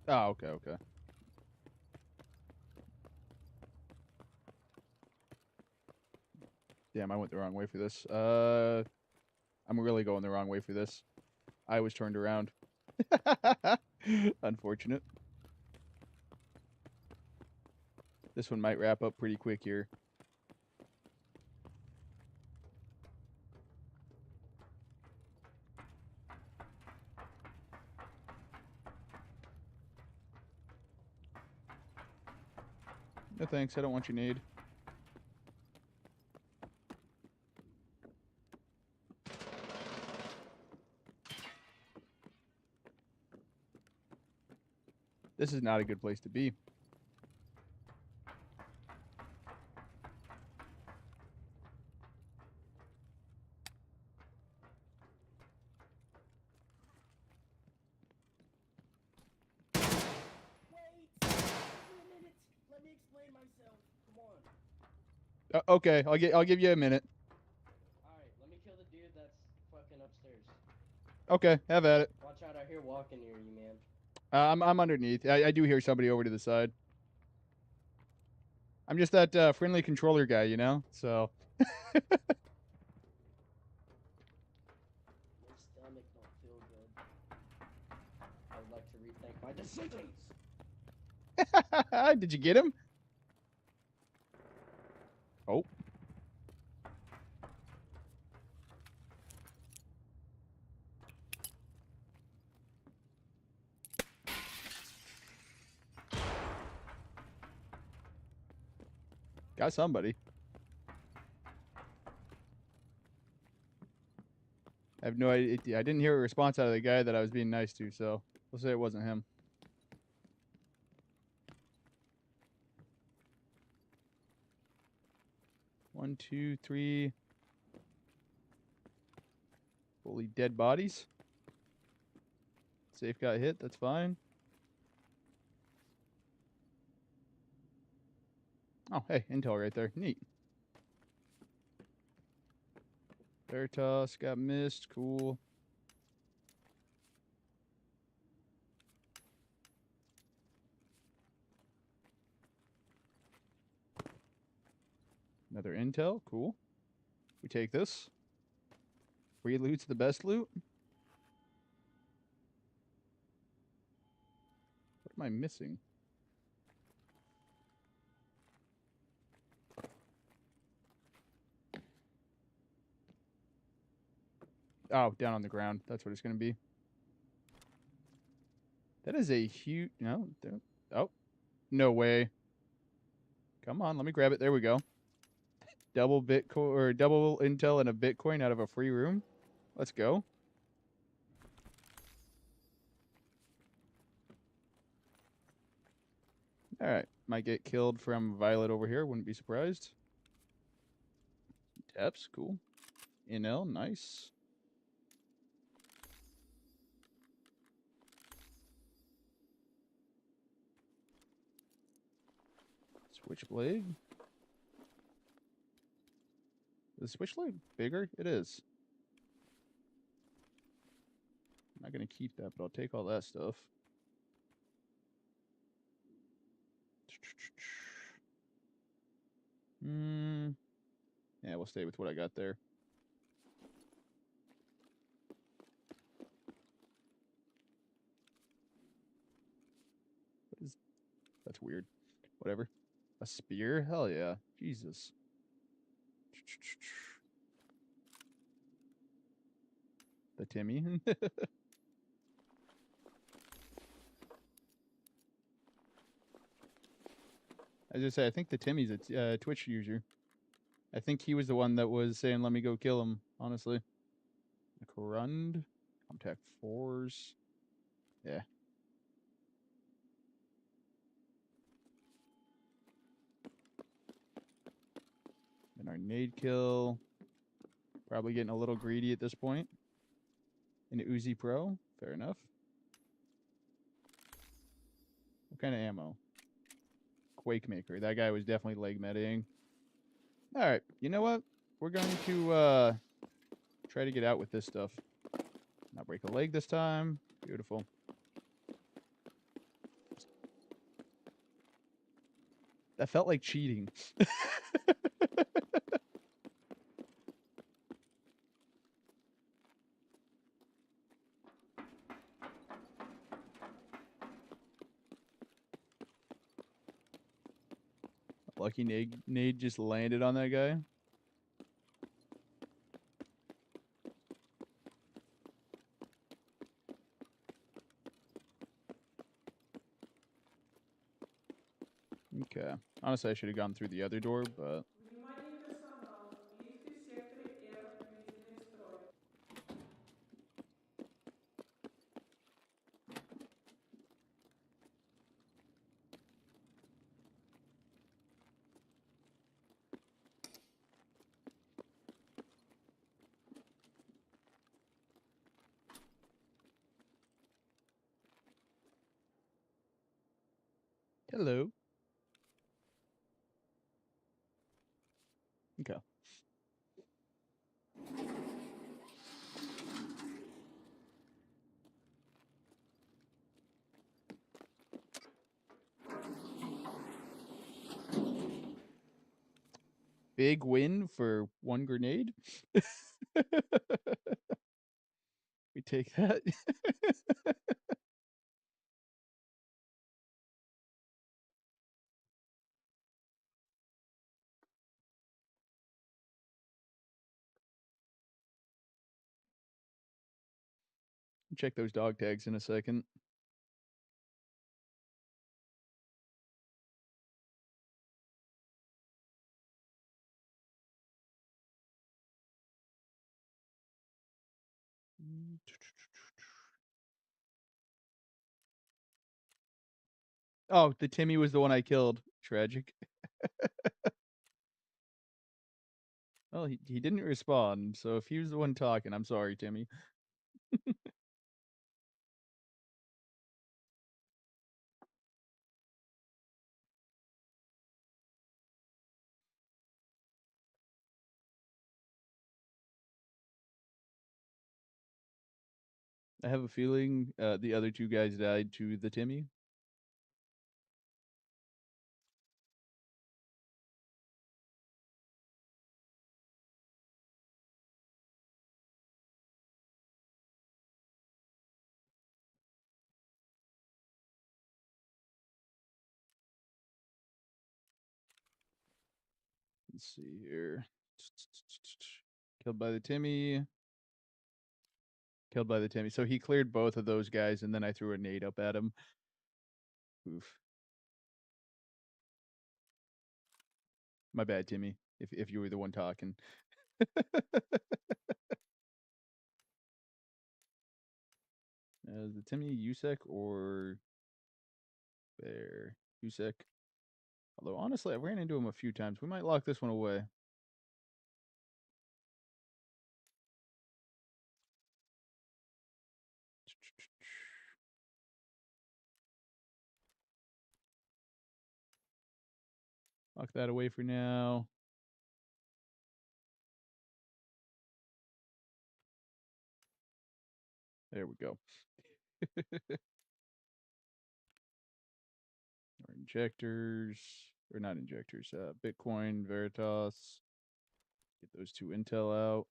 Oh, okay, okay. Damn, I went the wrong way for this. I'm really going the wrong way for this. I was turned around. Unfortunate. This one might wrap up pretty quick here. No thanks, I don't want your nade. This is not a good place to be.
Wait! Give me a minute! Let me explain myself. Come on.
Okay, I'll give you a minute.
Alright, let me kill the dude that's fucking upstairs.
Okay, have at it.
Watch out, I hear walking near you, man.
I'm underneath. I do hear somebody over to the side. I'm just that friendly controller guy, you know? So
My stomach don't feel good. I would like to rethink my decisions!
did you get him? Oh. Got somebody. I have no idea. I didn't hear a response out of the guy that I was being nice to, so we'll say it wasn't him. One, two, three. Fully dead bodies. Safe got hit. That's fine. Oh, hey, intel right there. Neat. Veritas got missed. Cool. Another intel. Cool. We take this. Free loot's the best loot. What am I missing? Oh, down on the ground. That's what it's going to be. That is a huge... No. Oh. No way. Come on. Let me grab it. There we go. Double Bitcoin or double intel and a Bitcoin out of a free room. Let's go. All right. Might get killed from Violet over here. Wouldn't be surprised. Teps. Cool. NL. Nice. Switchblade. Is the switchblade bigger? It is. I'm not going to keep that, but I'll take all that stuff. Yeah, we'll stay with what I got there. What is... That's weird. Whatever. A spear? Hell yeah. Jesus. The Timmy. As I say, I think the Timmy's a Twitch user. I think he was the one that was saying, let me go kill him, honestly. Corund. Contact 4s. Yeah. And our nade kill. Probably getting a little greedy at this point. An Uzi Pro. Fair enough. What kind of ammo? Quake Maker. That guy was definitely leg metaing. All right, you know what? We're going to try to get out with this stuff. Not break a leg this time. Beautiful. That felt like cheating. Lucky nade just landed on that guy. Okay. Honestly, I should have gone through the other door, but
Внимание персонал. Лифты в секторе R выведены из строя.
hello. Okay. Big win for one grenade. We take that. Check those dog tags in a second. Oh, the Timmy was the one I killed. Tragic. Well, he didn't respond, so if he was the one talking, I'm sorry, Timmy. I have a feeling the other two guys died to the Timmy. Let's see here. Killed by the Timmy. Killed by the Timmy. So he cleared both of those guys, and then I threw a nade up at him. Oof. My bad, Timmy. If you were the one talking. The Timmy Usek or Bear? Usek. Although honestly, I ran into him a few times. We might lock this one away. Lock that away for now. There we go. Our injectors, or not injectors, Bitcoin, Veritas. Get those two intel out.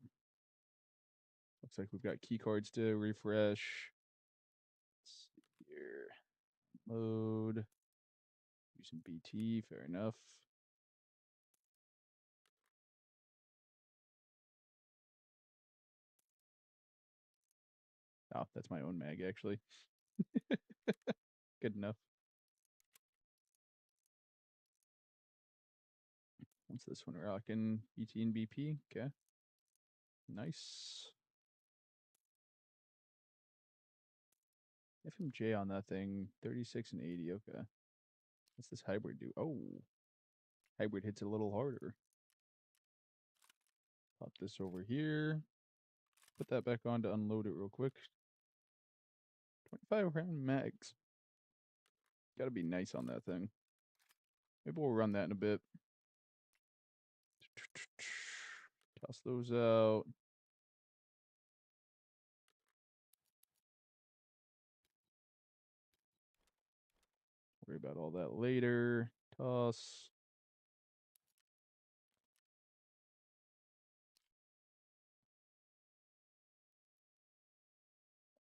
Looks like we've got key cards to refresh. Let's see here. Load. Using BT, fair enough. Oh, that's my own mag, actually. Good enough. What's this one rocking? BT and BP. Okay. Nice. FMJ on that thing. 36 and 80. Okay. What's this hybrid do? Oh. Hybrid hits a little harder. Pop this over here. Put that back on to unload it real quick. 25 round mags. Gotta be nice on that thing. Maybe we'll run that in a bit. Toss those out. Worry about all that later. Toss.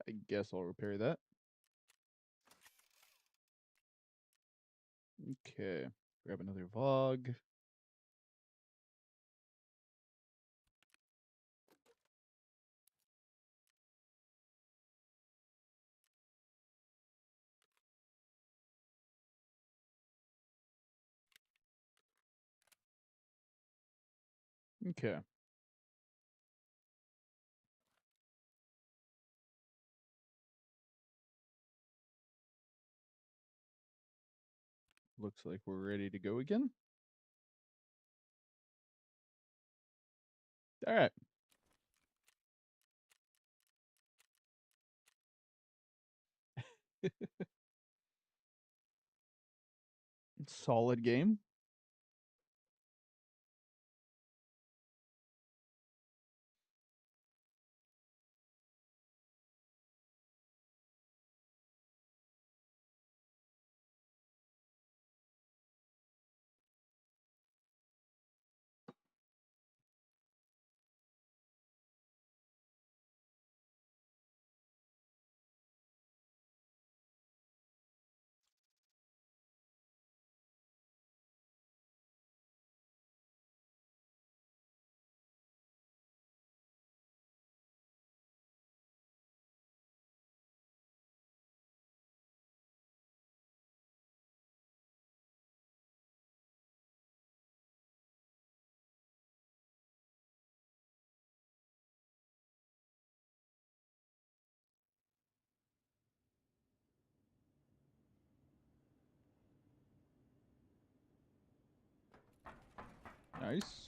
I guess I'll repair that. Okay. Grab another Vogue. Okay. Looks like we're ready to go again. All right. Solid game. Nice.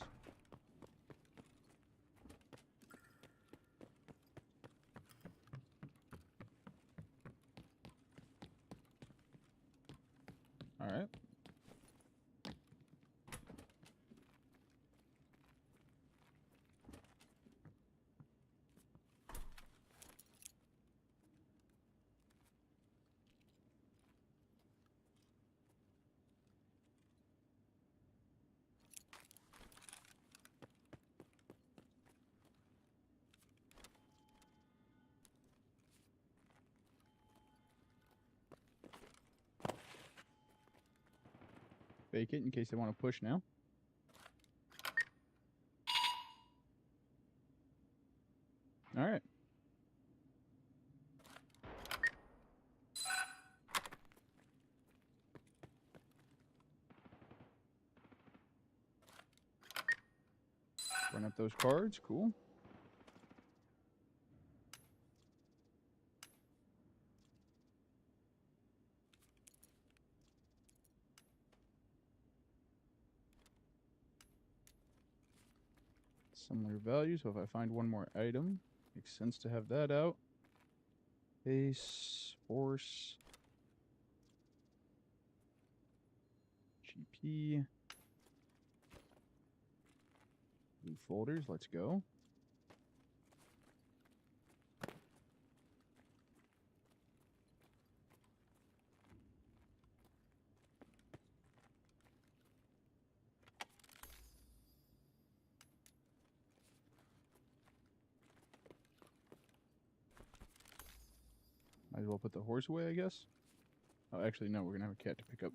All right. Fake it in case they want to push now. All right. Run up those cards. Cool. Similar value, so if I find one more item, makes sense to have that out. Base, force, GP. Blue folders, let's go. Might as well put the horse away, I guess. Oh, actually, no, we're gonna have a cat to pick up.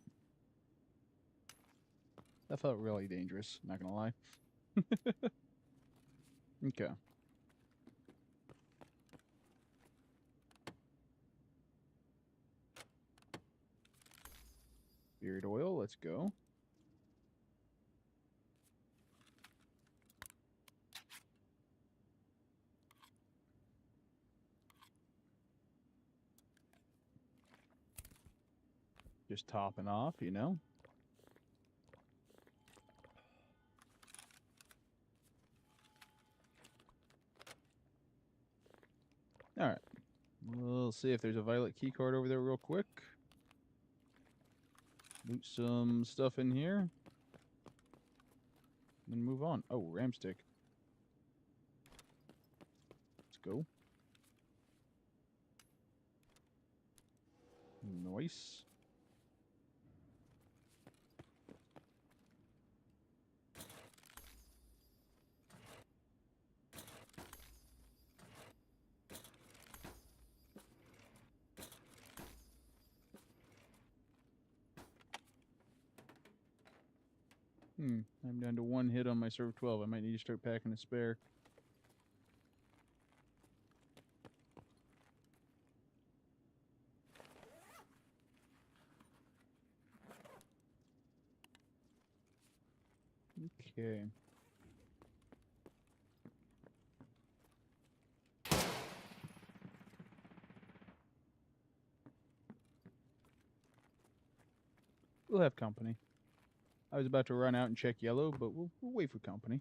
That felt really dangerous, not gonna lie. Okay. Beard oil, let's go. Just topping off, you know? Alright. We'll see if there's a violet key card over there real quick. Loot some stuff in here. Then move on. Oh, ram stick. Let's go. Nice. I'm down to 1 hit on my Serve 12. I might need to start packing a spare. Okay. We'll have company. I was about to run out and check yellow, but we'll wait for company.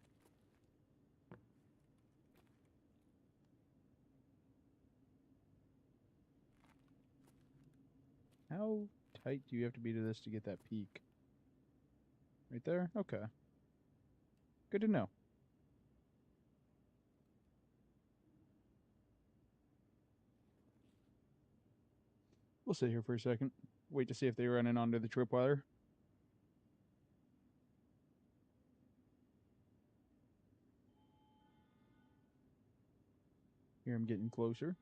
How tight do you have to be to this to get that peak? Right there? Okay. Good to know. We'll sit here for a second. Wait to see if they run in onto the tripwire. Here I'm getting closer.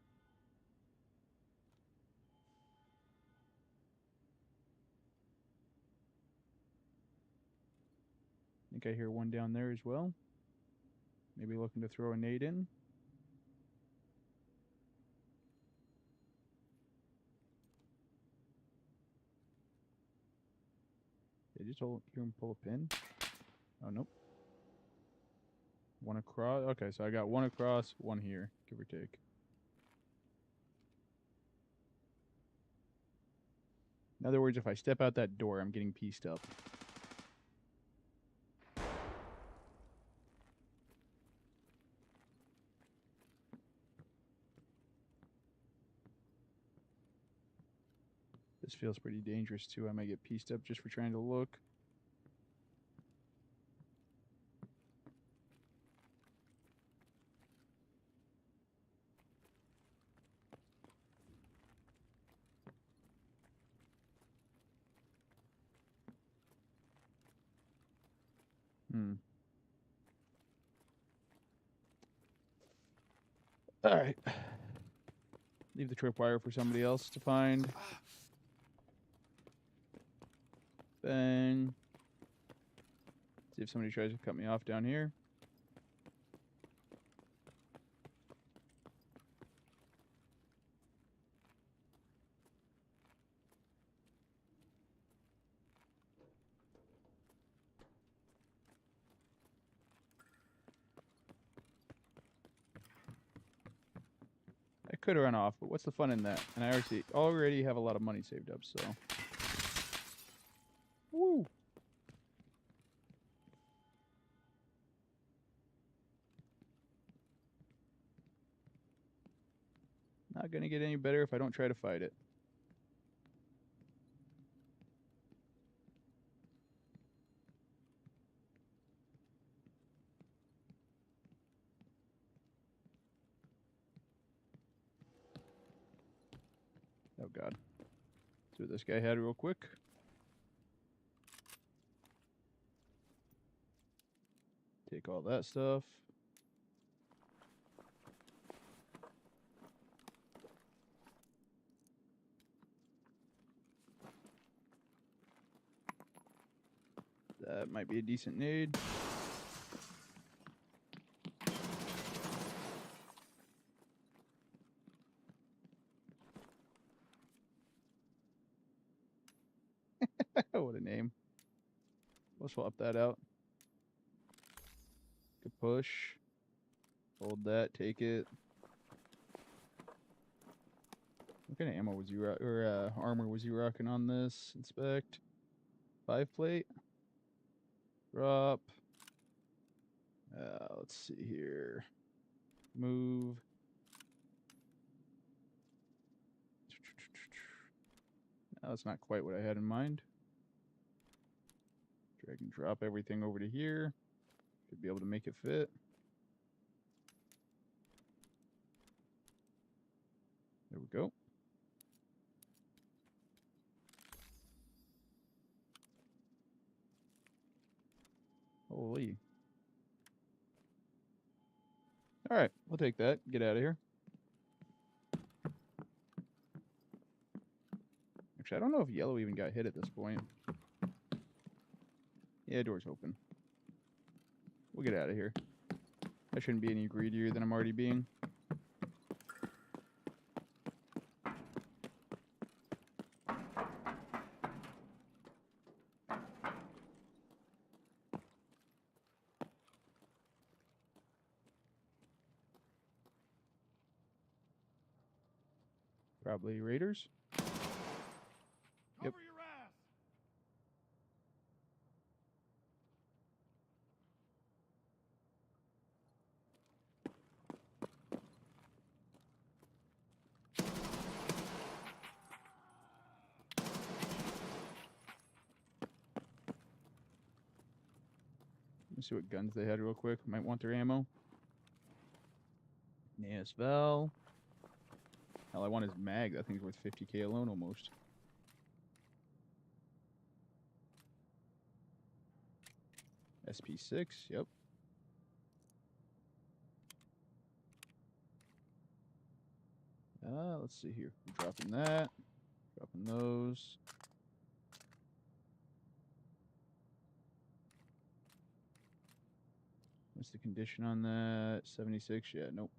I think I hear one down there as well. Maybe looking to throw a nade in. Did I just hear him pull a pin? Oh, nope. One across. Okay, so I got one across, one here, give or take. In other words, if I step out that door, I'm getting pieced up. This feels pretty dangerous too. I might get pieced up just for trying to look. All right. Leave the tripwire for somebody else to find. Bang. See if somebody tries to cut me off down here. I could have run off, but what's the fun in that? And I already have a lot of money saved up, so. Woo! Not gonna get any better if I don't try to fight it. Oh god. See what this guy had real quick. Take all that stuff. That might be a decent nade. What a name. We'll swap that out. Good push. Hold that, take it. What kind of ammo was you armor was you rocking on this? Inspect. 5 plate. Drop. Let's see here. Move. That's not quite what I had in mind. Drag and drop everything over to here. Should be able to make it fit. There we go. Holy. All right, we'll take that. Get out of here. Actually, I don't know if yellow even got hit at this point. Yeah, door's open. We'll get out of here. I shouldn't be any greedier than I'm already being. Probably raiders. Yep.
Cover your ass!
Let me see what guns they had real quick. Might want their ammo. Val. Hell, I want his mag. That thing's worth 50k alone almost. SP6, yep. Let's see here. We're dropping that. Dropping those. What's the condition on that? 76? Yeah, nope.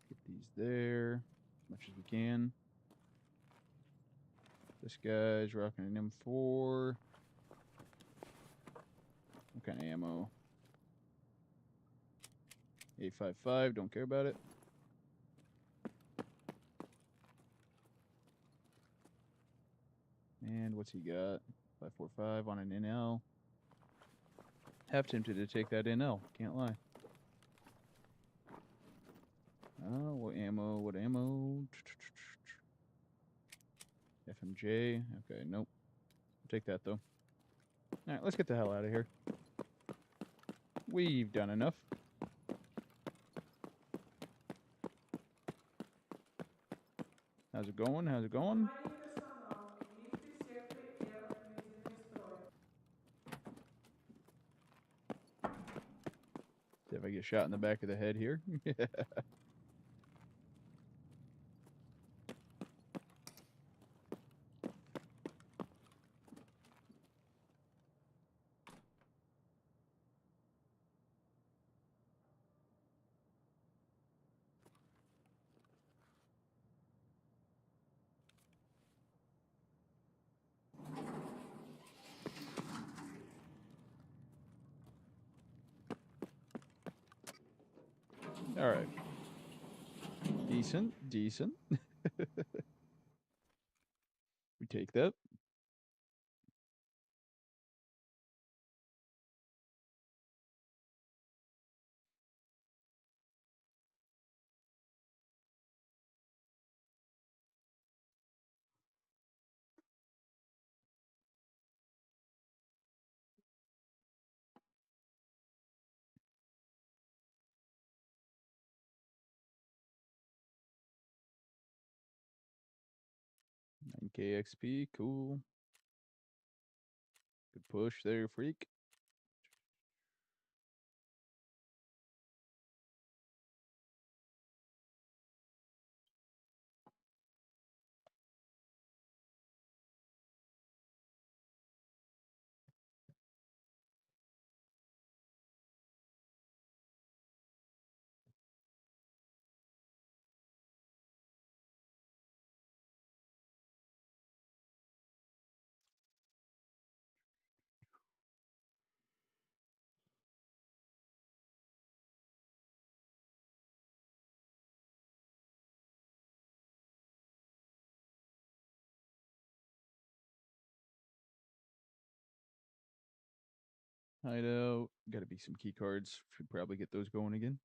Get these there as much as we can. This guy's rocking an M4. What kind of ammo? 855, don't care about it. And what's he got? 545 on an NL. Half tempted to take that NL, can't lie. Oh, what ammo? What ammo? FMJ. Okay, nope. I'll take that though. Alright, let's get the hell out of here. We've done enough. How's it going? How's it going?
Внимание персонала. Лифты в секторе R введены в строй.
See if I get shot in the back of the head here. All right. Decent, decent. We take that. KXP, cool. Good push there, freak. Hideout. Gotta be some key cards. Should probably get those going again.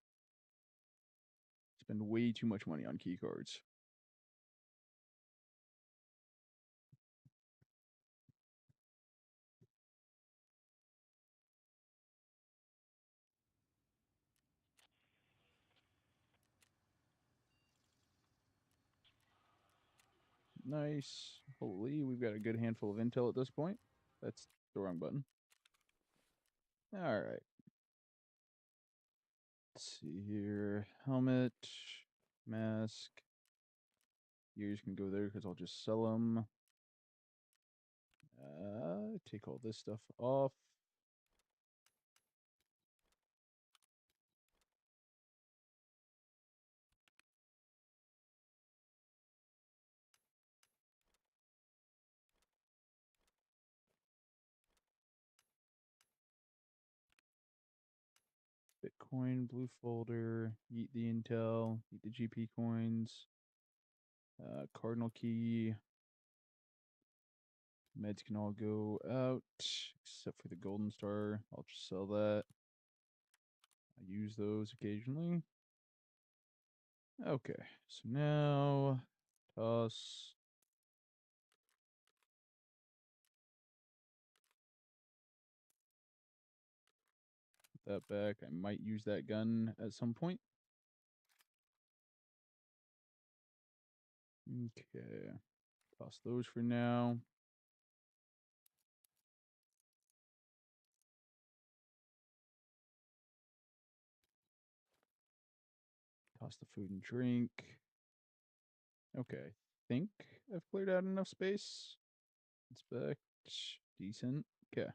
Spend way too much money on key cards. Nice. Holy, we've got a good handful of intel at this point. That's the wrong button. All right. Let's see here. Helmet, mask. Ears can go there because I'll just sell them. Take all this stuff off. Bitcoin, blue folder, eat the intel, eat the GP coins, cardinal key. Meds can all go out, except for the golden star. I'll just sell that. I use those occasionally. Okay, so now toss. Put that back. I might use that gun at some point. Okay, toss those for now. Toss the food and drink. Okay, I think I've cleared out enough space. Inspect. Decent. Okay.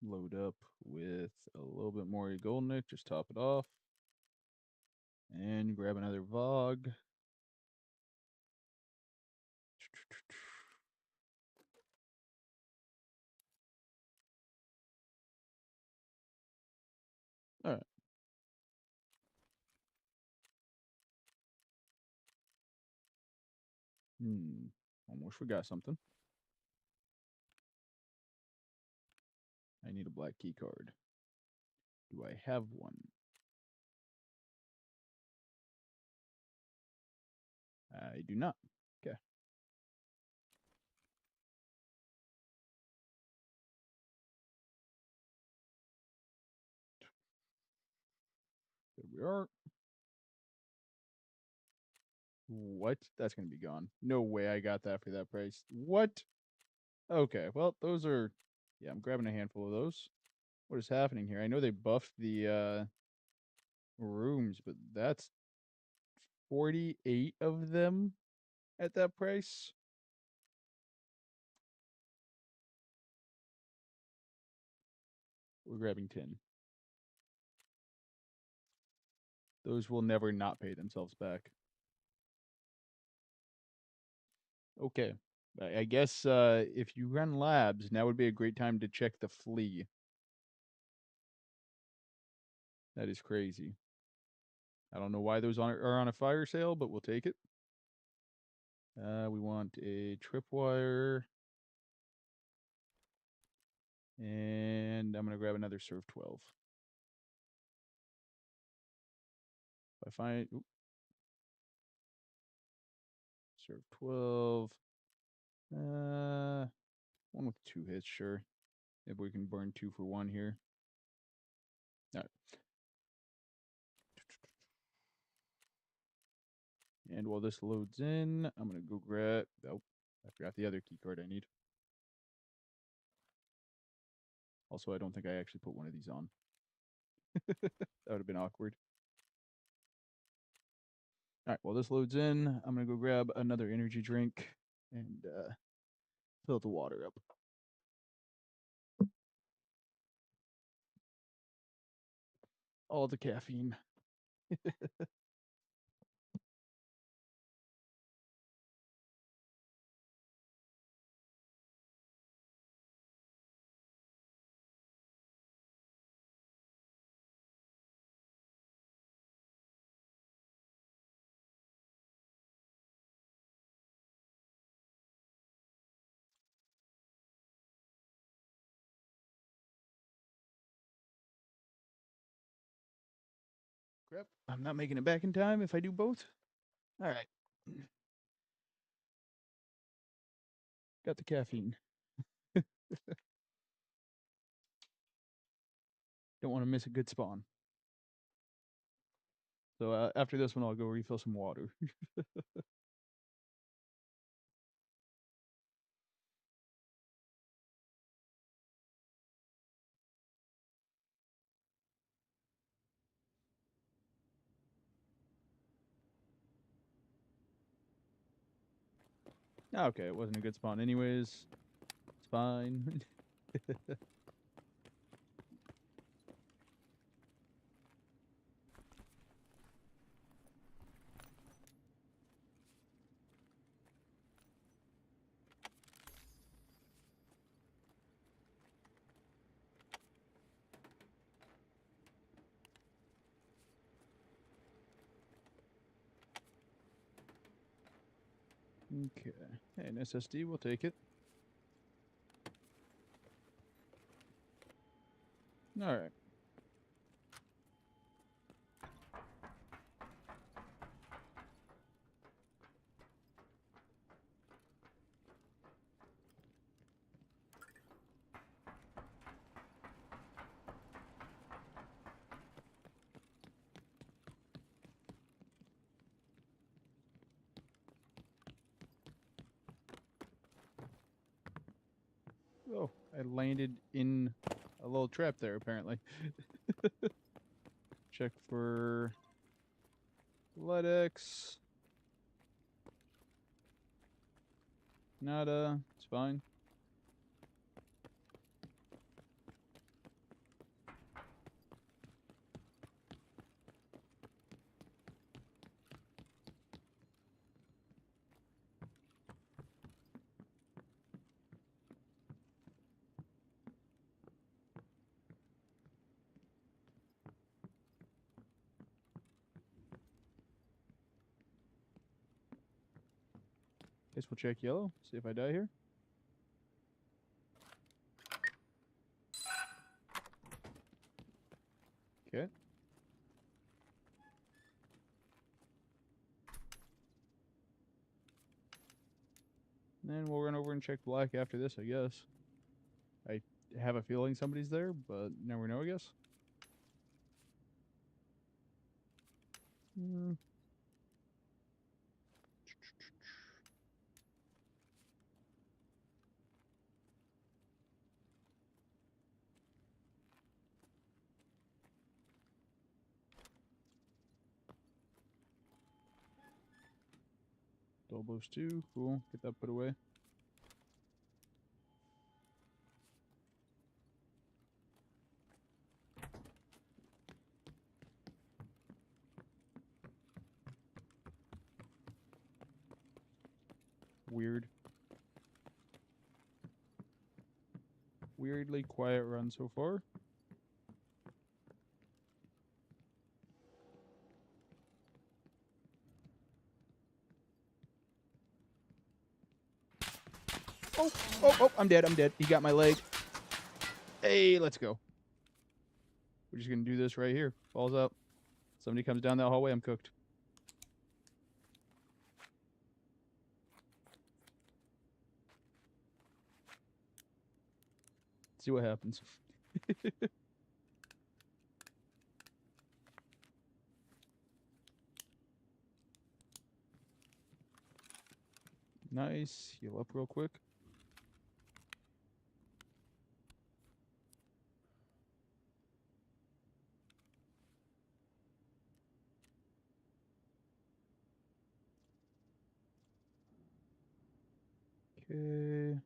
Load up with a little bit more Golden, just top it off. And grab another VOG. All right. Almost forgot something. I need a black key card. Do I have one? I do not. Okay. There we are. What? That's going to be gone. No way I got that for that price. What? Okay, well, those are... Yeah, I'm grabbing a handful of those. What is happening here? I know they buffed the rooms, but that's 48 of them at that price. We're grabbing 10. Those will never not pay themselves back. Okay. I guess if you run labs, now would be a great time to check the flea. That is crazy. I don't know why those are on a fire sale, but we'll take it. We want a tripwire. And I'm going to grab another serve 12. If I find... Oop. Serve 12. One with 2 hits, sure. Maybe we can burn 2 for 1 here. All right. And while this loads in, I'm going to go grab... Oh, I forgot the other key card I need. Also, I don't think I actually put one of these on. That would have been awkward. All right, while this loads in, I'm going to go grab another energy drink and fill the water up. All the caffeine. Crap, I'm not making it back in time if I do both. All right. Got the caffeine. Don't want to miss a good spawn. So after this one, I'll go refill some water. Okay, it wasn't a good spawn anyways. It's fine. Okay. Hey, an SSD, we'll take it. Alright. Oh, I landed in a little trap there, apparently. Check for LEDX. Nada. It's fine. Guess we'll check yellow. See if I die here. Okay. Then we'll run over and check black after this, I guess. I have a feeling somebody's there, but never know, I guess. Mm. Dolbos 2, cool. Get that put away. Weird. Weirdly quiet run so far. Oh, I'm dead, I'm dead. He got my leg. Hey, let's go. We're just gonna do this right here. Balls up. Somebody comes down that hallway, I'm cooked. See what happens. Nice. Heal up real quick. Okay.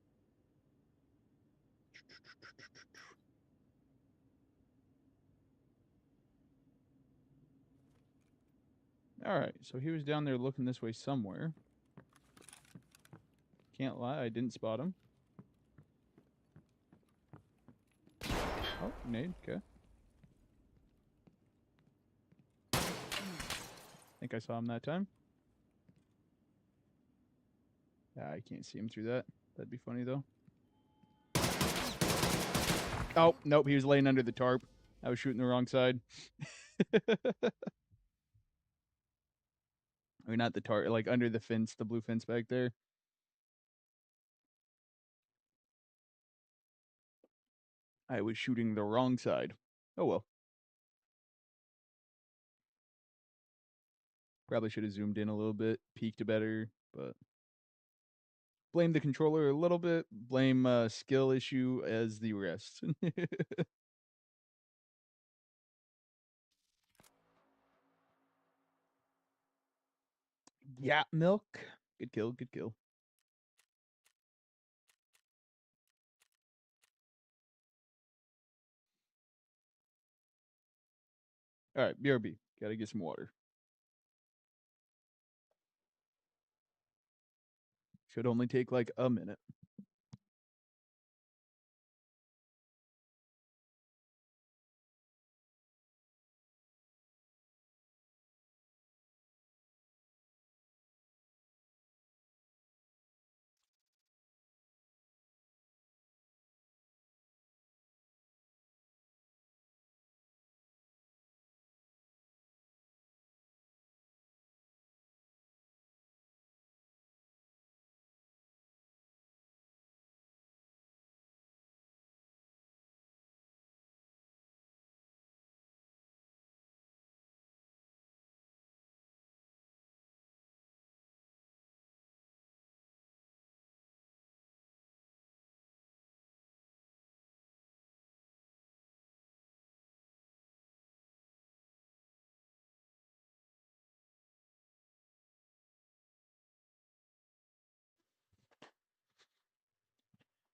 Alright, so he was down there looking this way somewhere. Can't lie, I didn't spot him. Oh, nade, okay. Think I saw him that time. I can't see him through that. That'd be funny though. Oh, nope, he was laying under the tarp. I was shooting the wrong side. I mean, not the tarp, like under the fence, the blue fence back there. I was shooting the wrong side. Oh well. Probably should have zoomed in a little bit, peeked better, but blame the controller a little bit, blame skill issue as the rest. Yeah, milk. Good kill, good kill. All right, BRB. Gotta get some water. Should only take like a minute.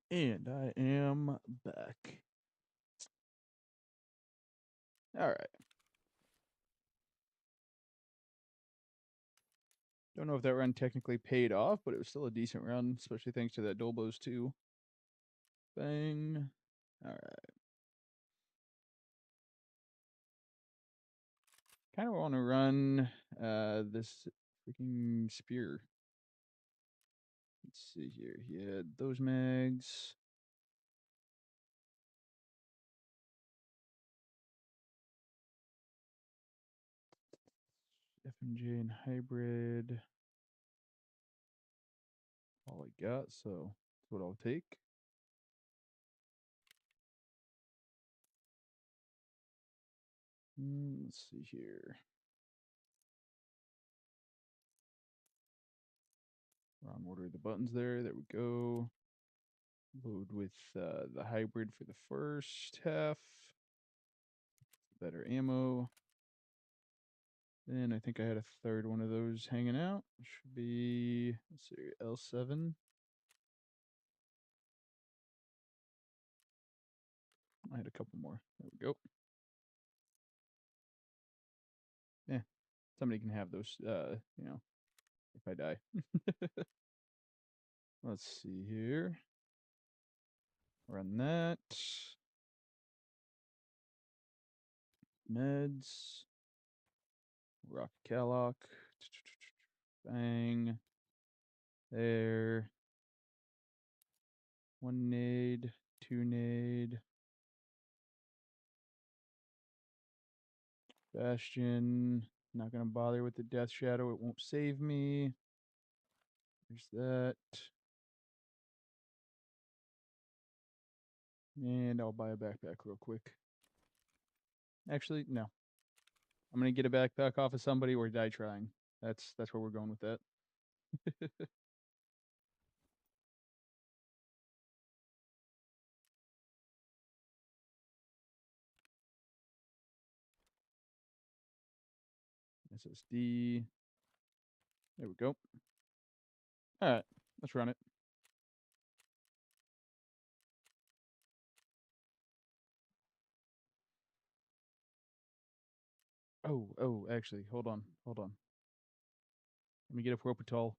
And I am back. All right. Don't know if that run technically paid off, but it was still a decent run, especially thanks to that Dolbos too. Bang. All right. Kind of want to run this freaking spear. Let's see here. He had those mags. FMJ and hybrid. All I got, so that's what I'll take. Let's see here. Wrong order of the buttons there. There we go. Load with the hybrid for the first half. Better ammo. Then I think I had a third one of those hanging out. Should be, let's see, L7. I had a couple more. There we go. Yeah, somebody can have those, you know, if I die. Let's see here. Run that. Meds. Rock Callock. Bang. There. One nade. Two nade. Bastion. Not gonna bother with the Death Shadow. It won't save me. There's that. And I'll buy a backpack real quick. Actually, no. I'm gonna get a backpack off of somebody or die trying. That's where we're going with that. SSD. There we go. All right, let's run it. Oh, actually, hold on. Let me get a Propital.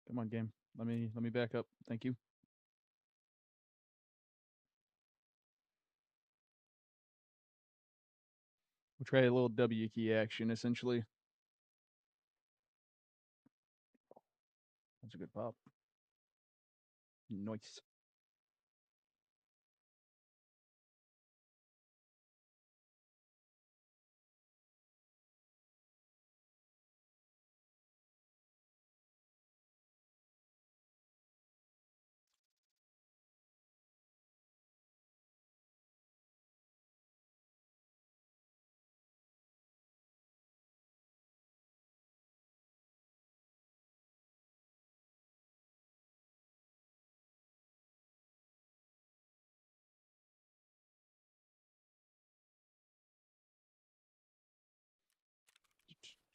Come on, game. Let me back up. Thank you. We'll try a little W key action, essentially. That's a good pop. Nice.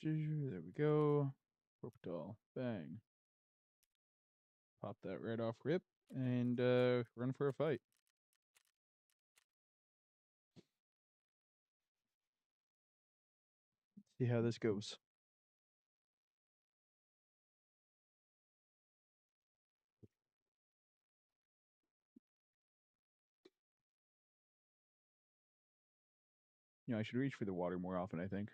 There we go. Orbital. Bang. Pop that right off rip and run for a fight. See how this goes. You know, I should reach for the water more often, I think.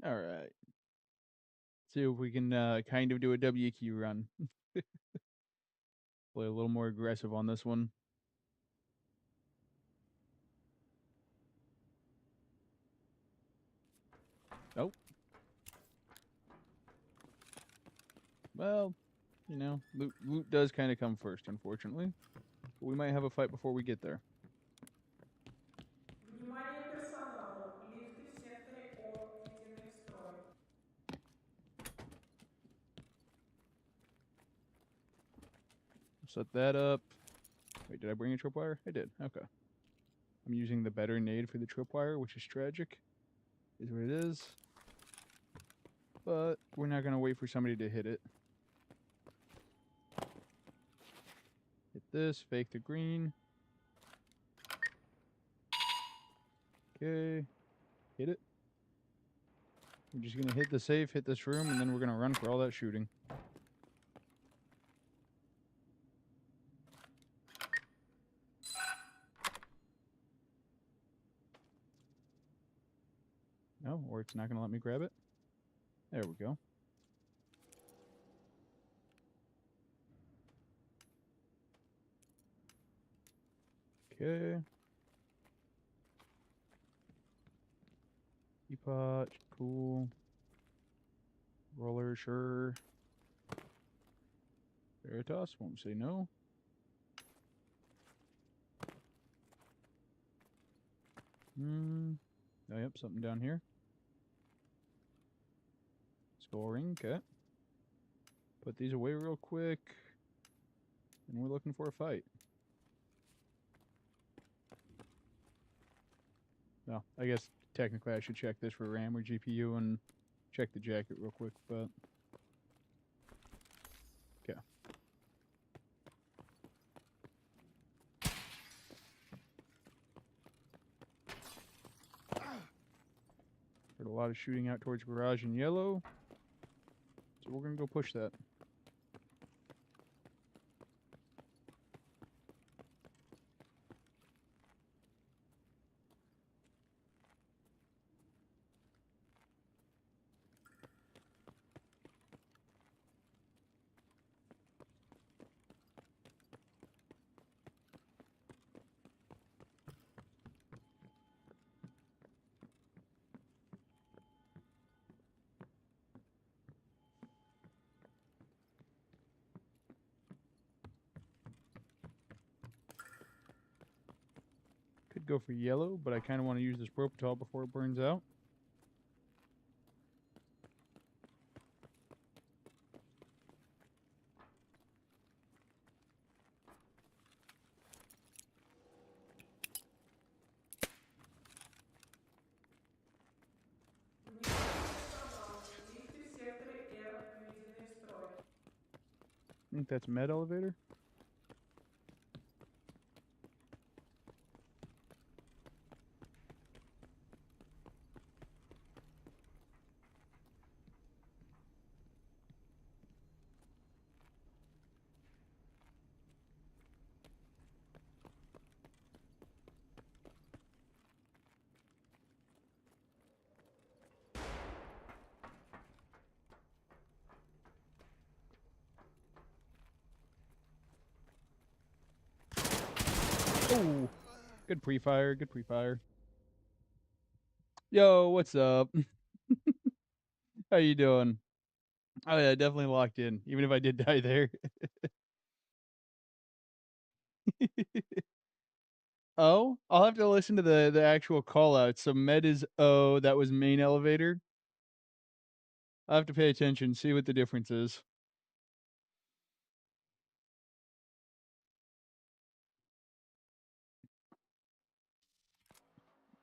All right. See if we can kind of do a WQ run. Play a little more aggressive on this one. Oh. Well, you know, loot does kind of come first, unfortunately. But we might have a fight before we get there.
Внимание персоналу. Лифты в секторе О введены в строй.
Set that up. Wait, did I bring a tripwire? I did. Okay. I'm using the better nade for the tripwire, which is tragic. Is what it is. But we're not going to wait for somebody to hit it. Hit this, fake the green. Okay. Hit it. We're just going to hit the safe, hit this room, and then we're going to run for all that shooting. No, or it's not going to let me grab it. There we go. Okay. Teapot, cool. Roller, sure. Veritas, won't say no. Oh, yep, something down here. Scoring, okay. Put these away real quick. And we're looking for a fight. No, I guess technically I should check this for RAM or GPU and check the jacket real quick, but... Okay. Heard a lot of shooting out towards garage in yellow. So we're gonna go push that. Could go for yellow, but I kind of want to use this Propital before it burns out.
Лифты в секторе Р введены в строй.
I think that's med elevator. Oh, good pre-fire, good pre-fire. Yo, what's up? How you doing? Oh yeah, definitely locked in, even if I did die there. Oh, I'll have to listen to the actual call out. So med is O, that was main elevator. I'll have to pay attention, see what the difference is.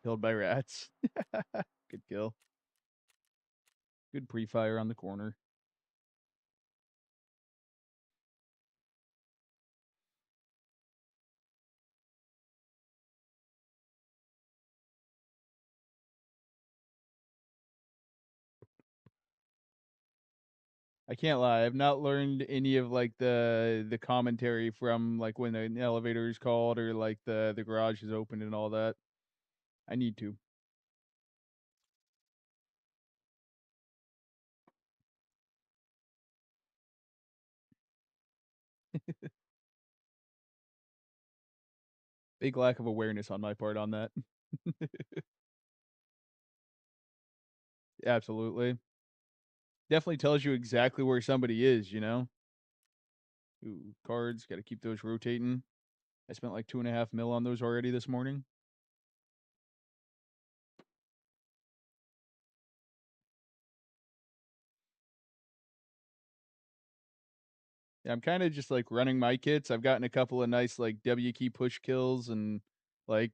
Killed by rats. Good kill. Good pre-fire on the corner. I can't lie, I've not learned any of, like, the commentary from, like, when an elevator is called or, like, the garage is open and all that. I need to. Big lack of awareness on my part on that. Absolutely. Definitely tells you exactly where somebody is, you know? Ooh, cards, gotta keep those rotating. I spent like 2.5 mil on those already this morning. Yeah, I'm kinda just, like, running my kits. I've gotten a couple of nice, like, W key push kills and, like,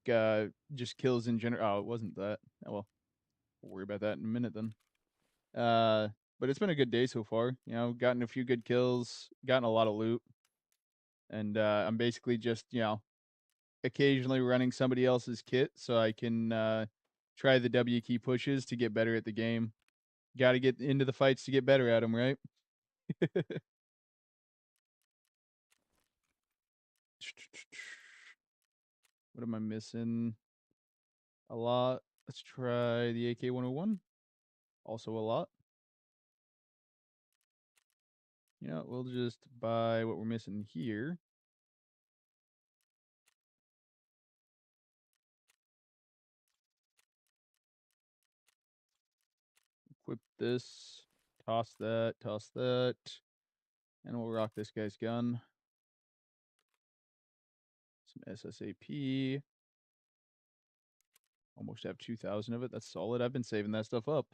just kills in general. Oh, it wasn't that. Oh, well, we'll worry about that in a minute then. Uh, but it's been a good day so far, you know, gotten a few good kills, gotten a lot of loot, and, I'm basically just, you know, occasionally running somebody else's kit so I can, try the W key pushes to get better at the game. Gotta get into the fights to get better at them, right? What am I missing? A lot. Let's try the AK-101. Also a lot. You know, we'll just buy what we're missing here. Equip this. Toss that. Toss that. And we'll rock this guy's gun. Some SSAP. Almost have 2,000 of it. That's solid. I've been saving that stuff up.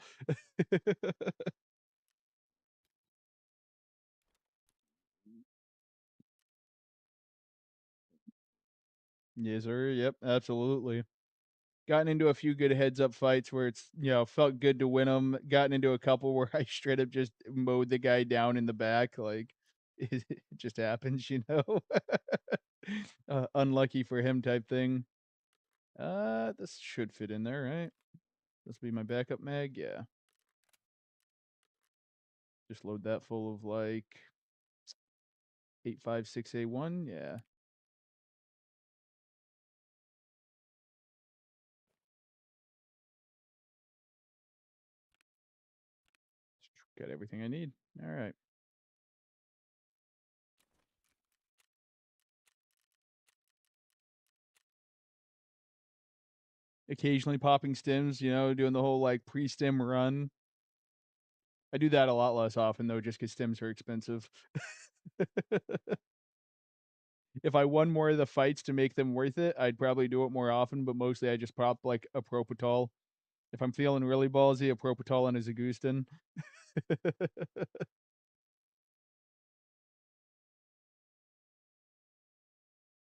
Yes, sir. Yep, absolutely. Gotten into a few good heads up fights where it's, you know, felt good to win them. Gotten into a couple where I straight up just mowed the guy down in the back. Like, it just happens, you know? Unlucky for him type thing. This should fit in there, right? This will be my backup mag. Yeah. Just load that full of like 856A1. Yeah. Got everything I need. All right. Occasionally popping stims, you know, doing the whole like pre-stim run. I do that a lot less often though, just because stims are expensive. If I won more of the fights to make them worth it, I'd probably do it more often, but mostly I just prop like a Propitol. If I'm feeling really ballsy, a Propitol and a Zagustin.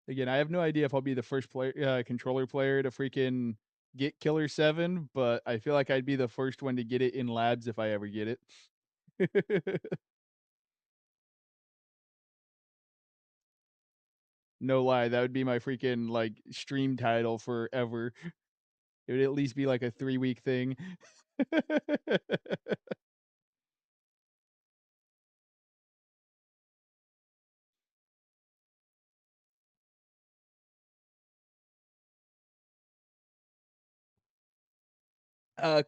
Again, I have no idea if I'll be the first player, controller player to freaking get Killer 7, but I feel like I'd be the first one to get it in labs if I ever get it. No lie, that would be my freaking, like, stream title forever. It would at least be like a 3-week thing.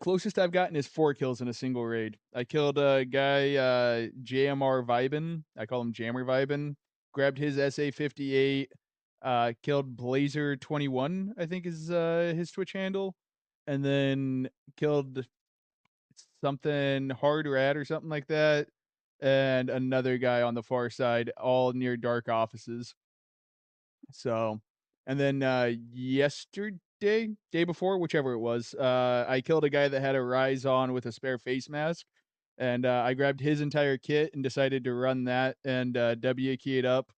Closest I've gotten is 4 kills in a single raid. I killed a guy, JMR Vibin. I call him Jammer Vibin. Grabbed his SA-58. Killed Blazer21, I think is his Twitch handle, and then killed something Hard Rat or something like that, and another guy on the far side, all near dark offices. So, and then yesterday, day before, whichever it was, I killed a guy that had a Rise on with a spare face mask, and I grabbed his entire kit and decided to run that and W key it up,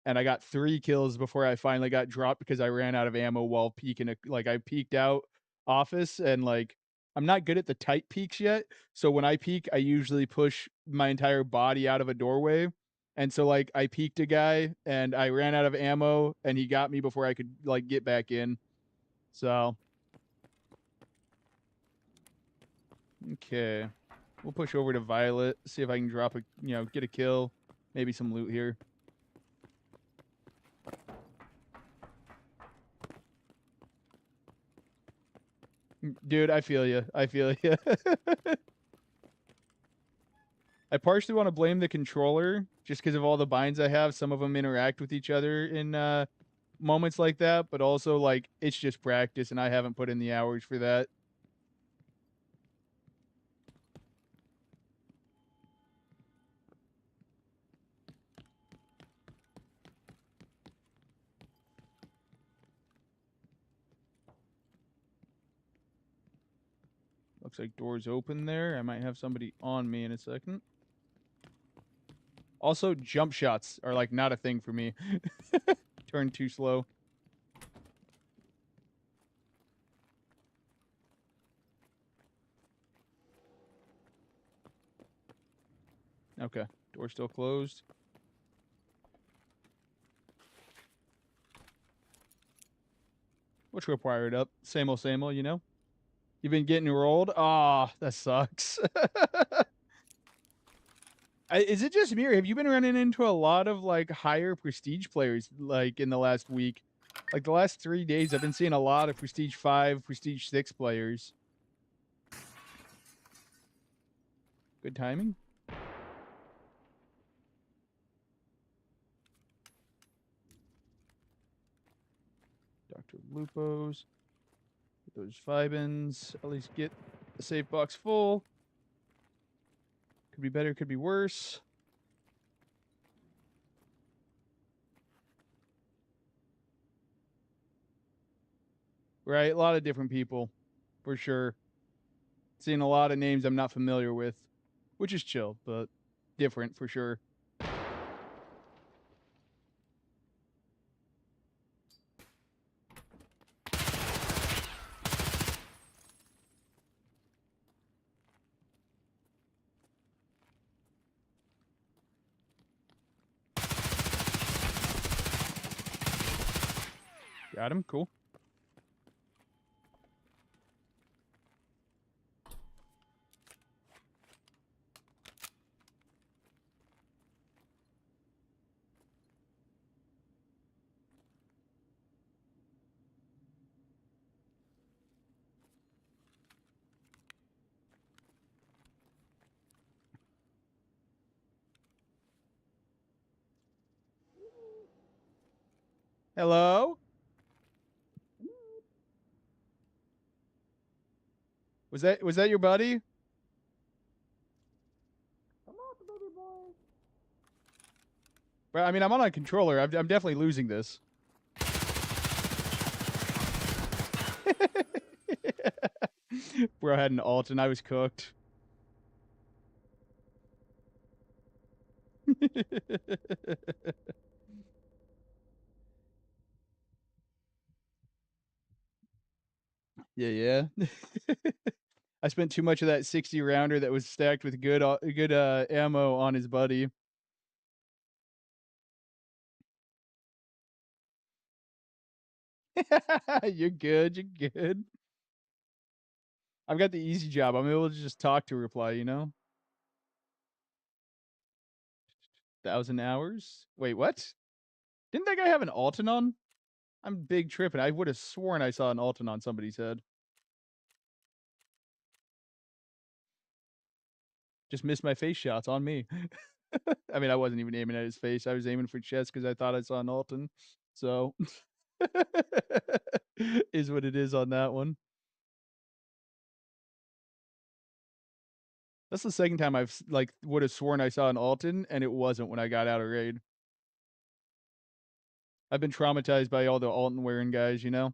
and I got 3 kills before I finally got dropped because I ran out of ammo while peeking. Like I peeked out office and like I'm not good at the tight peeks yet, so when I peek, I usually push my entire body out of a doorway. And so like I peeked a guy and I ran out of ammo and he got me before I could like get back in. So okay. We'll push over to Violet, see if I can drop a get a kill, maybe some loot here. Dude, I feel you. I feel you. I partially want to blame the controller just because of all the binds I have. Some of them interact with each other in moments like that, but also like it's just practice and I haven't put in the hours for that. Looks like doors open there. I might have somebody on me in a second. Also, jump shots are like not a thing for me. Turn too slow. Okay, door still closed. Which require it up. Same old, you know? You've been getting rolled? Ah, that sucks. Is it just me, or have you been running into a lot of like higher prestige players like in the last week? Like the last 3 days, I've been seeing a lot of prestige 5, prestige 6 players. Good timing. Dr. Lupo's. Get those Vibins. At least get the safe box full. Could be better, could be worse. Right, a lot of different people, for sure. Seeing a lot of names I'm not familiar with, which is chill, but different for sure. Got him, cool. Hello? Was that your buddy?
Come on, baby boy.
Well, I mean, I'm on a controller. I'm definitely losing this. Bro had an ult and I was cooked. Yeah. I spent too much of that 60 rounder that was stacked with good ammo on his buddy. You're good. You're good. I've got the easy job. I'm able to just talk to reply, you know? 1,000 hours? Wait, what? Didn't that guy have an Alton? I'm big tripping. I would have sworn I saw an Alton on somebody's head. Just missed my face shots on me. I mean, I wasn't even aiming at his face. I was aiming for chest because I thought I saw an Alton. So is what it is on that one. That's the second time I've like would have sworn I saw an Alton, and it wasn't when I got out of raid. I've been traumatized by all the Alton wearing guys, you know?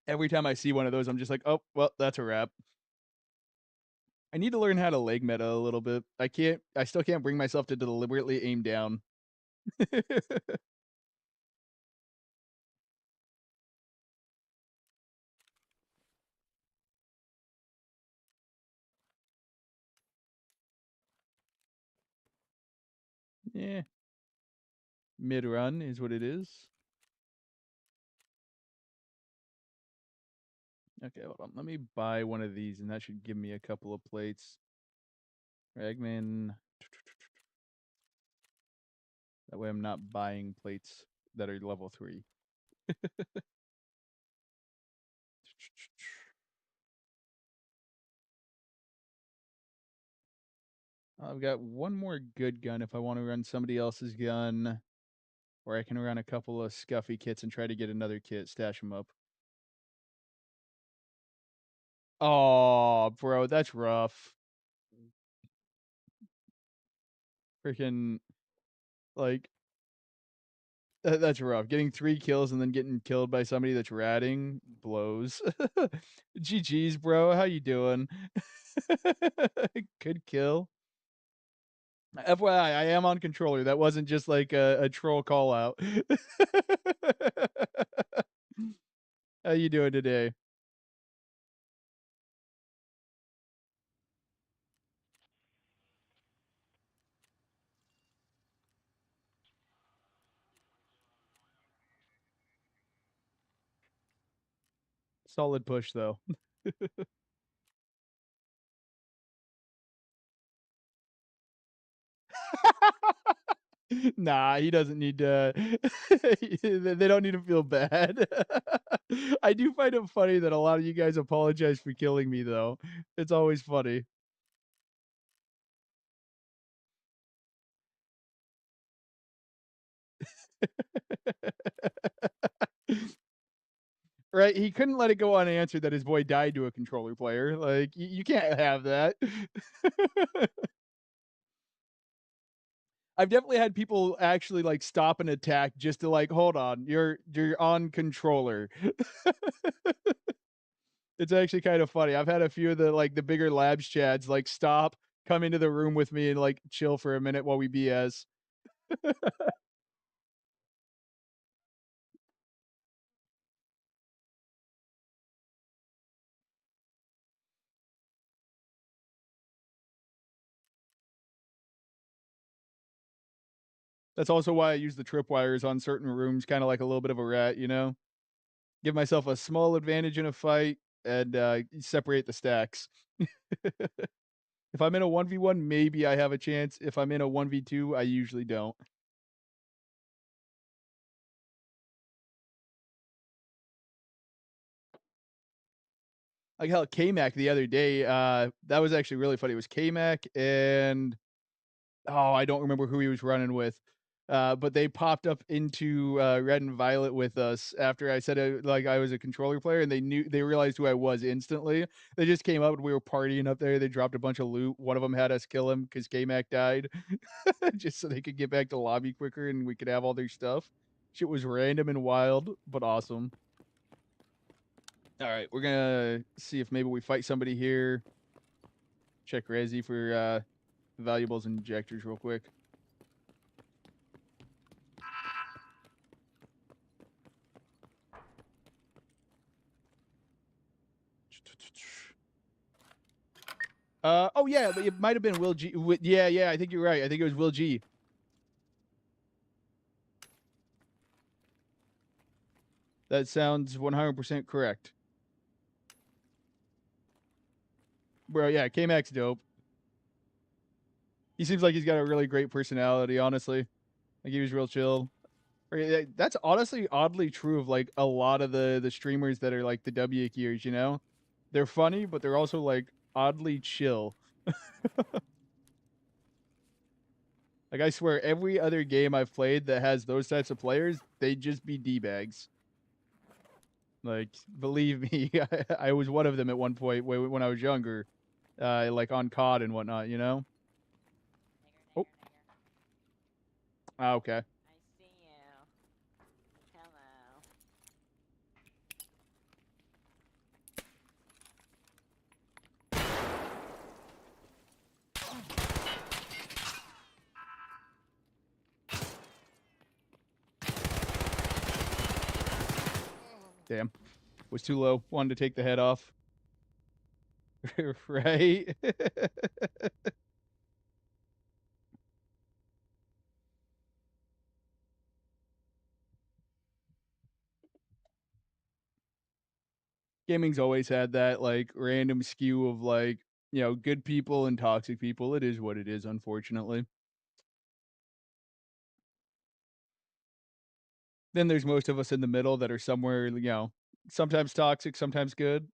Every time I see one of those, I'm just like, oh, well, that's a wrap. I need to learn how to leg meta a little bit. I still can't bring myself to deliberately aim down. Yeah. Mid run is what it is. Okay, hold on. Let me buy one of these, and that should give me a couple of plates. Ragman. That way I'm not buying plates that are level 3. I've got one more good gun if I want to run somebody else's gun. Or I can run a couple of scuffy kits and try to get another kit, stash them up. Oh, bro, that's rough. Freaking, like, that's rough. Getting 3 kills and then getting killed by somebody that's ratting blows. GG's, bro. How you doing? Good kill. FYI, I am on controller. That wasn't just like a troll call out. How you doing today? Solid push though. Nah, he doesn't need to. They don't need to feel bad. I do find it funny that a lot of you guys apologize for killing me, though. It's always funny. Right? He couldn't let it go unanswered that his boy died to a controller player. Like, you can't have that. I've definitely had people actually like stop an attack just to like, hold on, you're on controller. It's actually kind of funny. I've had a few of the bigger labs chads like stop, come into the room with me and like chill for a minute while we BS. That's also why I use the tripwires on certain rooms, kind of like a little bit of a rat, you know? Give myself a small advantage in a fight and separate the stacks. If I'm in a 1v1, maybe I have a chance. If I'm in a 1v2, I usually don't. Like hell, K-Mac the other day, that was actually really funny. It was K-Mac and oh, I don't remember who he was running with. But they popped up into Red and Violet with us after I said like I was a controller player, and they realized who I was instantly. They just came up and we were partying up there. They dropped a bunch of loot. One of them had us kill him because K-Mac died, just so they could get back to lobby quicker and we could have all their stuff. Shit was random and wild, but awesome. All right, we're gonna see if maybe we fight somebody here. Check Resi for valuables and injectors real quick. Oh yeah, it might have been Will G. Yeah, I think you're right. I think it was Will G. That sounds 100% correct. Bro, yeah, K-Mac's dope. He seems like he's got a really great personality, honestly. Like he was real chill. That's honestly oddly true of like a lot of the streamers that are like the W gears, you know? They're funny, but they're also like oddly chill. Like, I swear, every other game I've played that has those types of players, they just be D-bags. Like, believe me, I was one of them at one point when I was younger, like on COD and whatnot, you know?
Nigger,
Oh.
nigger, nigger.
Ah, okay.
I see you. Hello.
Damn. Was too low. Wanted to take the head off. Right? Gaming's always had that, like, random skew of, like, you know, good people and toxic people. It is what it is, unfortunately. Then there's most of us in the middle that are somewhere, you know, sometimes toxic, sometimes good.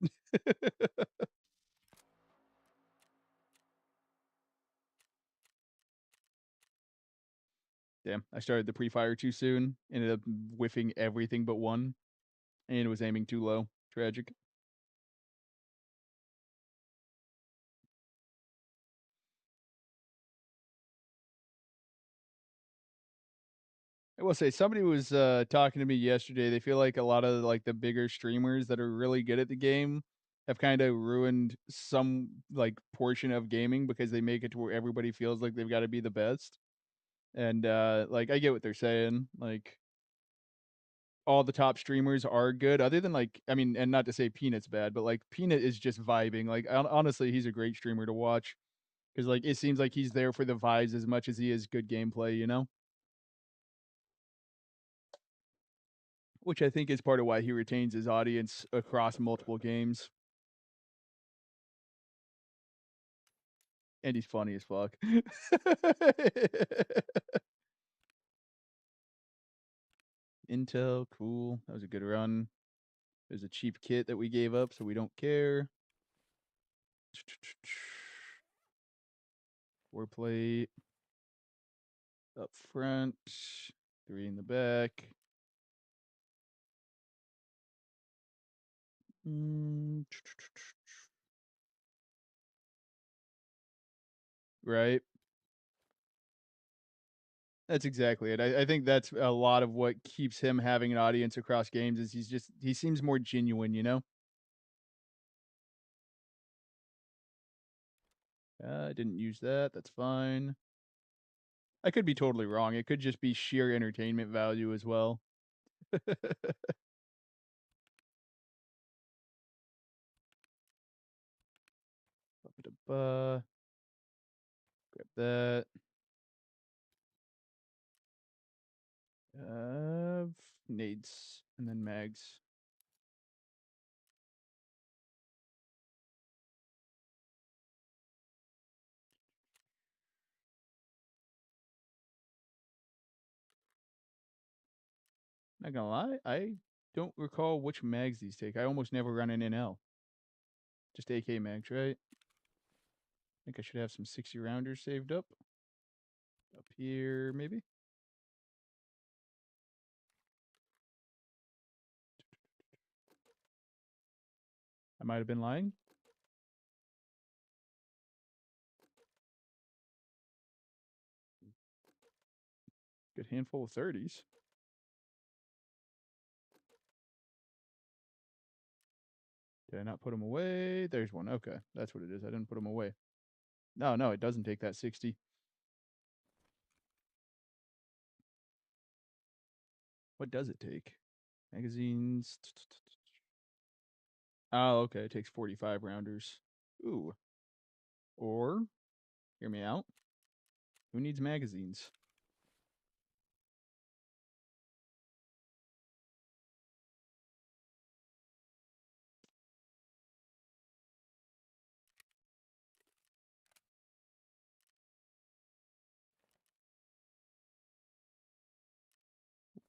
Damn, I started the pre-fire too soon. Ended up whiffing everything but one, and was aiming too low. Tragic. I will say somebody was talking to me yesterday. They feel like a lot of like the bigger streamers that are really good at the game have kind of ruined some like portion of gaming because they make it to where everybody feels like they've got to be the best. And like I get what they're saying. Like all the top streamers are good, other than like I mean, and not to say Peanut's bad, but like Peanut is just vibing. Like honestly, he's a great streamer to watch because like it seems like he's there for the vibes as much as he is good gameplay. You know. Which I think is part of why he retains his audience across multiple games. And he's funny as fuck. Intel, cool. That was a good run. There's a cheap kit that we gave up, so we don't care. Four plate. Up front. 3 in the back. Right. That's exactly it. I think that's a lot of what keeps him having an audience across games is he seems more genuine, you know? I didn't use that. That's fine. I could be totally wrong. It could just be sheer entertainment value as well. Grab that. Nades and then mags. Not gonna lie, I don't recall which mags these take. I almost never run an NL. Just AK mags, right? I think I should have some 60 rounders saved up. Up here, maybe? I might have been lying. Good handful of 30s. Did I not put them away? There's one. Okay, that's what it is. I didn't put them away. No, it doesn't take that 60. What does it take? Magazines. Oh, okay. It takes 45 rounders. Ooh. Or, hear me out. Who needs magazines?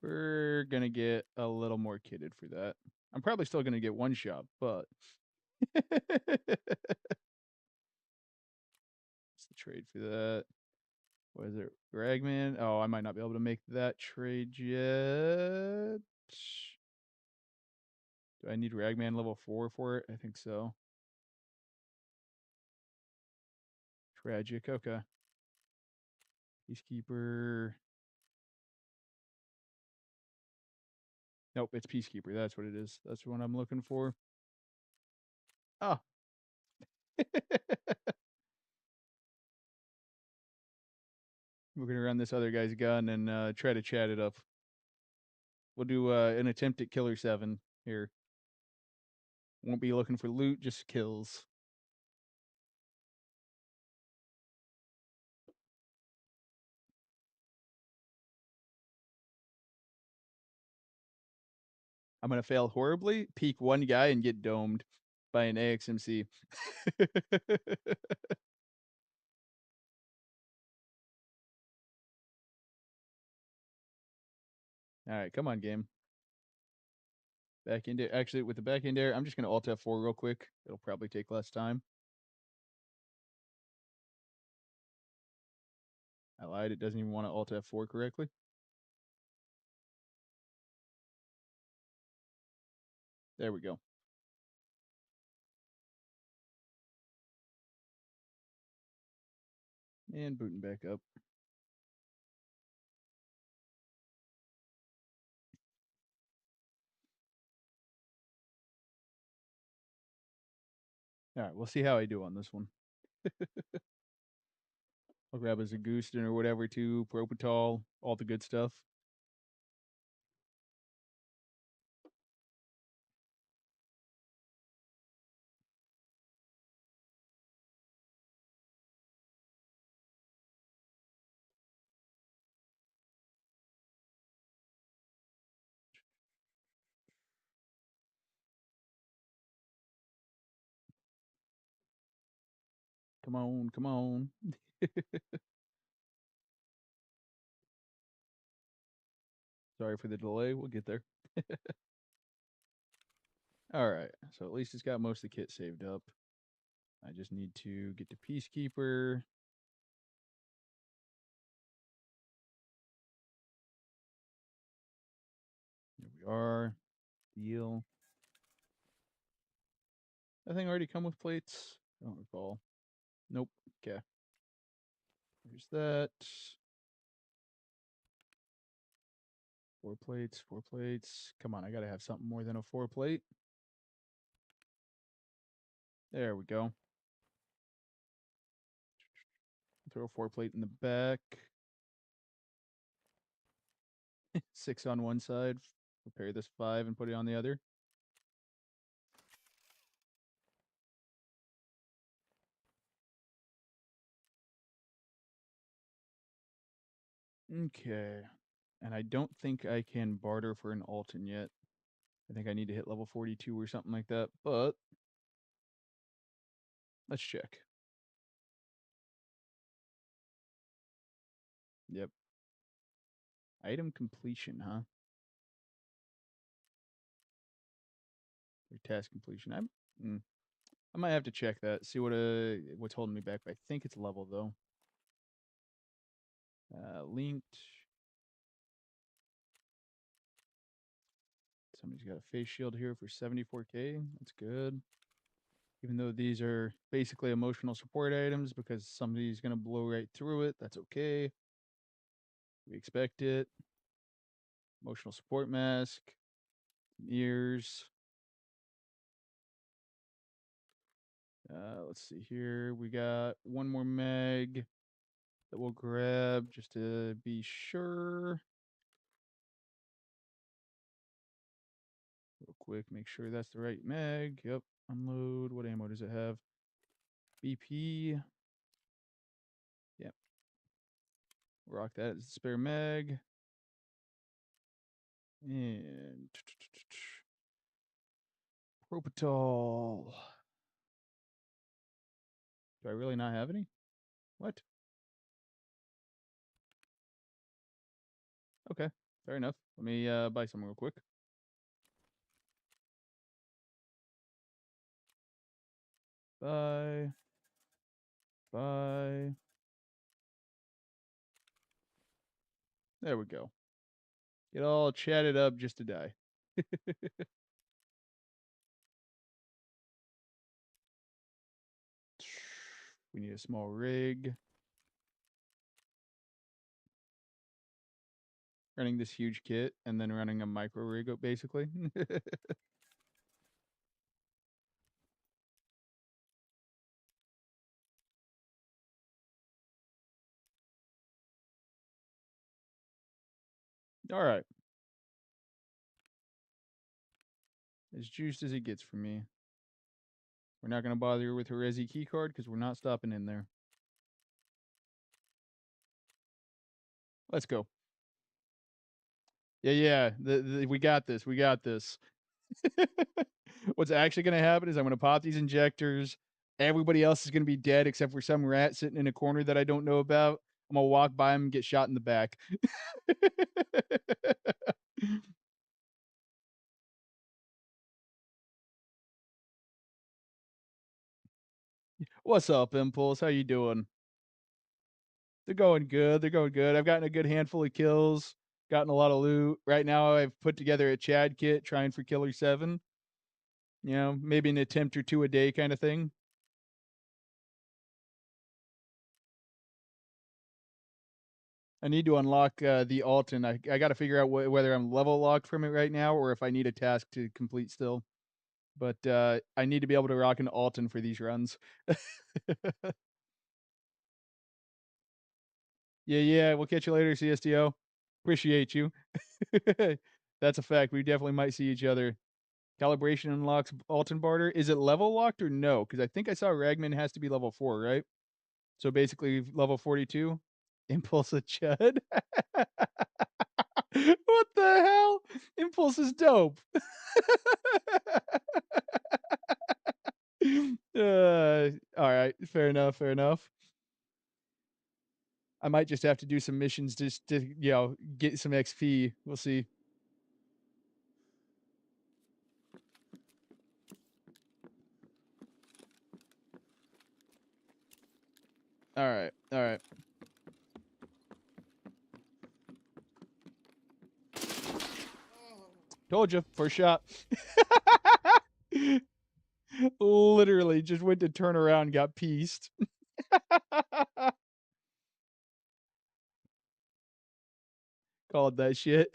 We're gonna get a little more kitted for that. I'm probably still gonna get one shot, but what's the trade for that? What is it? Ragman? Oh, I might not be able to make that trade yet. Do I need Ragman level 4 for it? I think so. Tragic, okay. Peacekeeper. Nope, it's Peacekeeper. That's what it is. That's what I'm looking for. Oh. We're going to run this other guy's gun and try to chat it up. We'll do an attempt at Killer 7 here. Won't be looking for loot, just kills. I'm going to fail horribly, peek one guy, and get domed by an AXMC. All right, come on, game. Back into actually with the back end air, I'm just going to Alt F4 real quick. It'll probably take less time. I lied. It doesn't even want to Alt F4 correctly. There we go. And booting back up. All right, we'll see how I do on this one. I'll grab a Zagustin or whatever too, Propital, all the good stuff. Come on, come on. Sorry for the delay. We'll get there. All right. So at least it's got most of the kit saved up. I just need to get to Peacekeeper. There we are. Deal. That thing already come with plates? I don't recall. Nope. Okay. Here's that. 4 plates, 4 plates. Come on, I gotta have something more than a 4 plate. There we go. Throw a 4 plate in the back. 6 on one side. Repair this 5 and put it on the other. Okay. And I don't think I can barter for an Alton yet. I think I need to hit level 42 or something like that, but let's check. Yep. Item completion, huh? Or task completion. I might have to check that. See what's holding me back. But I think it's level though. Linked. Somebody's got a face shield here for 74k. That's good. Even though these are basically emotional support items because somebody's going to blow right through it. That's okay. We expect it. Emotional support mask. Ears. Let's see here. We got one more mag that we'll grab just to be sure. Real quick, make sure that's the right mag. Yep. Unload. What ammo does it have? BP. Yep. Rock that as a spare mag. And Propital. Do I really not have any? What? Okay, fair enough. Let me buy some real quick. Buy. Buy. There we go. Get all chatted up just to die. We need a small rig. Running this huge kit and then running a micro rig, basically. All right. As juiced as it gets for me. We're not going to bother her with her Resi key card because we're not stopping in there. Let's go. Yeah. We got this. We got this. What's actually going to happen is I'm going to pop these injectors. Everybody else is going to be dead except for some rat sitting in a corner that I don't know about. I'm going to walk by him and get shot in the back. What's up, Impulse? How you doing? They're going good. They're going good. I've gotten a good handful of kills, gotten a lot of loot. Right now, I've put together a Chad kit trying for Killer 7. You know, maybe an attempt or two a day kind of thing. I need to unlock the Alton. I got to figure out whether I'm level locked from it right now or if I need a task to complete still. But I need to be able to rock an Alton for these runs. Yeah. We'll catch you later, CSTO. Appreciate you. That's a fact. We definitely might see each other. Calibration unlocks Alton barter. Is it level locked or no? Because I think I saw Ragman has to be level 4, right? So basically level 42. Impulse of Chud. What the hell? Impulse is dope. All right, fair enough. I might just have to do some missions just to, get some XP. We'll see. All right. Told you, first shot. Literally just went to turn around, got pieced. Called that shit.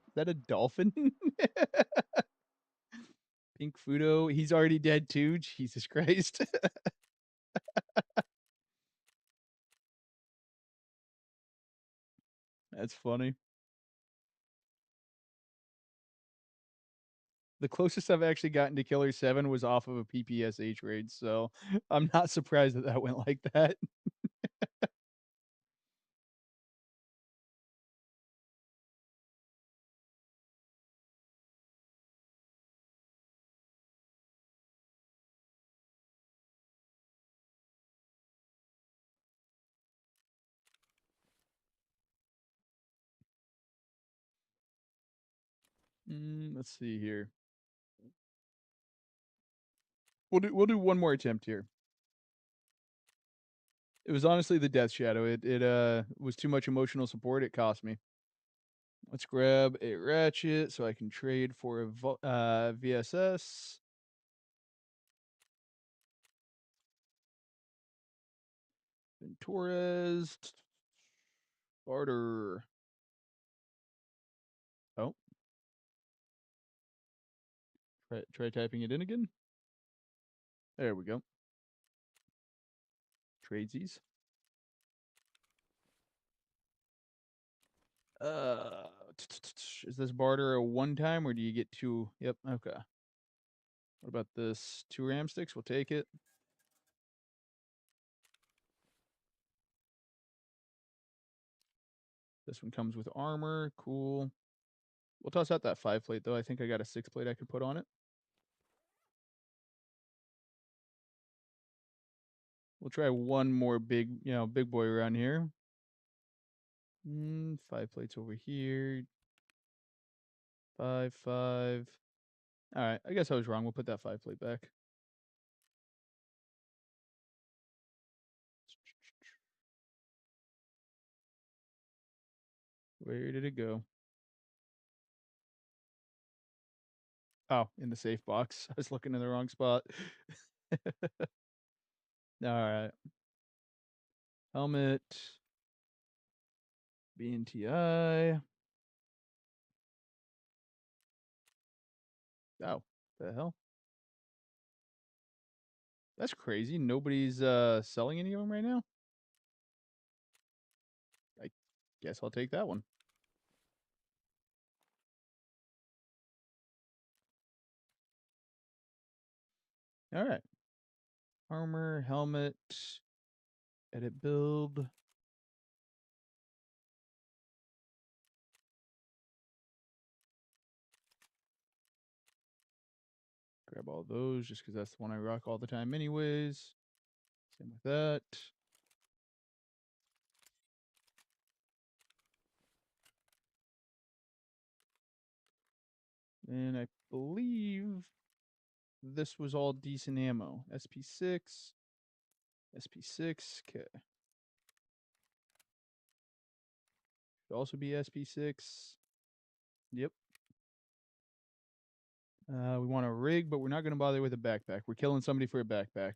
Is that a dolphin? Pink Fudo. He's already dead too. Jesus Christ. That's funny. The closest I've actually gotten to Killer 7 was off of a PPSH raid, so I'm not surprised that went like that. Let's see here. We'll do one more attempt here. It was honestly the Death Shadow. It was too much emotional support. It cost me. Let's grab a ratchet so I can trade for a VSS. Torres. Barter. Oh. Try typing it in again. There we go. Tradesies. Is this barter a one time or do you get two? Yep, okay. What about this? 2 ram sticks? We'll take it. This one comes with armor. Cool. We'll toss out that 5 plate though. I think I got a 6 plate I could put on it. We'll try one more big boy around here. 5 plates over here. 5, 5. All right, I guess I was wrong. We'll put that 5 plate back. Where did it go? Oh, in the safe box. I was looking in the wrong spot. All right. Helmet. BNTI. Oh, the hell? That's crazy. Nobody's selling any of them right now. I guess I'll take that one. All right. Armor, helmet, edit build. Grab all those just because that's the one I rock all the time anyways. Same with that. And I believe this was all decent ammo. SP6. SP6. Okay. Should also be SP6. Yep. We want a rig, but we're not going to bother with a backpack. We're killing somebody for a backpack.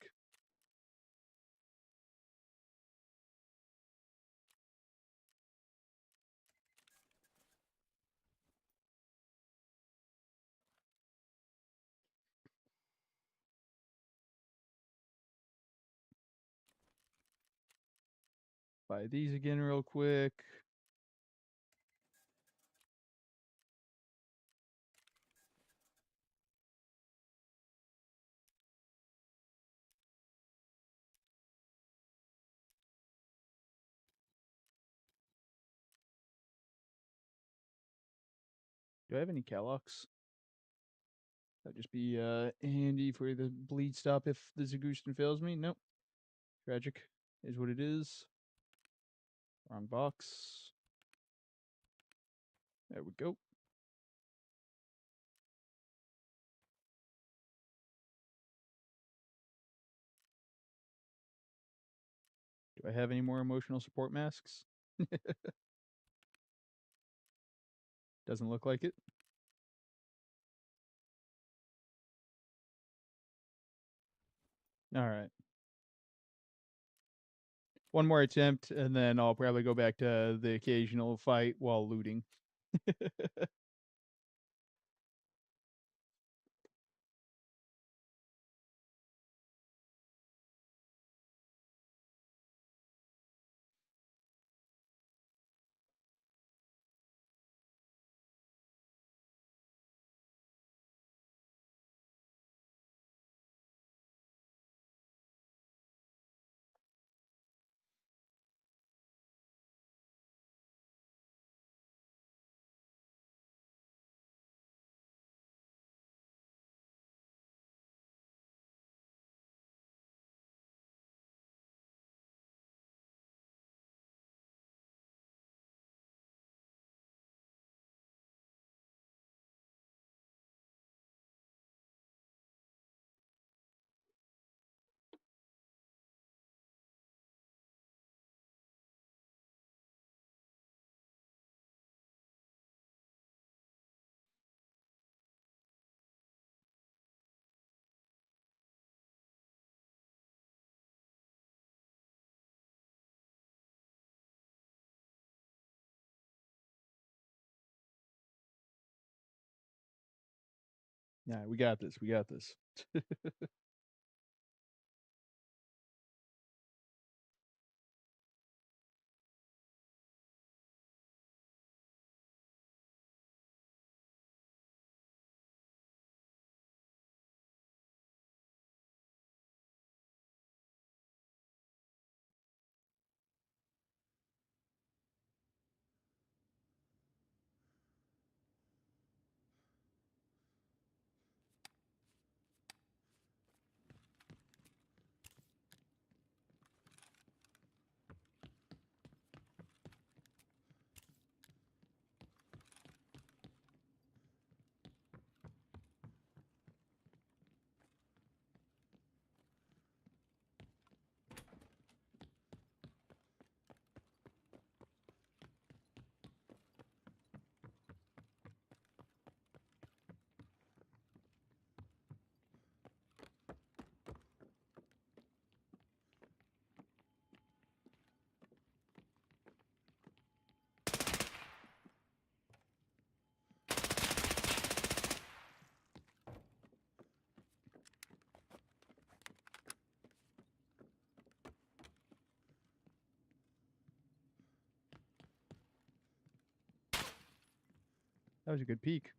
Buy these again real quick. Do I have any Calox? That'd just be handy for the bleed stop if the Zagustan fails me. Nope. Tragic is what it is. Wrong box. There we go. Do I have any more emotional support masks? Doesn't look like it. All right. One more attempt, and then I'll probably go back to the occasional fight while looting. Yeah, we got this. We got this. That was a good peek.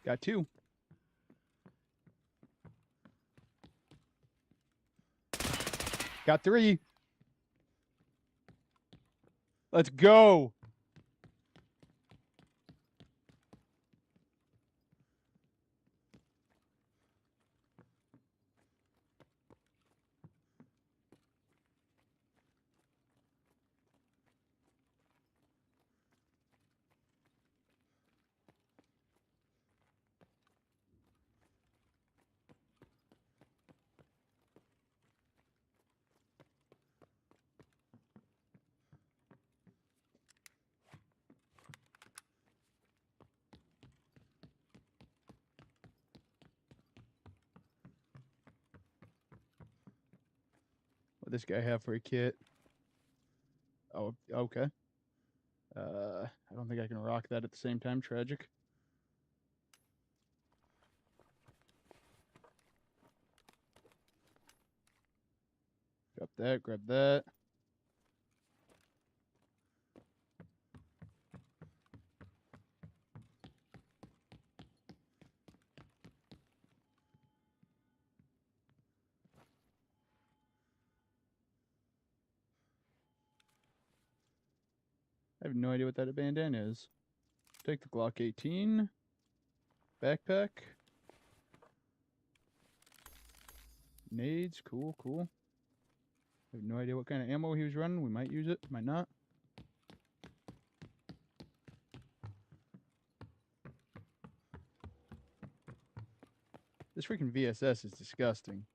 Got 2. Got 3. Let's go. What this guy have for a kit? Oh, okay. I don't think I can rock that at the same time. Tragic. Grab that, grab that. I have no idea what that bandana is. Take the Glock 18. Backpack. Nades, cool, cool. I have no idea what kind of ammo he was running. We might use it, might not. This freaking VSS is disgusting.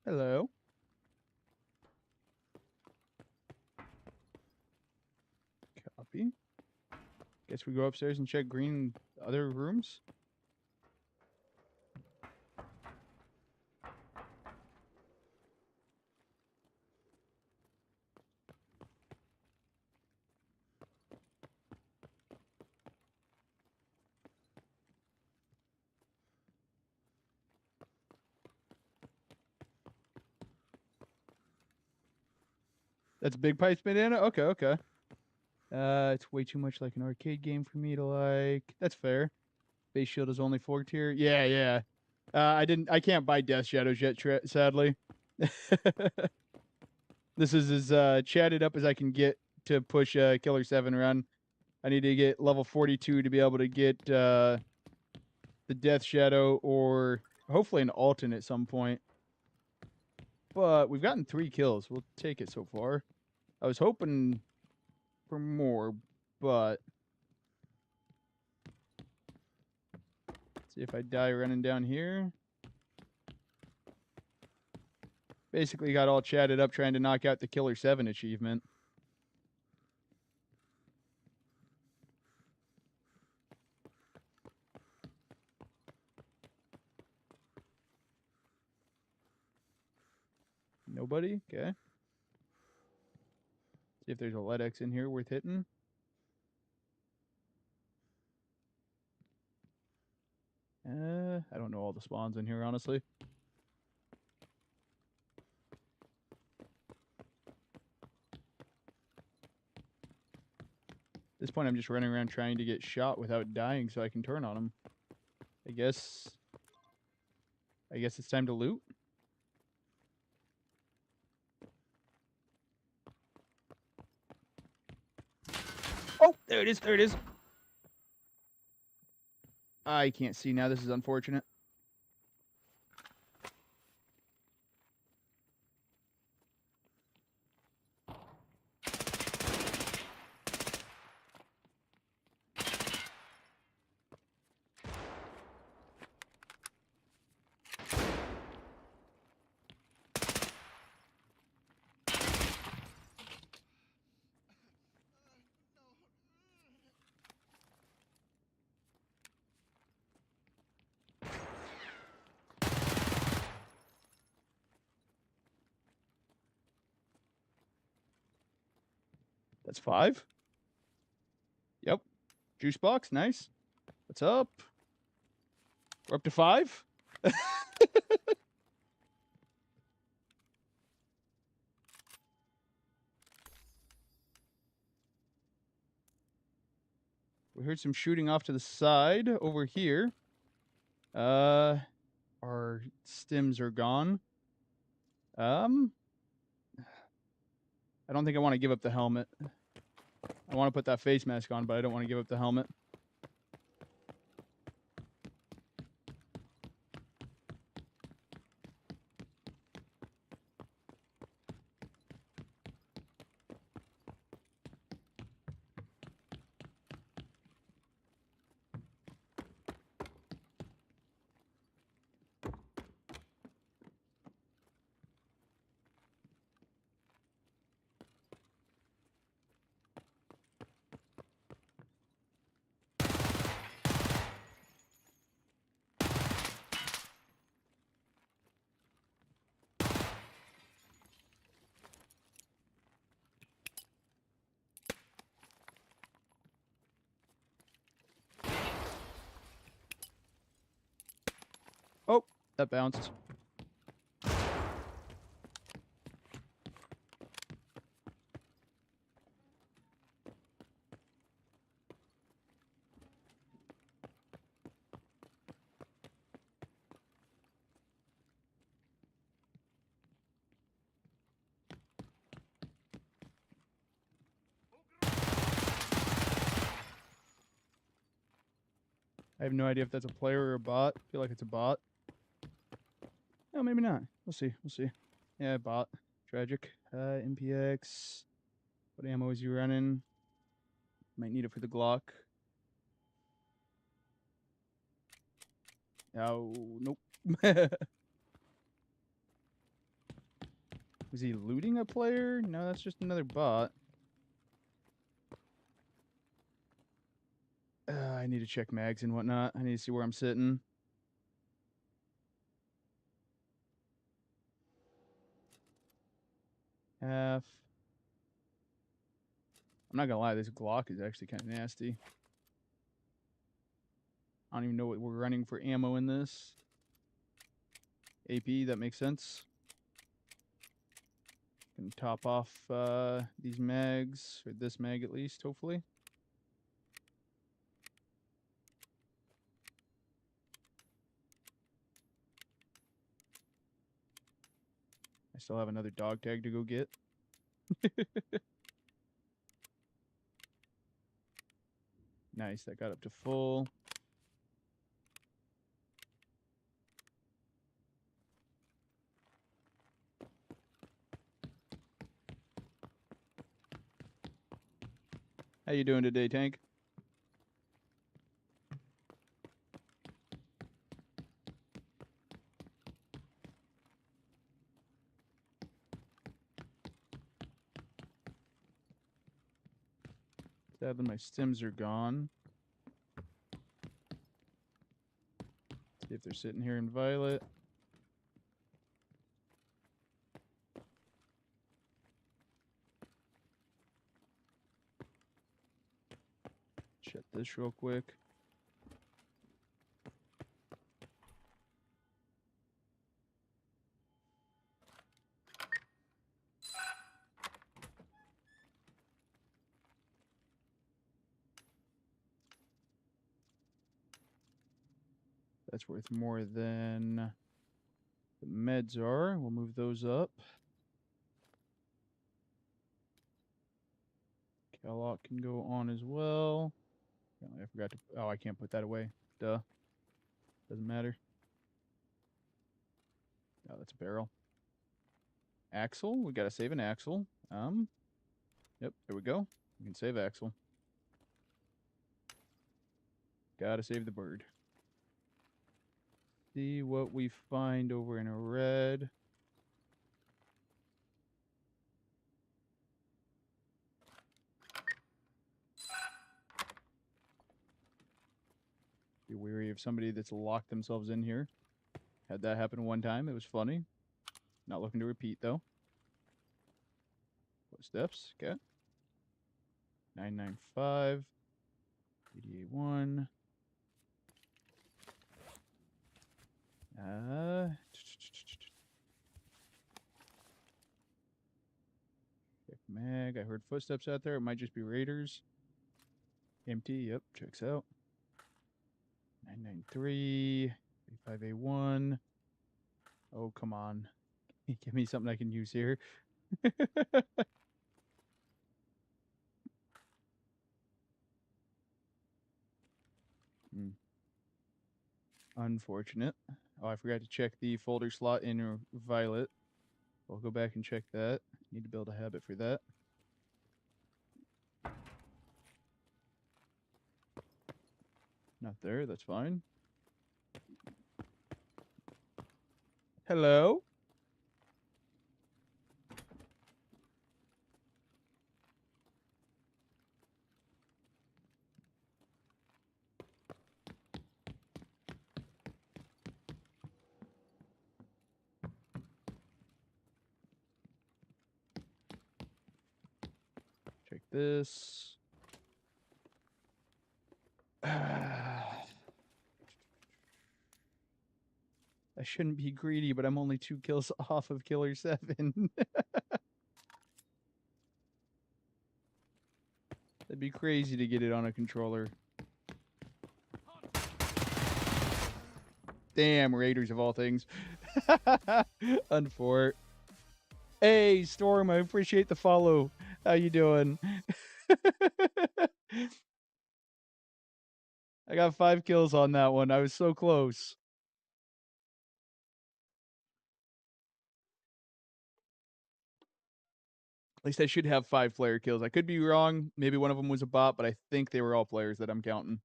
Hello. Copy. Guess we go upstairs and check green other rooms. That's Big Pipes bandana? Okay, okay. It's way too much like an arcade game for me to like. That's fair. Base shield is only 4 tier. Yeah, yeah. I can't buy Death Shadows yet, sadly. This is as chatted up as I can get to push Killer 7 run. I need to get level 42 to be able to get the Death Shadow or hopefully an Alton at some point. But we've gotten 3 kills. We'll take it so far. I was hoping for more, but let's see if I die running down here. Basically got all chatted up trying to knock out the Killer 7 achievement. Nobody? Okay. See if there's a LEDX in here worth hitting. I don't know all the spawns in here, honestly. At this point, I'm just running around trying to get shot without dying so I can turn on them. I guess it's time to loot. Oh, there it is. There it is. I can't see now. This is unfortunate. That's 5. Yep. Juice box, nice. What's up? We're up to 5. We heard some shooting off to the side over here. Our stims are gone. I don't think I want to give up the helmet. I want to put that face mask on, but I don't want to give up the helmet. Oh, that bounced. I have no idea if that's a player or a bot. I feel like it's a bot. No, maybe not. We'll see. We'll see. Yeah, bot. Tragic. MPX. What ammo is you running? Might need it for the Glock. Oh, nope. Was he looting a player? No, that's just another bot. I need to check mags and whatnot. I need to see where I'm sitting. Half. I'm not gonna lie, this Glock is actually kind of nasty. I don't even know what we're running for ammo in this. AP, that makes sense. Can top off these mags, or this mag at least, hopefully. I still have another dog tag to go get. Nice, that got up to full. How you doing today, Tank? Sadly, my stims are gone. See if they're sitting here in violet. Shut this real quick. That's worth more than the meds are. We'll move those up. Callock can go on as well. I forgot to... Oh, I can't put that away. Duh. Doesn't matter. Oh, that's a barrel. Axle. We gotta save an axle. Yep, there we go. We can save axle. Gotta save the bird. See what we find over in a red. Be wary of somebody that's locked themselves in here. Had that happen one time. It was funny. Not looking to repeat, though. Footsteps. Okay. 995. 88-1. Check mag. I heard footsteps out there. It might just be raiders. Empty. Yep. Checks out. 993. 35A1. Oh, come on. Give me something I can use here. Unfortunate. Oh, I forgot to check the folder slot in Violet. I'll go back and check that. Need to build a habit for that. Not there. That's fine. Hello? Check this. I shouldn't be greedy, but I'm only 2 kills off of Killer 7. That'd be crazy to get it on a controller. Damn, Raiders of all things. Unfort. Hey, Storm, I appreciate the follow. How you doing? I got 5 kills on that one. I was so close. At least I should have 5 player kills. I could be wrong. Maybe one of them was a bot, but I think they were all players that I'm counting.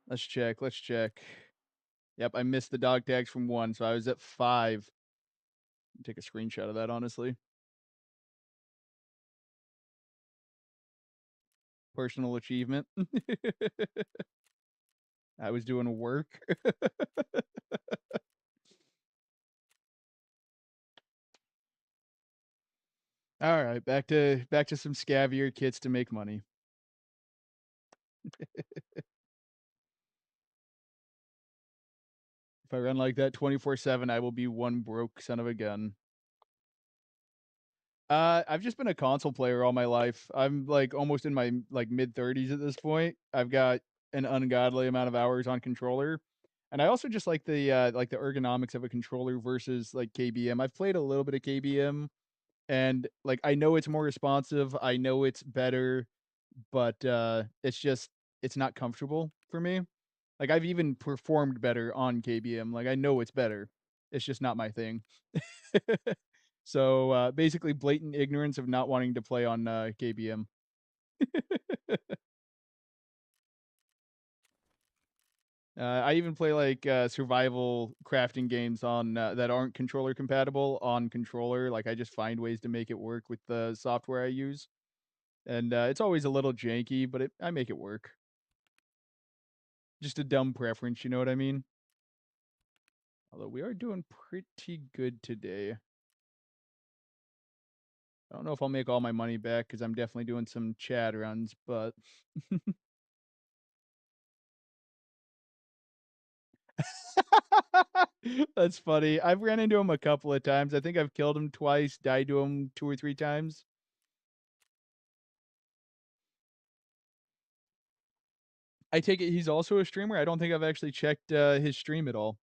Let's check. Let's check. Yep, I missed the dog tags from 1, so I was at 5. Take a screenshot of that, honestly. Personal achievement. I was doing work. All right, back to some scavier kits to make money. If I run like that 24/7, I will be one broke son of a gun. I've just been a console player all my life. I'm like almost in my like mid-30s at this point. I've got an ungodly amount of hours on controller. And I also just like the ergonomics of a controller versus like KBM. I've played a little bit of KBM and like I know it's more responsive, I know it's better, but it's not comfortable for me. Like I've even performed better on KBM. Like I know it's better. It's just not my thing. So basically blatant ignorance of not wanting to play on KBM. I even play like survival crafting games on that aren't controller compatible on controller. Like I just find ways to make it work with the software I use, and it's always a little janky, but I make it work. Just a dumb preference, you know what I mean? Although we are doing pretty good today. I don't know if I'll make all my money back because I'm definitely doing some chat runs, but that's funny. I've ran into him a couple of times. I think I've killed him twice, died to him 2 or 3 times. I take it he's also a streamer? I don't think I've actually checked his stream at all.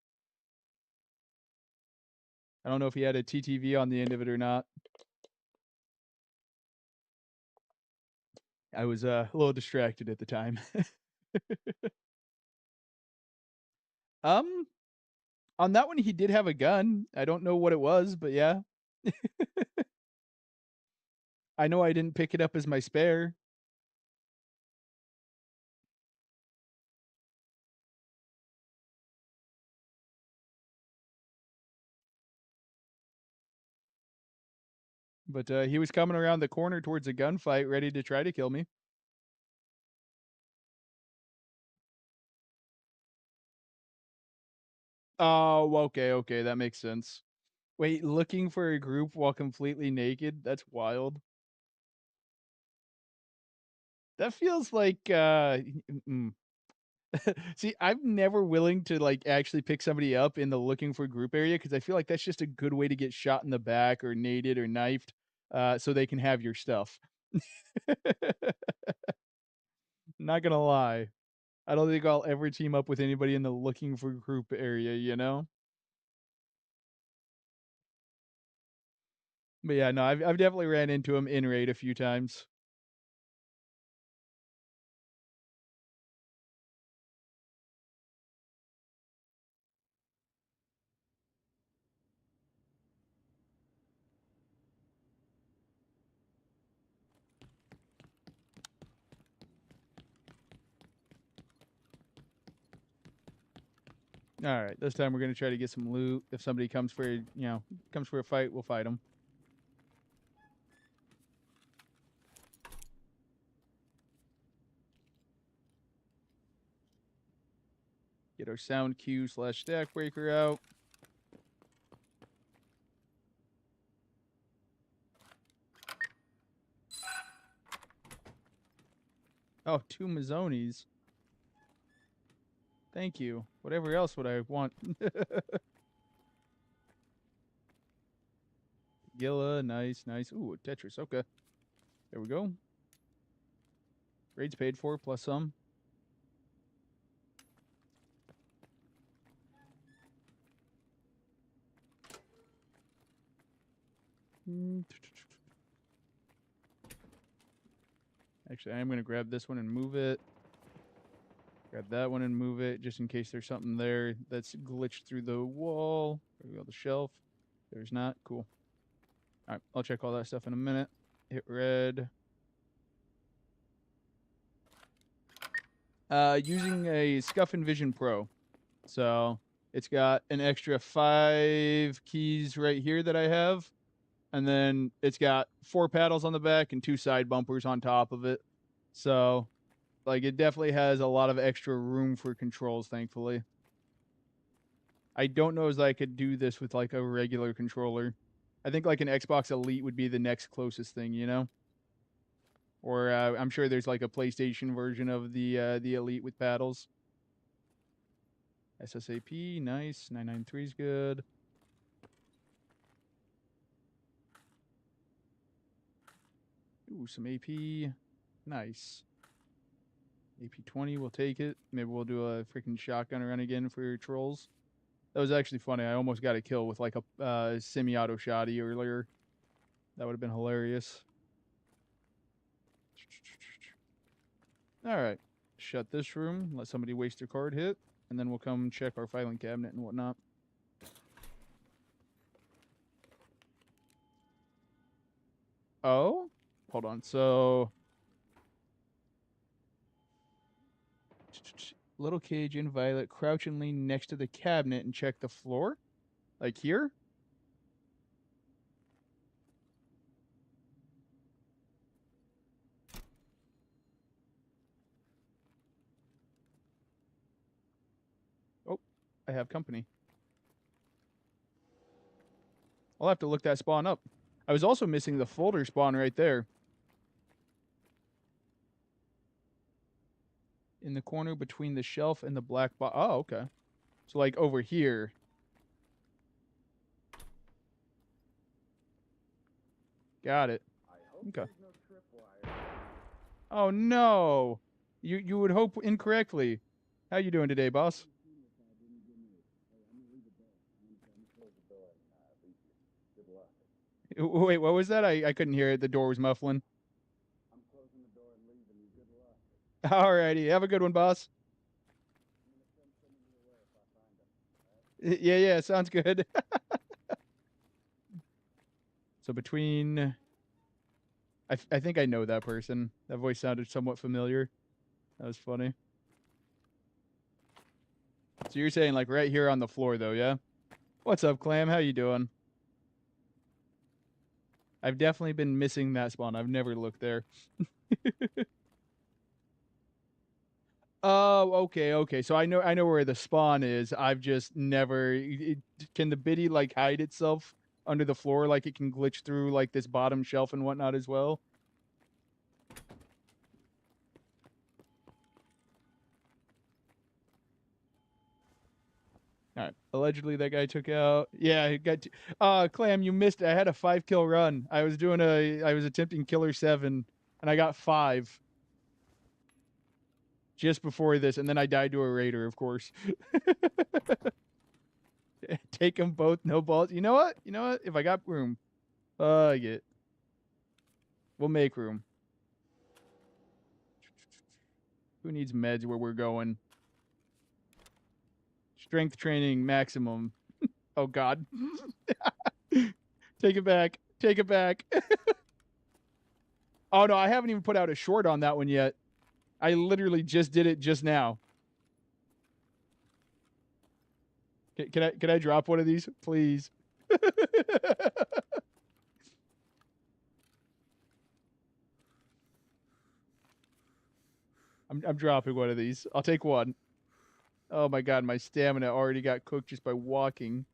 I don't know if he had a TTV on the end of it or not. I was a little distracted at the time. Um, on that one, he did have a gun. I don't know what it was, but yeah. I know I didn't pick it up as my spare. But he was coming around the corner towards a gunfight, ready to try to kill me. Oh, okay, that makes sense. Wait, looking for a group while completely naked? That's wild. That feels like See, I'm never willing to like actually pick somebody up in the looking for group area because I feel like that's just a good way to get shot in the back or naded or knifed, so they can have your stuff. Not gonna lie, I don't think I'll ever team up with anybody in the looking for group area, you know? But yeah, no, I've definitely ran into him in raid a few times. All right, this time we're gonna try to get some loot. If somebody comes for comes for a fight, we'll fight them. Get our sound cue / stack breaker out. Oh, 2 Mazzonis. Thank you. Whatever else would I want? Gilla, nice, nice. Ooh, Tetris. Okay. There we go. Raid's paid for, plus some. Actually, I'm going to grab this one and move it. Grab that one and move it, just in case there's something there that's glitched through the wall. There we go, the shelf. There's not. Cool. All right, I'll check all that stuff in a minute. Hit red. Using a Scuff and Vision Pro. So it's got an extra 5 keys right here that I have. And then it's got 4 paddles on the back and 2 side bumpers on top of it. So, like, it definitely has a lot of extra room for controls, thankfully. I don't know as I could do this with, like, a regular controller. I think, like, an Xbox Elite would be the next closest thing, you know? Or I'm sure there's, like, a PlayStation version of the Elite with paddles. SSAP, nice. 993 is good. Ooh, some AP. Nice. AP-20, we'll take it. Maybe we'll do a freaking shotgun run again for trolls. That was actually funny. I almost got a kill with like a semi-auto shotty earlier. That would have been hilarious. All right. Shut this room. Let somebody waste their card hit. And then we'll come check our filing cabinet and whatnot. Oh? Hold on. So... little cage in violet. Crouch and lean next to the cabinet and check the floor? Like here? Oh, I have company. I'll have to look that spawn up. I was also missing the folder spawn right there. In the corner between the shelf and the black box. Oh, okay. So, like, over here. Got it. Okay. Oh, no. You would hope incorrectly. How you doing today, boss? Wait, what was that? I couldn't hear it. The door was muffling.
I'm closing the door and leaving you. Good luck.
Alrighty. Have a good one, boss.
I'm gonna send somebody your way if I find them.
Yeah, sounds good. So between... I think I know that person. That voice sounded somewhat familiar. That was funny. So you're saying, like, right here on the floor, though, yeah? What's up, Clam? How you doing? I've definitely been missing that spawn. I've never looked there. Oh, okay. So I know where the spawn is. I've just never... can the biddy, like, hide itself under the floor like it can glitch through, like, this bottom shelf and whatnot as well? All right. Allegedly, that guy took out. Yeah, he got. Clam, you missed it. I had a 5-kill run. I was attempting Killer 7, and I got 5 just before this, and then I died to a raider, of course. Take them both, no balls. You know what? If I got room, we'll make room. Who needs meds where we're going? Strength training maximum. Oh God. Take it back. Take it back. Oh no, I haven't even put out a short on that one yet. I literally just did it just now. Can I drop one of these, please? I'm dropping one of these. I'll take one. Oh my God, my stamina already got cooked just by walking.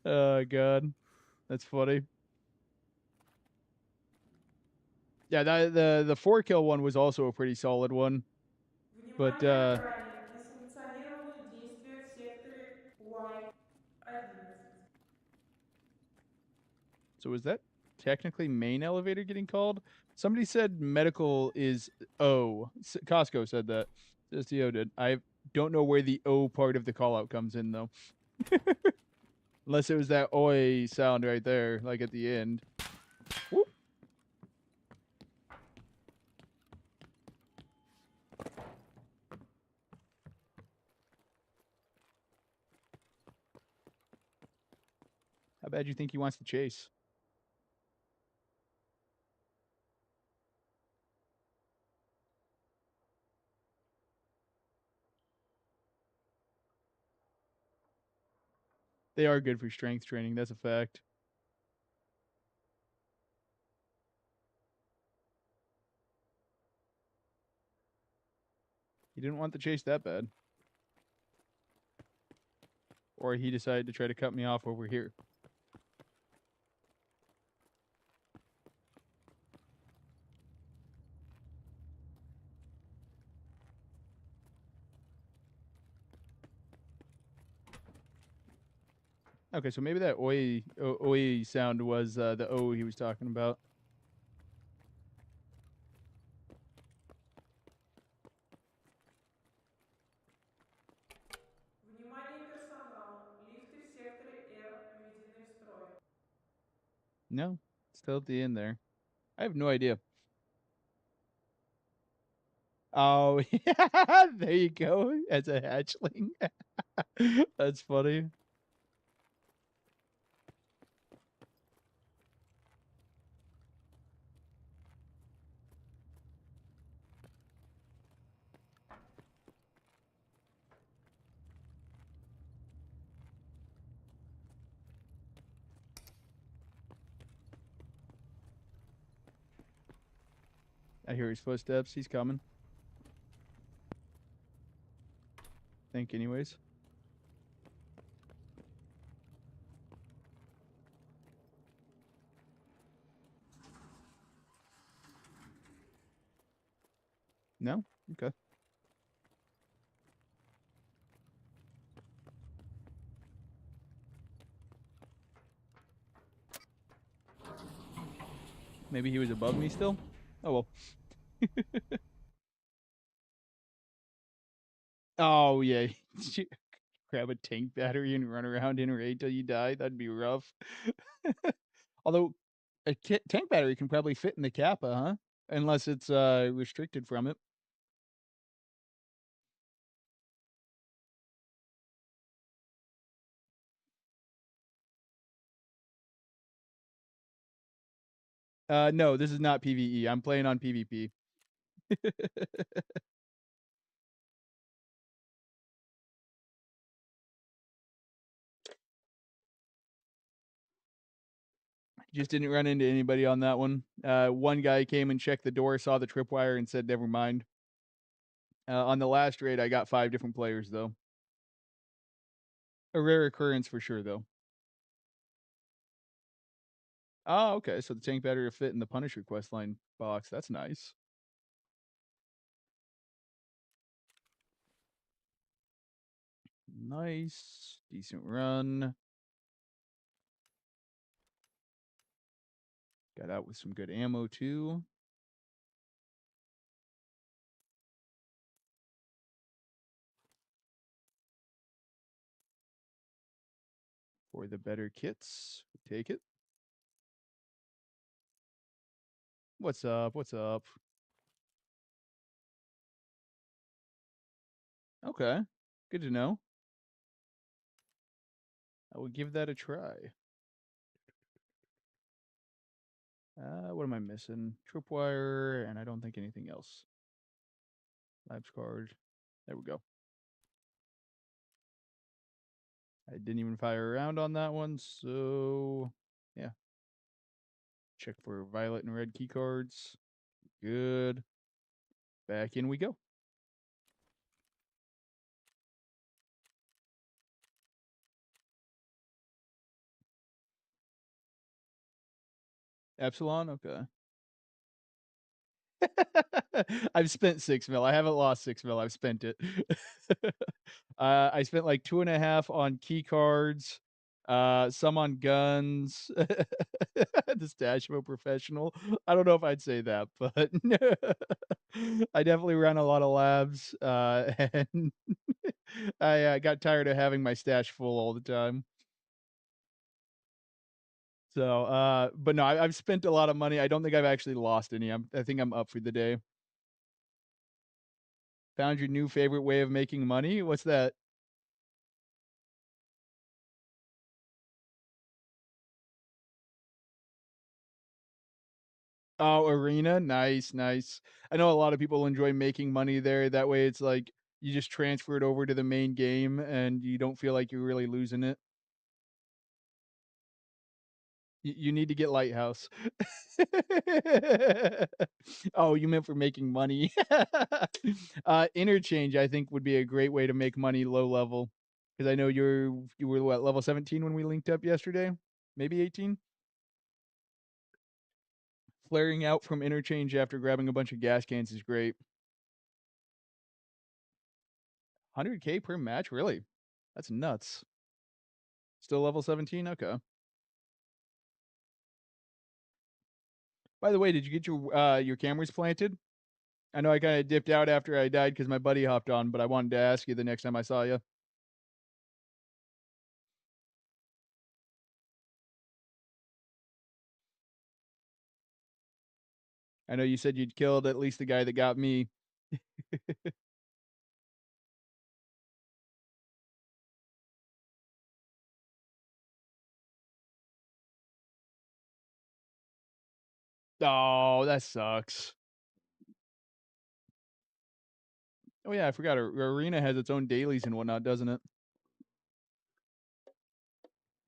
Oh God, that's funny. Yeah, the 4-kill one was also a pretty solid one. But
Внимание, ранее. Несанкционированные действия в секторе Y11.
so is that technically main elevator getting called? Somebody said medical is O. Costco said that. STO did. I don't know where the O part of the call out comes in though. Unless it was that oi sound right there, like at the end. Whoop. How bad you think he wants to chase? They are good for strength training. That's a fact. He didn't want the chase that bad. Or he decided to try to cut me off over here. Okay, so maybe that oi sound was the O he was talking about.
Внимание персонала. Лифты в секторе R введены в строй.
No, still at the end there. I have no idea. Oh, yeah, there you go. As a hatchling. That's funny. I hear his footsteps. He's coming. Think anyways. No? Okay. Maybe he was above me still? Oh well. Oh yeah. Grab a tank battery and run around in raid till you die. That'd be rough. Although a tank battery can probably fit in the Kappa, huh? Unless it's restricted from it. No, this is not PvE. I'm playing on PvP. Just didn't run into anybody on that one. One guy came and checked the door, saw the tripwire, and said, "Never mind." On the last raid, I got 5 different players though. A rare occurrence for sure though. Oh, okay. So the tank battery will fit in the punish request line box. That's nice. Nice. Decent run. Got out with some good ammo, too. For the better kits, take it. What's up? What's up? Okay. Good to know. I will give that a try. What am I missing? Tripwire, and I don't think anything else. Labs card. There we go. I didn't even fire around on that one, so yeah. Check for violet and red key cards. Good. Back in we go. Epsilon? Okay. I've spent 6 mil. I haven't lost 6 mil. I've spent it. I spent like 2.5 on key cards, some on guns. The stash of a professional. I don't know if I'd say that, but I definitely ran a lot of labs, and I got tired of having my stash full all the time. So, but no, I've spent a lot of money. I don't think I've actually lost any. I think I'm up for the day. Found your new favorite way of making money? What's that? Oh, arena? Nice, nice. I know a lot of people enjoy making money there. That way it's like you just transfer it over to the main game and you don't feel like you're really losing it. You need to get Lighthouse. Oh, you meant for making money. Interchange, I think, would be a great way to make money low level. Because I know you were what, level 17 when we linked up yesterday? Maybe 18? Flaring out from interchange after grabbing a bunch of gas cans is great. 100K per match? Really? That's nuts. Still level 17? Okay. By the way, did you get your cameras planted? I know I kind of dipped out after I died because my buddy hopped on, but I wanted to ask you the next time I saw you. I know you said you'd killed at least the guy that got me. Oh, that sucks. Oh yeah, I forgot. Arena has its own dailies and whatnot, doesn't it?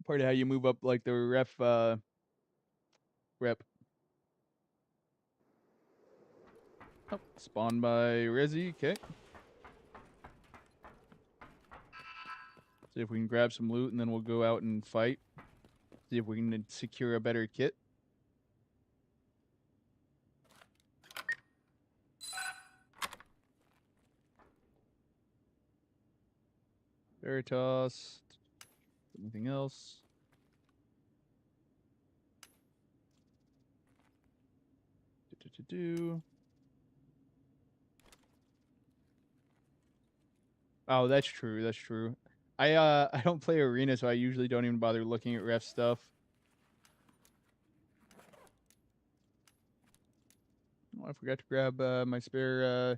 Part of how you move up like the rep. Oh, spawned by Resi. Okay. See if we can grab some loot and then we'll go out and fight. See if we can secure a better kit. Veritas. Anything else? Do. Oh, that's true. That's true. I don't play arena, so I usually don't even bother looking at ref stuff. Oh, I forgot to grab my spare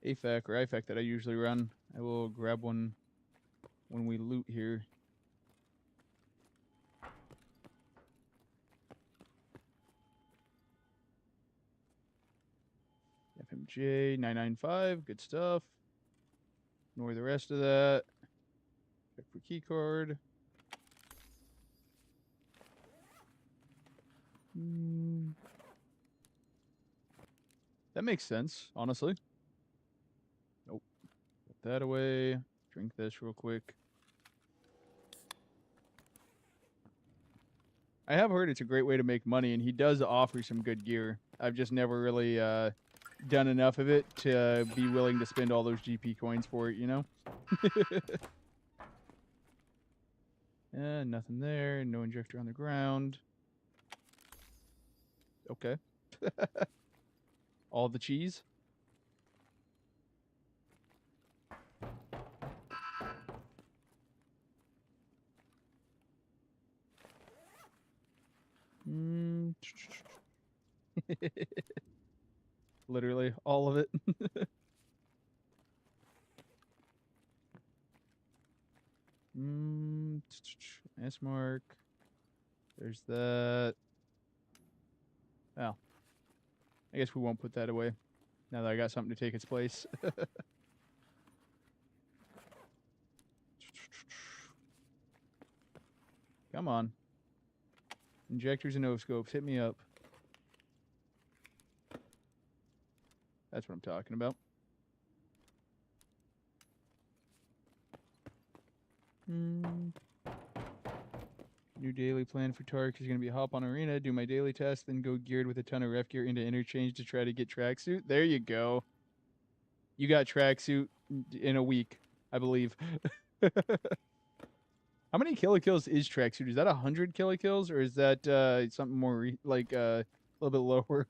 AFAC or IFAC that I usually run. I will grab one when we loot here. FMJ 995, good stuff. Ignore the rest of that. Check for key card. That makes sense, honestly. Nope. Put that away. Drink this real quick. I have heard it's a great way to make money, and he does offer some good gear. I've just never really done enough of it to be willing to spend all those GP coins for it, you know? Nothing there. No injector on the ground. Okay. All the cheese. Mm. Literally all of it. S mark. There's that. Oh. I guess we won't put that away. Now that I got something to take its place. Come on. Injectors and O-scopes. Hit me up. That's what I'm talking about. New daily plan for Tark is going to be hop on arena, do my daily test, then go geared with a ton of ref gear into interchange to try to get tracksuit. There you go. You got tracksuit in a week, I believe. How many kills is tracksuit? Is that 100 kills, or is that something more like a little bit lower?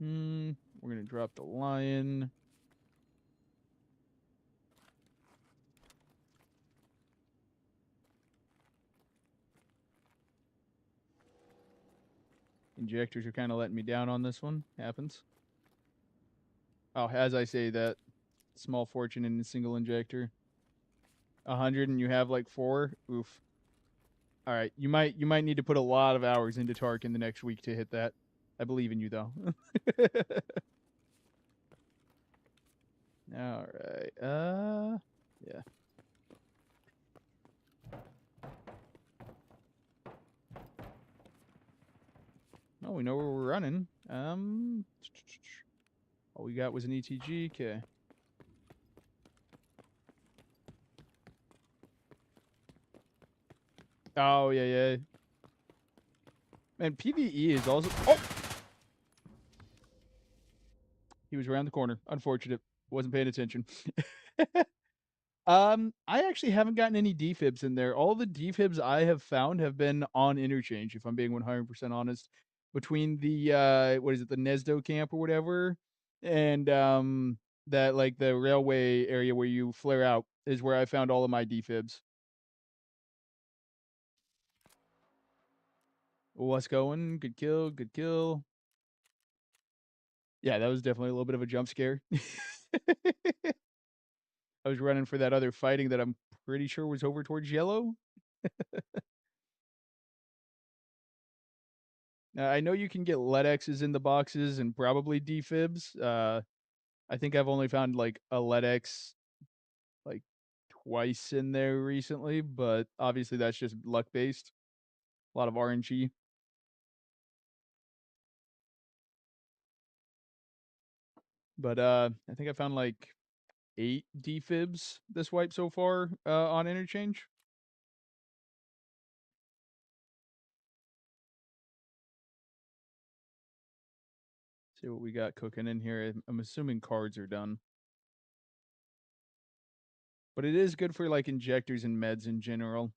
We're gonna drop the lion. Injectors are kind of letting me down on this one. Happens. Oh, as I say that, small fortune in a single injector. 100 and you have like 4. Oof. All right, you might need to put a lot of hours into Tark in the next week to hit that. I believe in you though. All right. Yeah. Oh, we know where we're running. All we got was an ETG. Okay. Oh yeah, yeah. And PVE is also. Oh. He was around the corner. Unfortunate. Wasn't paying attention. I actually haven't gotten any defibs in there. All the defibs I have found have been on interchange, if I'm being 100% honest. Between the what is it, the Nesdo camp or whatever, and that like the railway area where you flare out is where I found all of my defibs. What's going? Good kill, good kill. Yeah, that was definitely a little bit of a jump scare. I was running for that other fighting that I'm pretty sure was over towards yellow. I know you can get LEDXs in the boxes and probably defibs. I think I've only found like a LEDX like twice in there recently, but obviously that's just luck based. A lot of RNG. But I think I found like 8 defibs this wipe so far on interchange. See what we got cooking in here. I'm assuming cards are done. But it is good for like injectors and meds in general.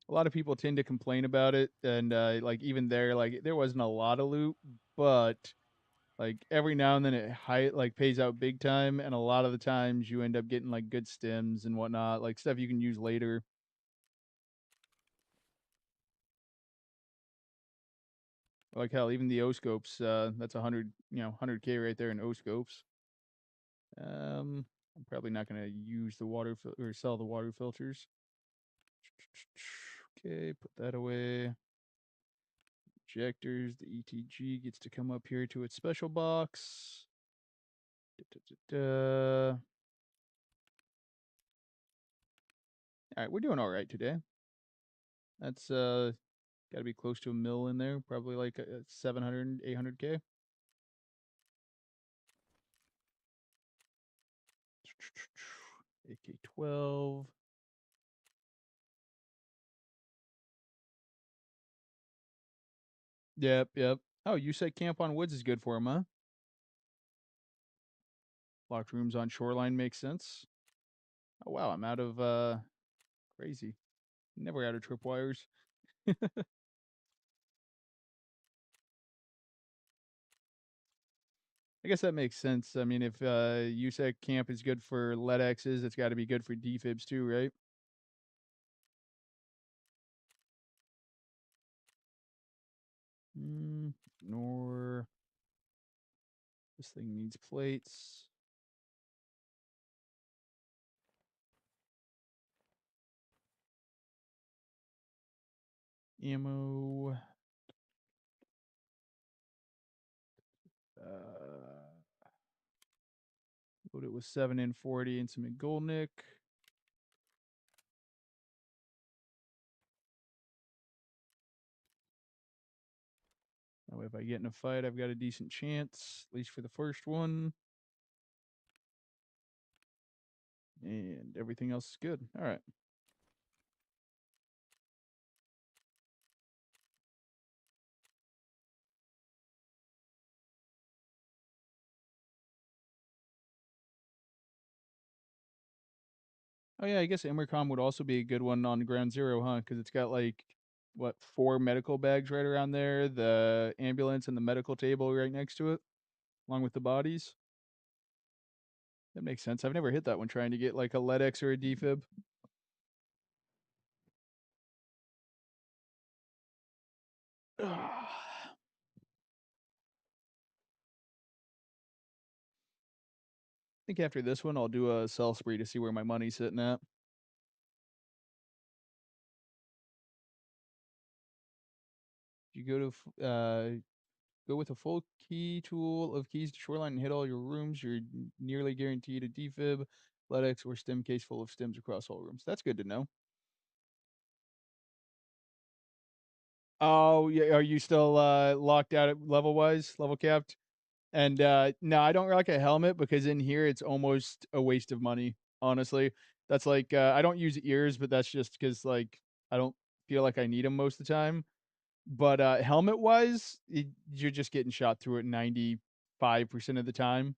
A lot of people tend to complain about it, and like even there, like there wasn't a lot of loot, but like every now and then it like pays out big time, and a lot of the times you end up getting like good stems and whatnot, like stuff you can use later. Like hell, even the O scopes, that's 100K right there in O scopes. I'm probably not gonna use the water or sell the water filters. Okay, put that away. Injectors, the ETG gets to come up here to its special box. All right, we're doing all right today. That's got to be close to a mil in there, probably like 700, 800K. AK-12. Yep, yep. Oh, you said Camp on Woods is good for him, huh? Locked rooms on shoreline makes sense. Oh wow, I'm out of crazy. Never out of tripwires. I guess that makes sense. I mean, if USEC camp is good for lead X's, it's got to be good for defibs too, right? Nor this thing needs plates. Ammo. Load it with 7N40 and some Golnick. That way, if I get in a fight, I've got a decent chance, at least for the first one. And everything else is good. All right. Oh yeah, I guess Emercom would also be a good one on Ground Zero, huh? Because it's got like what 4 medical bags right around there, the ambulance and the medical table right next to it, along with the bodies. That makes sense. I've never hit that one trying to get like a LEDX or a defib. I think after this one, I'll do a sell spree to see where my money's sitting at. You go with a full key tool of keys to shoreline and hit all your rooms. You're nearly guaranteed a defib, LEDX, or stim case full of stims across all rooms. That's good to know. Oh, yeah. Are you still locked out at level wise, level capped? And no, I don't rock a helmet because in here it's almost a waste of money. Honestly, that's like I don't use ears, but that's just because like I don't feel like I need them most of the time. But helmet wise, you're just getting shot through it 95% of the time.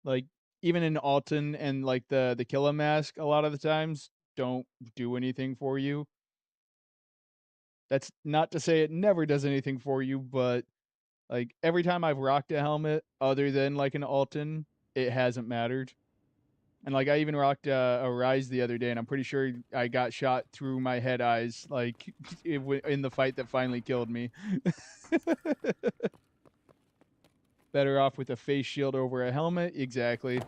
Like even in Alton and like the killer mask, a lot of the times don't do anything for you. That's not to say it never does anything for you, but like every time I've rocked a helmet other than like an Alton, it hasn't mattered. And like I even rocked a Rise the other day, and I'm pretty sure I got shot through my head eyes, like in the fight that finally killed me. Better off with a face shield over a helmet, exactly.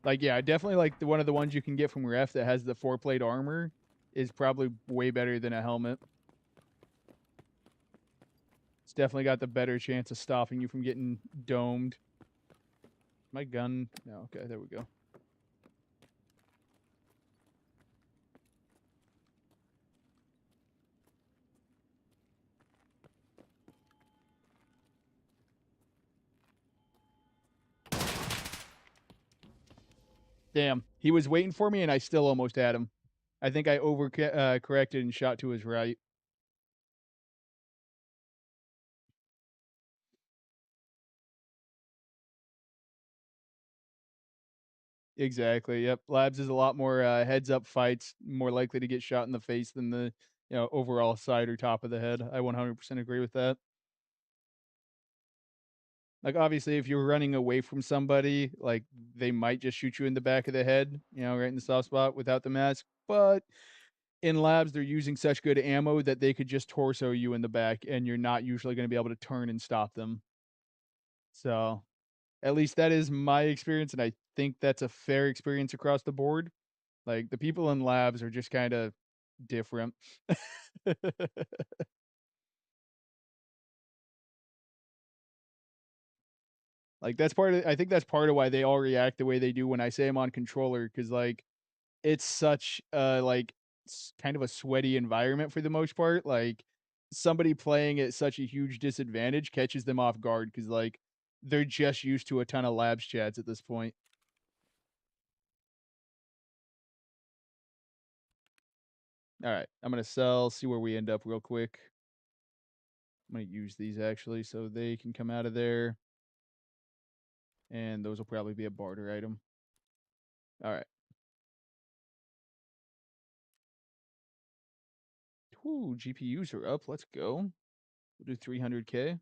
Like yeah, definitely like one of the ones you can get from Ref that has the 4-plate armor is probably way better than a helmet. It's definitely got the better chance of stopping you from getting domed. My gun, no, okay, there we go. Damn, he was waiting for me, and I still almost had him. I think I over corrected and shot to his right. Exactly. Yep. Labs is a lot more heads up fights, more likely to get shot in the face than the overall side or top of the head. I 100% agree with that. Like obviously, if you're running away from somebody, like they might just shoot you in the back of the head, right in the soft spot without the mask. But in labs, they're using such good ammo that they could just torso you in the back, and you're not usually going to be able to turn and stop them. So at least that is my experience, and I think that's a fair experience across the board. Like the people in labs are just kind of different. Like that's part of I think that's part of why they all react the way they do when I say I'm on controller cuz like it's such like kind of a sweaty environment for the most part. Like somebody playing at such a huge disadvantage catches them off guard cuz like they're just used to a ton of labs chats at this point. All right, I'm going to sell, see where we end up real quick. I'm going to use these actually so they can come out of there. And those will probably be a barter item. All right. Whoo, GPUs are up. Let's go. We'll do 300K.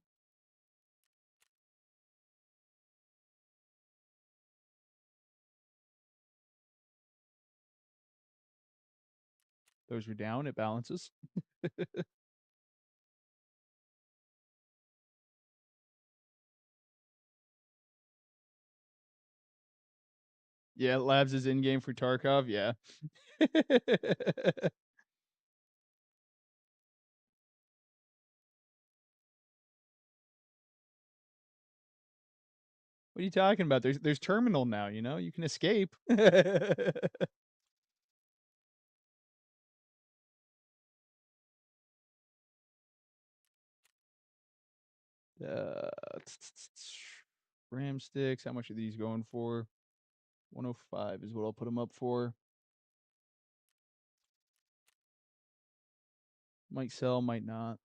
Those are down. It balances. Yeah, Labs is in game for Tarkov. Yeah. What are you talking about? There's terminal now, you know? You can escape. Uh, RAM sticks. How much are these going for? 105 is what I'll put them up for. Might sell, might not.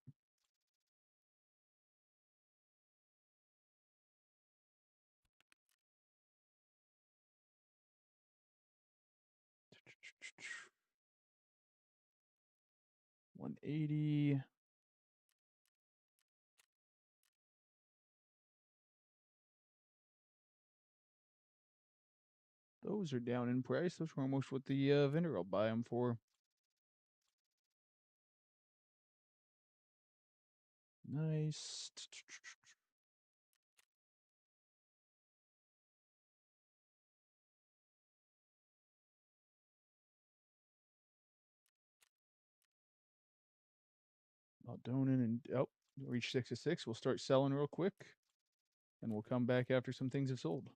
$180. Those are down in price. Those were almost what the vendor I'll buy them for. Nice. I'll donate and reach 6 of 6. We'll start selling real quick, and we'll come back after some things have sold.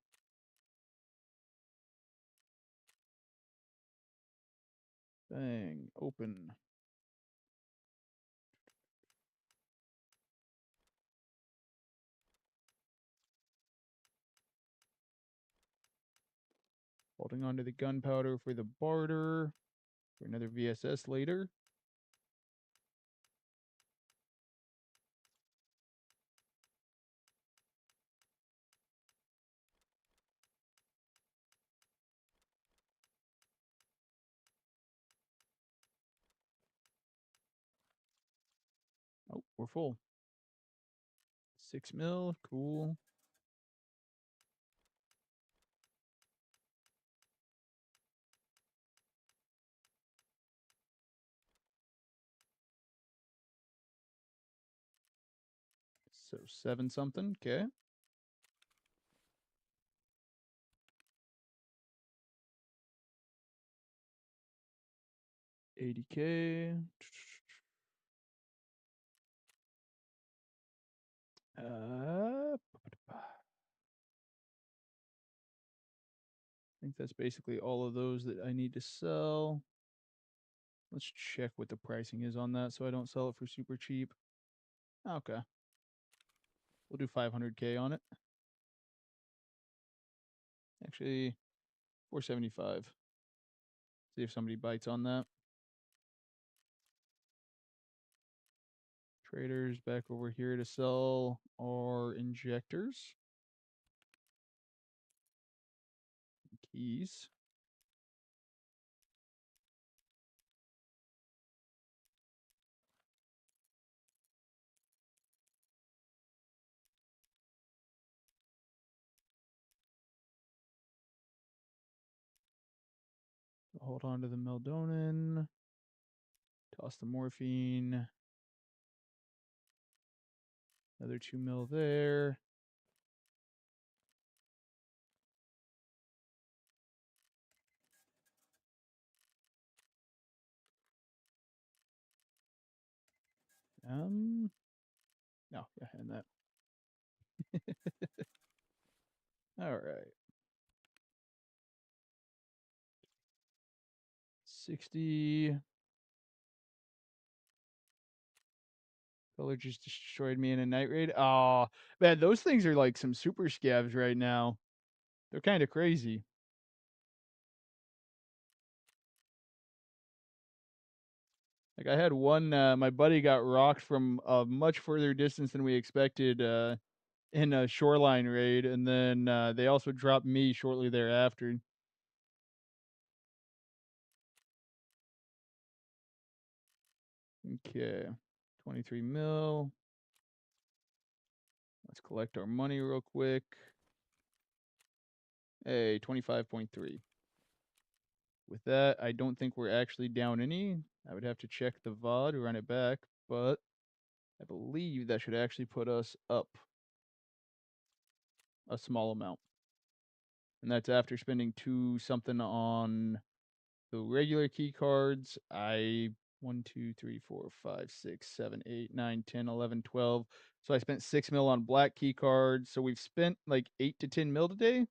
Bang. Open. Holding on to the gunpowder for the barter. For another VSS later. Oh, we're full. 6 mil. Cool. So 7 something. Okay. 80K. I think that's basically all of those that I need to sell. Let's check what the pricing is on that so I don't sell it for super cheap. Okay. We'll do 500K on it. Actually, 475. See if somebody bites on that. Traders back over here to sell our injectors. Keys. Hold on to the Meldonin. Toss the morphine. Another 2 mil there. No, yeah, and that. All right. 60. Color just destroyed me in a night raid. Oh, man, those things are like some super scavs right now. They're kind of crazy. Like I had one, my buddy got rocked from a much further distance than we expected in a shoreline raid, and then they also dropped me shortly thereafter. Okay. 23 mil. Let's collect our money real quick. Hey, 25.3. With that, I don't think we're actually down any. I would have to check the VOD, run it back, but I believe that should actually put us up a small amount. And that's after spending 2 something on the regular key cards. 1, 2, 3, 4, 5, 6, 7, 8, 9, 10, 11, 12. So I spent 6 mil on black key cards. So we've spent like 8 to 10 mil today,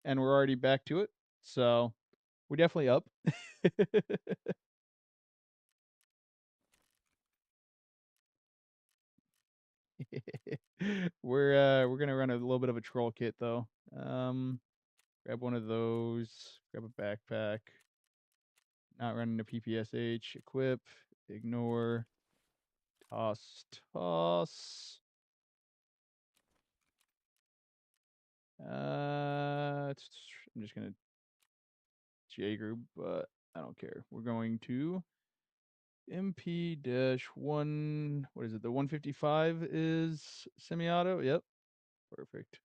and we're already back to it. So we're definitely up. We're gonna run a little bit of a troll kit though. Grab one of those. Grab a backpack. Not running a PPSH. Equip. Ignore. Toss. Toss. I'm just gonna J group, but I don't care. We're going to MP-1. What is it? The 155 is semi-auto. Yep. Perfect.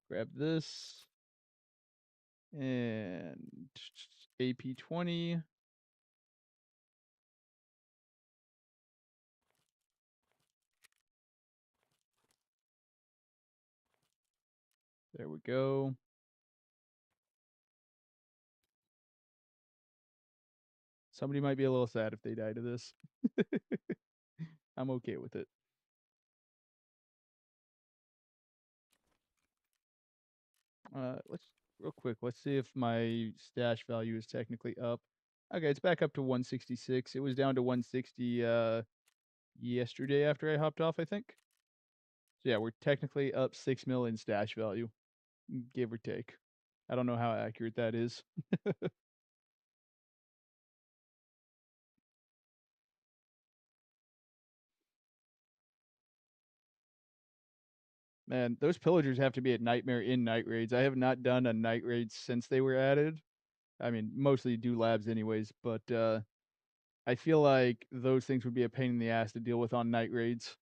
Grab this. And AP-20. There we go. Somebody might be a little sad if they die to this. I'm okay with it. Let's real quick. Let's see if my stash value is technically up. Okay, it's back up to 166. It was down to 160 yesterday after I hopped off, I think. So yeah, we're technically up 6 mil in stash value, give or take. I don't know how accurate that is. Man, those pillagers have to be a nightmare in night raids. I have not done a night raid since they were added. I mean, mostly do labs anyways, but I feel like those things would be a pain in the ass to deal with on night raids.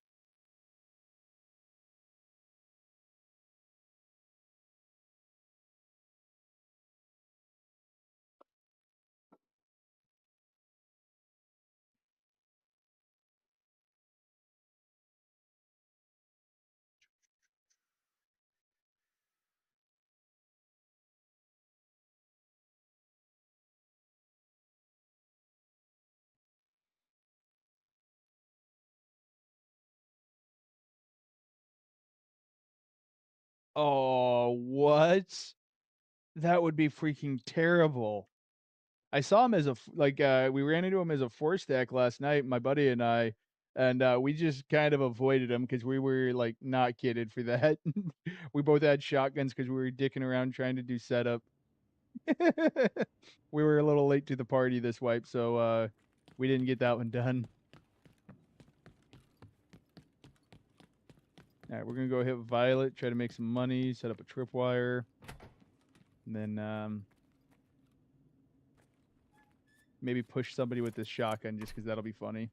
Oh, what? That would be freaking terrible. I saw him as we ran into him as a 4 stack last night, my buddy and I, and we just kind of avoided him because we were like not kitted for that. We both had shotguns because we were dicking around trying to do setup. We were a little late to the party this wipe, so we didn't get that one done. All right, we're gonna go hit Violet, try to make some money, set up a tripwire, and then maybe push somebody with this shotgun just because that'll be funny.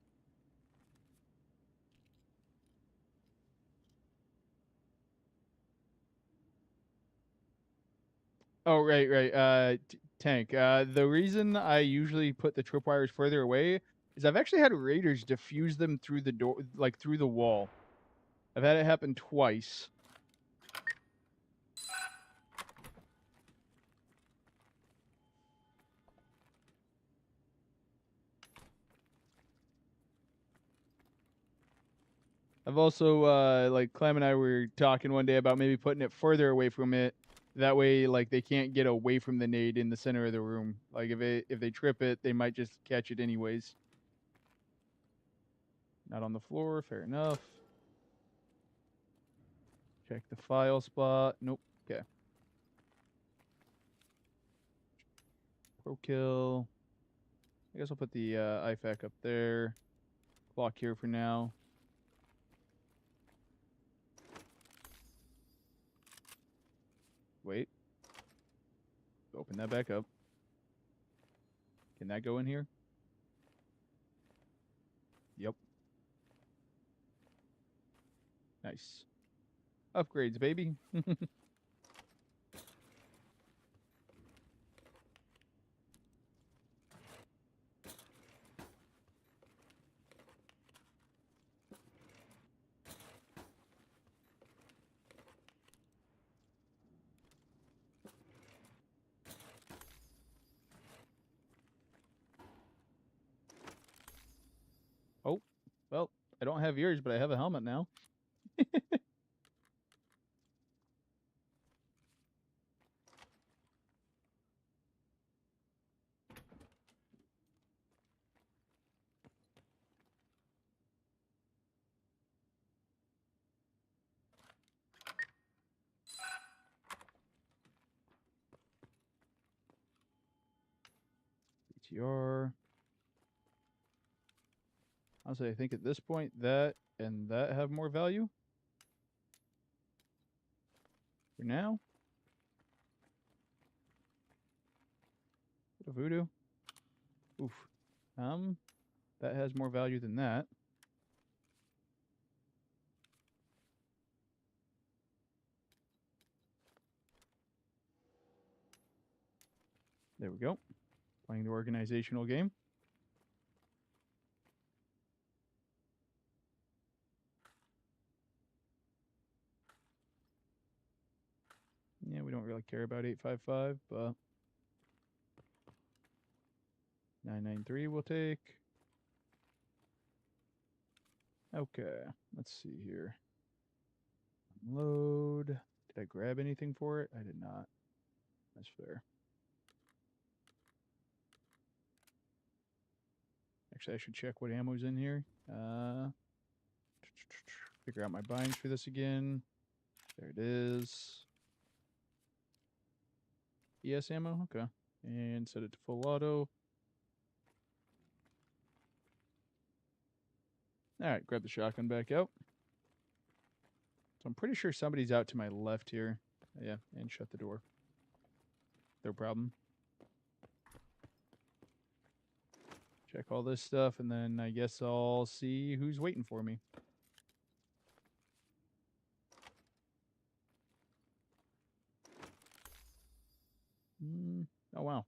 Oh, right. Tank. The reason I usually put the tripwires further away is I've actually had raiders defuse them through the door, like through the wall. I've had it happen twice. I've also like Clem and I were talking one day about maybe putting it further away from it. That way, like they can't get away from the nade in the center of the room. Like if they trip it, they might just catch it anyways. Not on the floor. Fair enough. Check the file spot. Nope. Okay. Pro kill. I guess I'll put the IFAC up there. Clock here for now. Wait. Open that back up. Can that go in here? Yep. Nice. Upgrades, baby. Oh, well, I don't have yours, but I have a helmet now. BTR. Honestly, I think at this point that and that have more value. For now. Bit of voodoo. Oof. That has more value than that. There we go. Playing the organizational game. Yeah, we don't really care about 855, but 993 we'll take. Okay, let's see here. Unload. Did I grab anything for it? I did not. That's fair. Actually, I should check what ammo's in here. Figure out my binds for this again. There it is. ES ammo? Okay. And set it to full auto. Alright, grab the shotgun back out. So I'm pretty sure somebody's out to my left here. Yeah, and shut the door. No problem. Check all this stuff, and then I guess I'll see who's waiting for me. Oh, wow.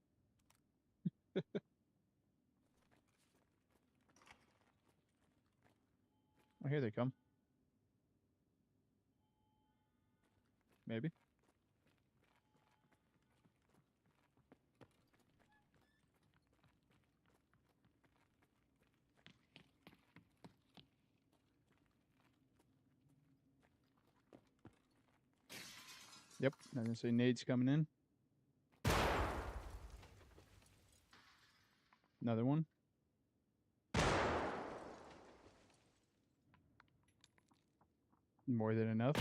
Oh, here they come. Maybe. Yep, I'm gonna say nade's coming in. Another one. More than enough.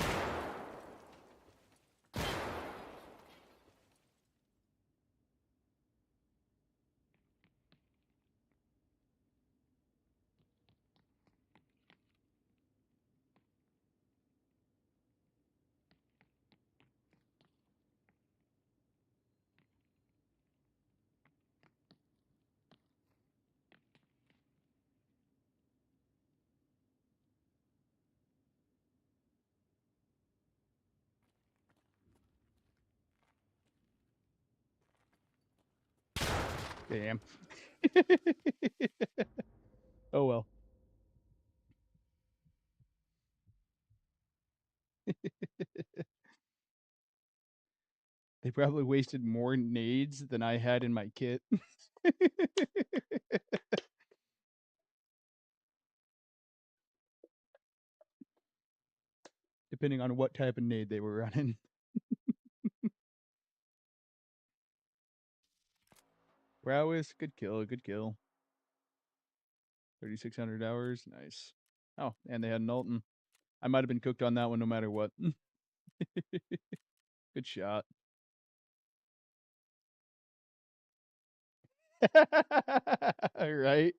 Damn. Oh well. They probably wasted more nades than I had in my kit. Depending on what type of nade they were running. Prowess, good kill, good kill. 3,600 hours, nice. Oh, and they had an Alton. I might have been cooked on that one no matter what. Good shot. Right?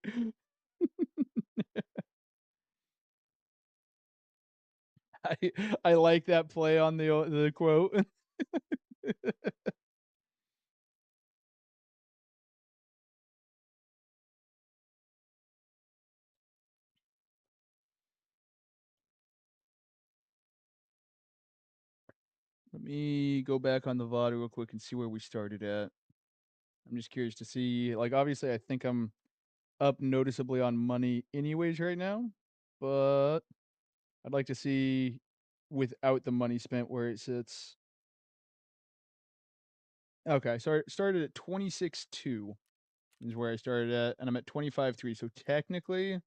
I like that play on the quote. Let me go back on the VOD real quick and see where we started at. I'm just curious to see, like, obviously, I think I'm up noticeably on money anyways right now, but I'd like to see without the money spent where it sits. Okay, so I started at 26.2 is where I started at, and I'm at 25.3. So technically,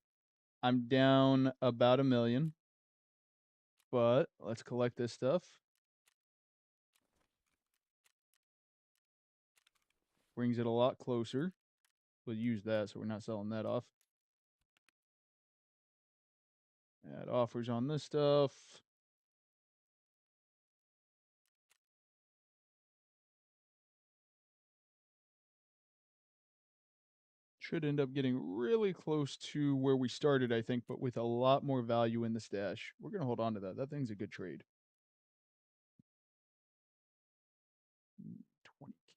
I'm down about $1 million. But let's collect this stuff. Brings it a lot closer. We'll use that so we're not selling that off. Add offers on this stuff. Should end up getting really close to where we started, I think, but with a lot more value in the stash. We're going to hold on to that. That thing's a good trade.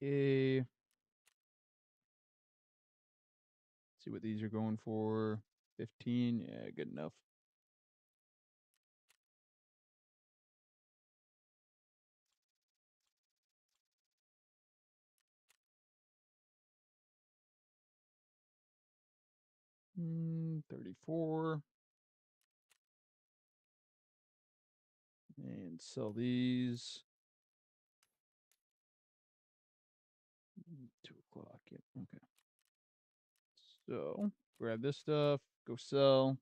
20K. See what these are going for. 15. Yeah, good enough. Mm, 34. And sell these. 2 o'clock. Yep. Okay. So grab this stuff. Go sell.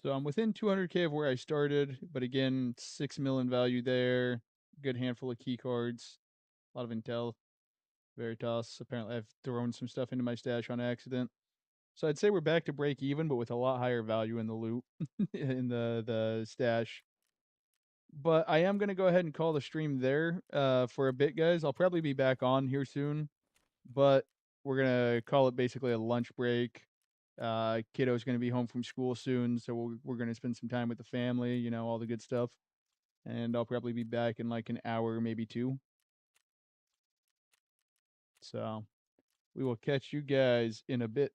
So I'm within 200K of where I started, but again, 6 mil in value there. Good handful of key cards. A lot of intel. Veritas. Apparently, I've thrown some stuff into my stash on accident. So I'd say we're back to break even, but with a lot higher value in the loot in the stash. But I am gonna go ahead and call the stream there for a bit, guys. I'll probably be back on here soon, but we're gonna call it basically a lunch break. Kiddo's gonna be home from school soon, so we're gonna spend some time with the family. You know, all the good stuff. And I'll probably be back in like an hour, maybe 2. So we will catch you guys in a bit.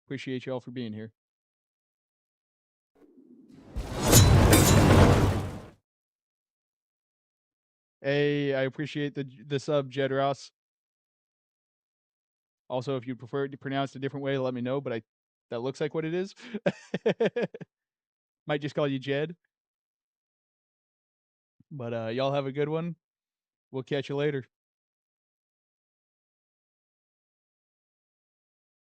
Appreciate y'all for being here. Hey, I appreciate the sub, Jedros. Also, if you prefer it to pronounced a different way, let me know. But that looks like what it is. Might just call you Jed. But y'all have a good one. We'll catch you later.